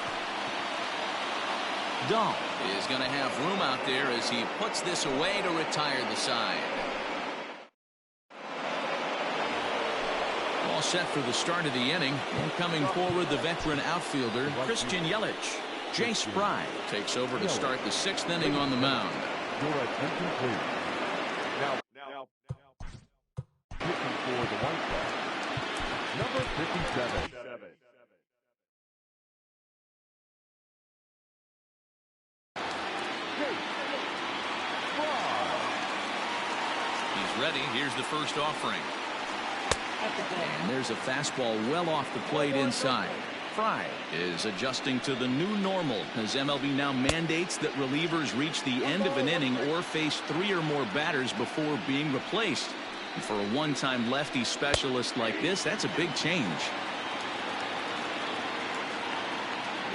Dahl is going to have room out there as he puts this away to retire the side. All set for the start of the inning. And coming forward, the veteran outfielder, Christian Yelich. Jay Spry takes over to start the 6th inning on the mound. Now, pitching for the White Sox, number 57. He's ready. Here's the first offering. And there's a fastball well off the plate inside. Fry is adjusting to the new normal as MLB now mandates that relievers reach the end of an inning or face 3 or more batters before being replaced. And for a one-time lefty specialist like this, that's a big change.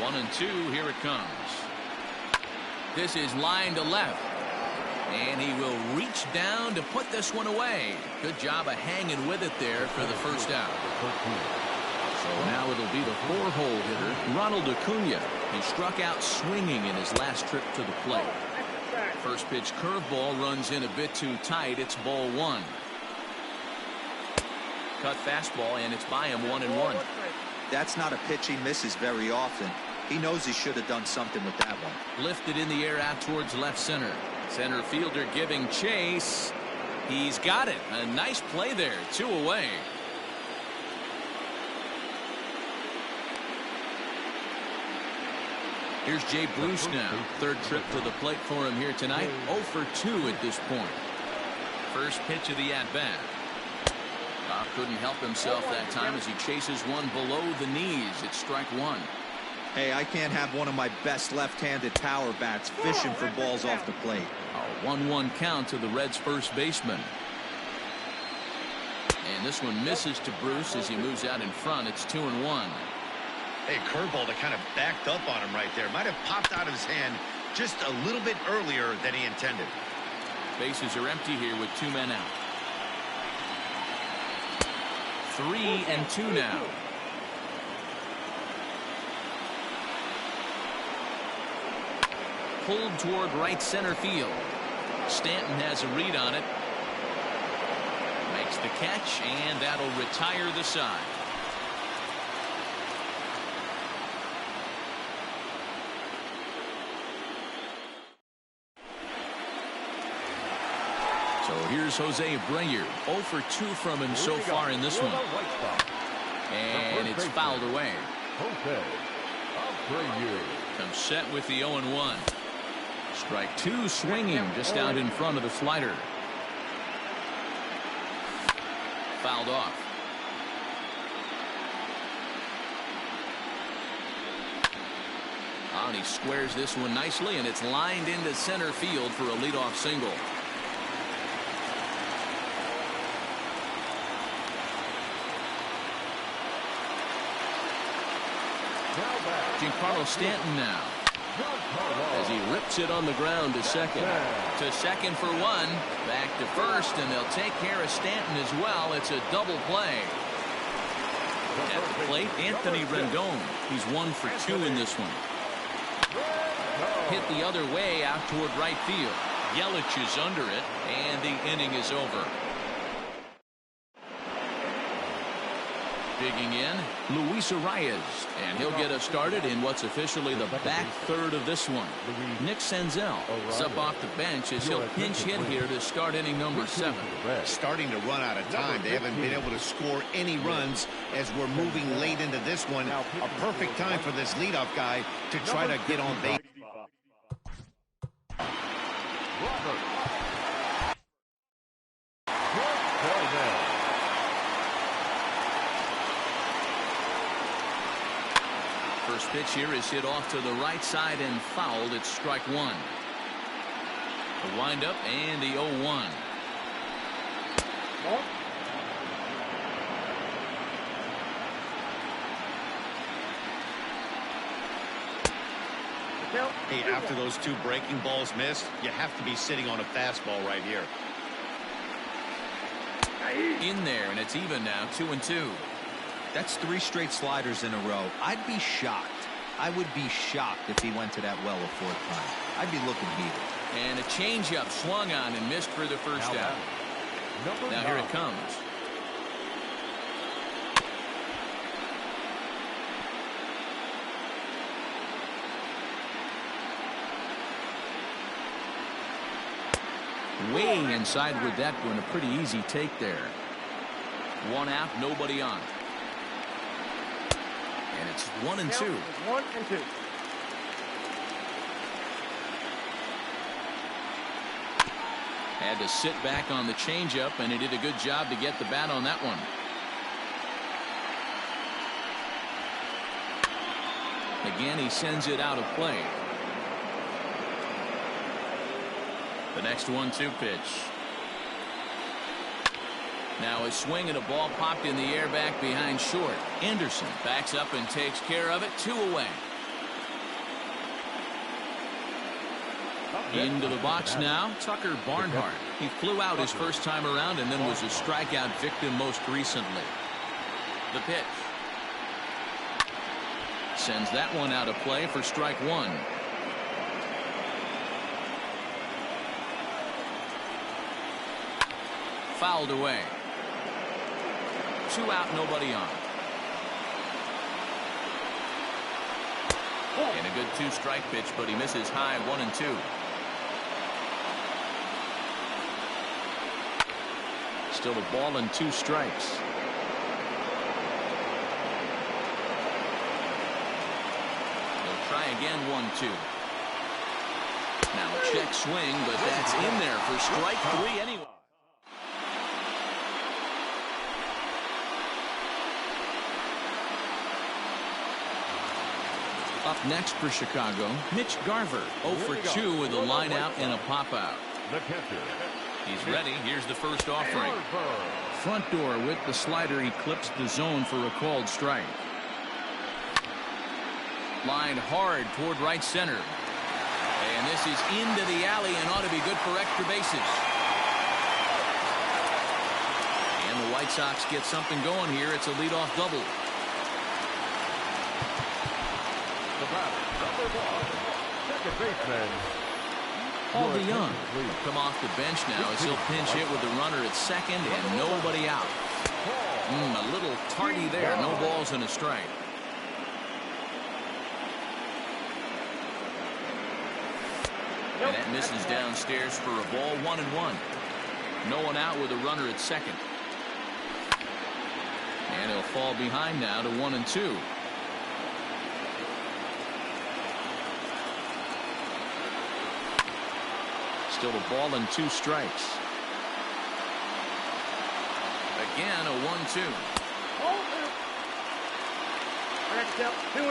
1-2. Here it comes. This is line to left. And he will reach down to put this one away. Good job of hanging with it there for the first out. So now it'll be the 4-hole hitter, Ronald Acuna. He struck out swinging in his last trip to the plate. First pitch curveball runs in a bit too tight. It's ball 1. Cut fastball, and it's by him 1-1. That's not a pitch he misses very often. He knows he should have done something with that one. Lifted in the air out towards left center. Center fielder giving chase. He's got it. A nice play there. 2 away. Here's Jay Bruce now. Third trip to the plate for him here tonight. 0 for 2 at this point. First pitch of the at-bat. Couldn't help himself that time as he chases one below the knees. It's strike 1. Hey, I can't have one of my best left-handed power bats fishing for balls off the plate. A 1-1 count to the Reds' first baseman. And this one misses to Bruce as he moves out in front. It's 2-1. Hey, curveball that kind of backed up on him right there. Might have popped out of his hand just a little bit earlier than he intended. Bases are empty here with 2 men out. 3-2 now. Pulled toward right center field. Stanton has a read on it. Makes the catch, and that'll retire the side. So here's Jose Abreu. 0 for 2 from him so far in this one. And it's fouled away. Jose Abreu comes set with the 0-1. Strike 2 swinging just out in front of the slider. Fouled off. And he squares this one nicely, and it's lined into center field for a leadoff single. Giancarlo Stanton now, as he rips it on the ground to second. To second for 1. Back to first, and they'll take care of Stanton as well. It's a double play. At the plate, Anthony Rendon. He's 1 for 2 in this one. Hit the other way out toward right field. Yelich is under it, and the inning is over. Digging in, Luis Arias, and he'll get us started in what's officially the back third of this one. Nick Senzel is up off the bench as he'll pinch hit here to start inning number 7. Starting to run out of time. They haven't been able to score any runs as we're moving late into this one. A perfect time for this leadoff guy to try to get on base. First pitch here is hit off to the right side and fouled. It's strike 1. The windup and the 0-1. Hey, after those 2 breaking balls missed, you have to be sitting on a fastball right here. In there, and it's even now, 2-2. That's 3 straight sliders in a row. I'd be shocked. I would be shocked if he went to that well a 4th time. I'd be looking heated. And a changeup swung on and missed for the first out. Now here it comes. Way inside with that one. A pretty easy take there. 1 out, nobody on. And it's 1-2. 1-2. Had to sit back on the changeup, and he did a good job to get the bat on that one. Again, he sends it out of play. The next 1-2 pitch. Now a swing and a ball popped in the air back behind short. Anderson backs up and takes care of it. 2 away. Into the box now, Tucker Barnhart. He flew out his first time around and then was a strikeout victim most recently. The pitch. Sends that one out of play for strike one. Fouled away. 2 out, nobody on. And a good 2-strike pitch, but he misses high 1-2. Still a ball and 2 strikes. He'll try again 1-2. Now a check swing, but that's in there for strike 3 anyway. Up next for Chicago, Mitch Garver, 0 for 2 with a line out and a pop out. The catcher. He's ready. Here's the first offering. Front door with the slider. He clips the zone for a called strike. Line hard toward right center. And this is into the alley and ought to be good for extra bases. And the White Sox get something going here. It's a leadoff double. The batter, number 1, second baseman. Paul DeYoung come off the bench now as he'll pinch hit with the runner at second and nobody out. A little tardy there. No balls and a strike. And that misses downstairs for a ball, 1-1. No one out with a runner at second. And he'll fall behind now to 1-2. Still a ball and 2 strikes. Again, a 1-2. That's out. 2-2.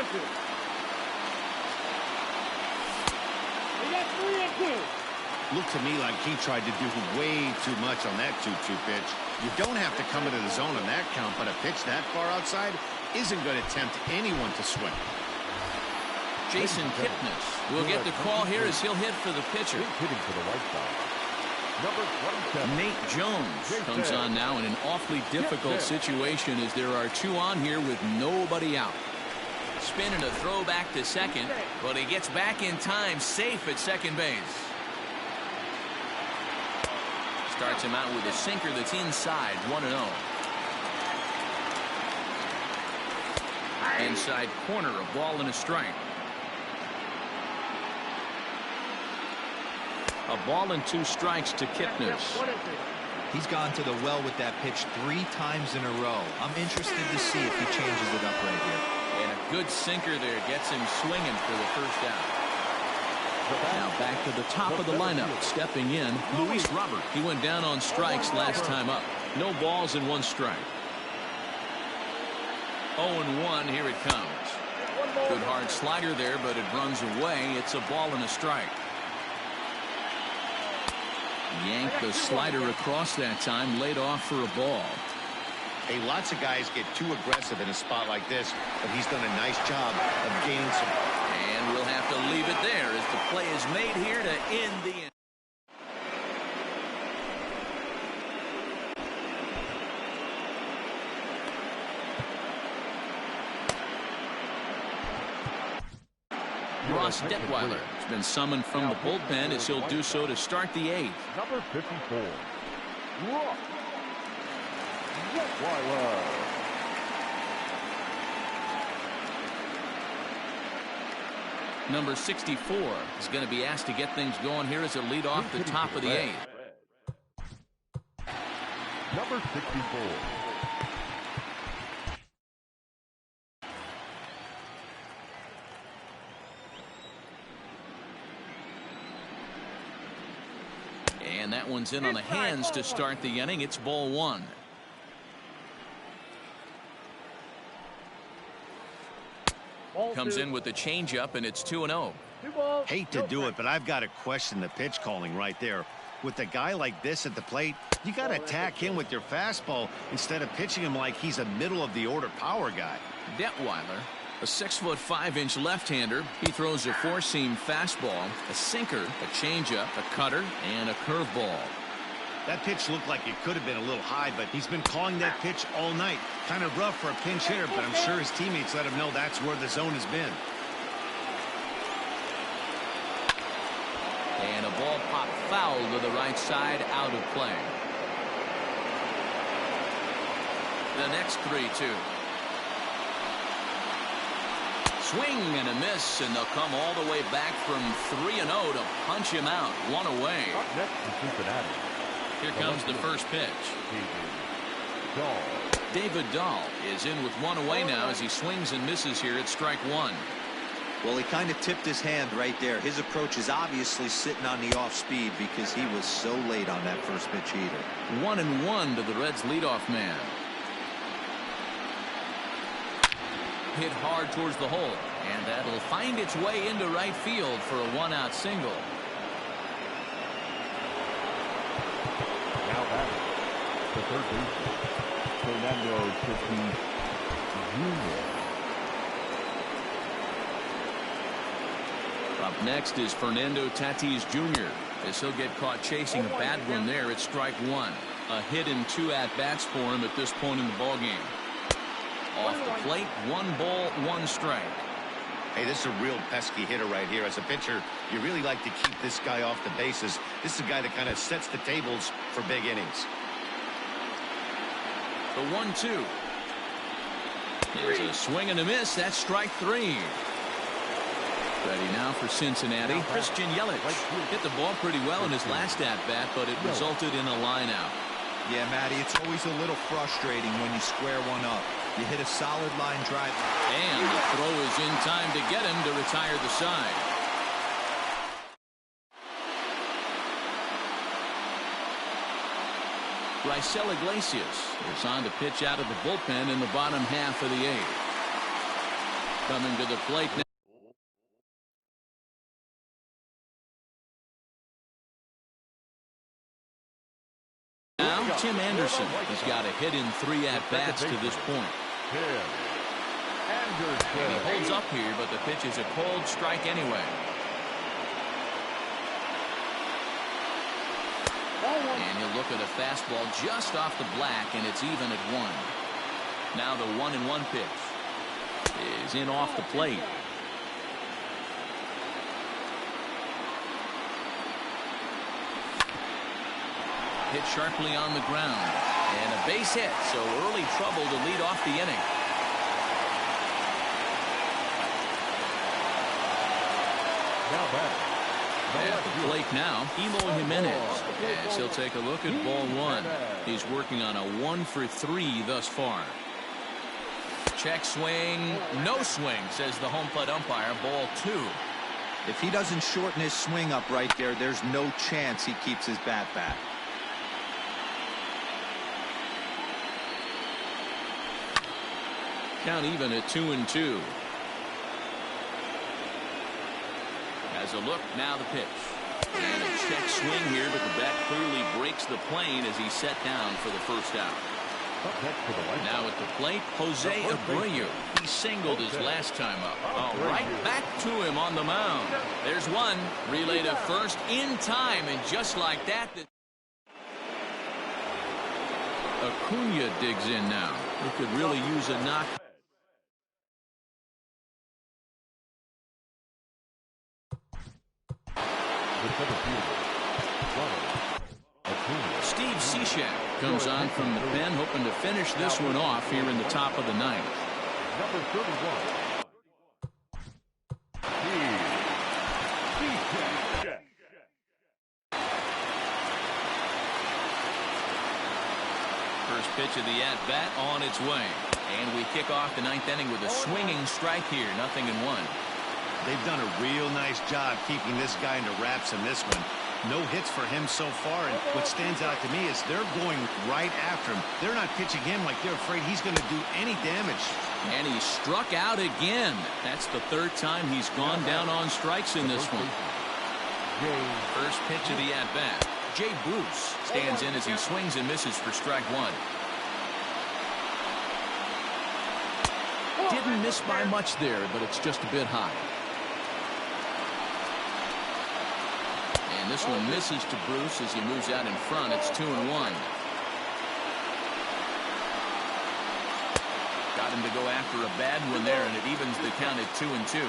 We got 3-2. Looked to me like he tried to do way too much on that 2-2 pitch. You don't have to come into the zone on that count, but a pitch that far outside isn't going to tempt anyone to swing. Jason Kipnis will get the call here as he'll hit for the pitcher. Hitting for the White Sox. Number 27. Nate Jones comes on now in an awfully difficult situation as there are 2 on here with nobody out. Spinning a throw back to second, but he gets back in time, safe at second base. Starts him out with a sinker that's inside, 1-0. Inside corner, a ball and a strike. A ball and 2 strikes to Kipnis. He's gone to the well with that pitch 3 times in a row. I'm interested to see if he changes it up right here. And a good sinker there gets him swinging for the first out. Now back to the top of the lineup. Stepping in, Luis Robert. He went down on strikes last time up. No balls and 1 strike. 0-1, here it comes. Good hard slider there, but it runs away. It's a ball and a strike. Yanked the slider across that time, laid off for a ball. Hey, lots of guys get too aggressive in a spot like this, but he's done a nice job of gaining some. And we'll have to leave it there as the play is made here to end the inning. Ross Detweiler has been summoned from the bullpen as he'll do so to start the 8th. Number 54. Ross Detweiler. Number 64 is going to be asked to get things going here as a lead off the top of the 8th. Number 64. And that one's in on the hands to start the inning. It's ball 1. Comes in with the changeup, and it's 2-0. Hate to do it, but I've got to question the pitch calling right there. With a guy like this at the plate, you got to attack him with your fastball instead of pitching him like he's a middle of the order power guy. Detweiler A 6'5" left-hander. He throws a four-seam fastball, a sinker, a changeup, a cutter, and a curveball. That pitch looked like it could have been a little high, but he's been calling that pitch all night. Kind of rough for a pinch hitter, but I'm sure his teammates let him know that's where the zone has been. And a ball popped foul to the right side, out of play. The next 3-2. Swing and a miss, and they'll come all the way back from 3-0 to punch him out. One away. Up next to Cincinnati. Here comes the first pitch. David Dahl is in with one away now as he swings and misses here at strike one. Well, he kind of tipped his hand right there. His approach is obviously sitting on the off speed because he was so late on that first pitch either. 1-1 to the Reds' leadoff man. Hit hard towards the hole, and that'll find its way into right field for a one-out single. Now batting, the third baseman, Fernando Tatis Jr. Up next is Fernando Tatis Jr. as he'll get caught chasing a bad one there at strike one. A hit and 2 at-bats for him at this point in the ballgame. Off the plate, 1 ball, 1 strike. Hey, this is a real pesky hitter right here. As a pitcher, you really like to keep this guy off the bases. This is a guy that kind of sets the tables for big innings. The 1-2. Here's a swing and a miss. That's strike 3. Ready now for Cincinnati. Christian Yelich hit the ball pretty well in his last at-bat, but it resulted in a line-out. Yeah, Matty, it's always a little frustrating when you square one up. You hit a solid line drive. And the throw is in time to get him to retire the side. Raisel Iglesias is on to pitch out of the bullpen in the bottom half of the 8th. Coming to the plate now. Tim Anderson has got a hit in 3 at-bats to this point. And he holds up here, but the pitch is a cold strike anyway. And he'll look at a fastball just off the black, and it's even at 1. Now the 1-1 pitch is in off the plate. Hit sharply on the ground, and a base hit, so early trouble to lead off the inning. Now batting. At the plate now, Eloy Jimenez, as he'll take a look at ball 1. He's working on a 1 for 3 thus far. Check swing, no swing, says the home plate umpire. Ball 2. If he doesn't shorten his swing up right there, there's no chance he keeps his bat back. Count even at 2-2. As a look, now the pitch. And a check swing here, but the bat clearly breaks the plane as he's set down for the first out. Now at the plate, Jose Abreu. He singled his last time up. Oh, right back to him on the mound. There's one. Relay to first in time, and just like that, Acuna digs in now. He could really use a knock. Steve Cishek comes on from the pen, hoping to finish this one off here in the top of the 9th. Number 31. First pitch of the at-bat on its way. And we kick off the 9th inning with a swinging strike here. 0-1. They've done a real nice job keeping this guy into wraps in this one. No hits for him so far, and what stands out to me is they're going right after him. They're not pitching him like they're afraid he's going to do any damage. And he struck out again. That's the 3rd time he's gone down on strikes in this one. First pitch of the at-bat. Jay Bruce stands in as he swings and misses for strike 1. Didn't miss by much there, but it's just a bit high. And this one misses to Bruce as he moves out in front. It's 2-1. Got him to go after a bad one there, and it evens the count at 2-2.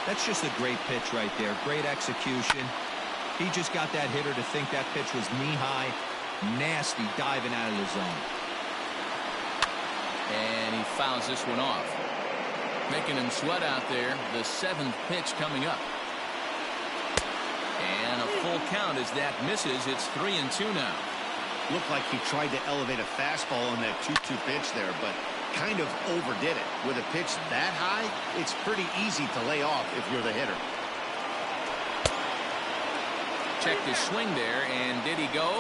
That's just a great pitch right there. Great execution. He just got that hitter to think that pitch was knee-high. Nasty diving out of the zone. And he fouls this one off. Making him sweat out there. The 7th pitch coming up. And a full count as that misses. It's 3-2 now. Looked like he tried to elevate a fastball on that 2-2 pitch there, but kind of overdid it. With a pitch that high, it's pretty easy to lay off if you're the hitter. Checked his swing there, and did he go?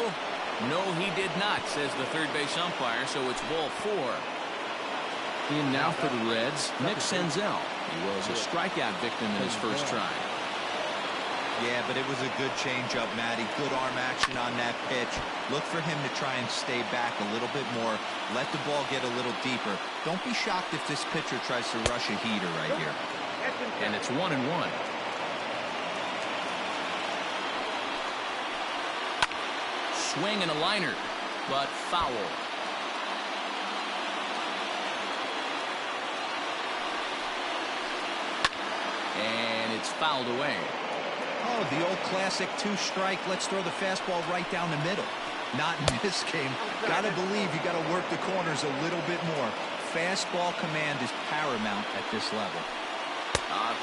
No, he did not, says the third base umpire, so it's ball 4. In now for the Reds, Nick Senzel. He was a strikeout victim in his first try. Yeah, but it was a good changeup, Matty. Good arm action on that pitch. Look for him to try and stay back a little bit more. Let the ball get a little deeper. Don't be shocked if this pitcher tries to rush a heater right here. And it's 1-1. Swing and a liner, but foul. And it's fouled away. Oh, the old classic 2-strike. Let's throw the fastball right down the middle. Not in this game. Got to believe you got to work the corners a little bit more. Fastball command is paramount at this level.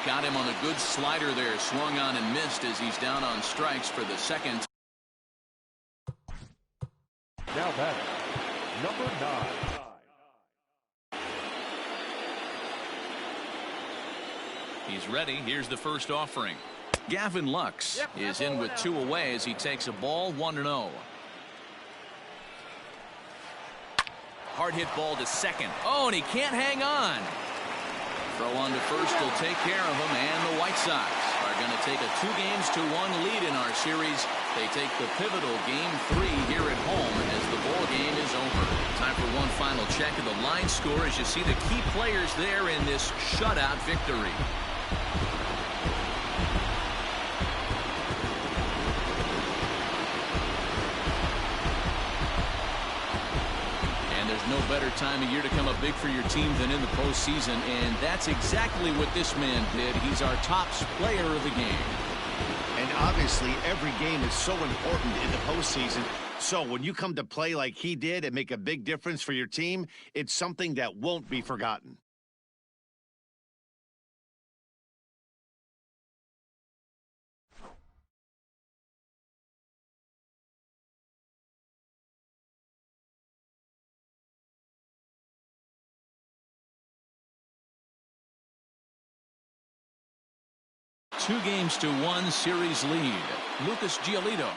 Got him on a good slider there. Swung on and missed as he's down on strikes for the second. Now batting, number 9. He's ready. Here's the first offering. Gavin Lux is in with 2 away as he takes a ball 1-0. Hard hit ball to second. Oh, and he can't hang on. Throw on to first will take care of him, and the White Sox are going to take a 2-1 lead in our series. They take the pivotal Game 3 here at home as the ball game is over. Time for one final check of the line score as you see the key players there in this shutout victory. No better time of year to come up big for your team than in the postseason, and that's exactly what this man did. He's our top player of the game. And obviously, every game is so important in the postseason. So when you come to play like he did and make a big difference for your team, it's something that won't be forgotten. Two games to 1 series lead. Lucas Giolito.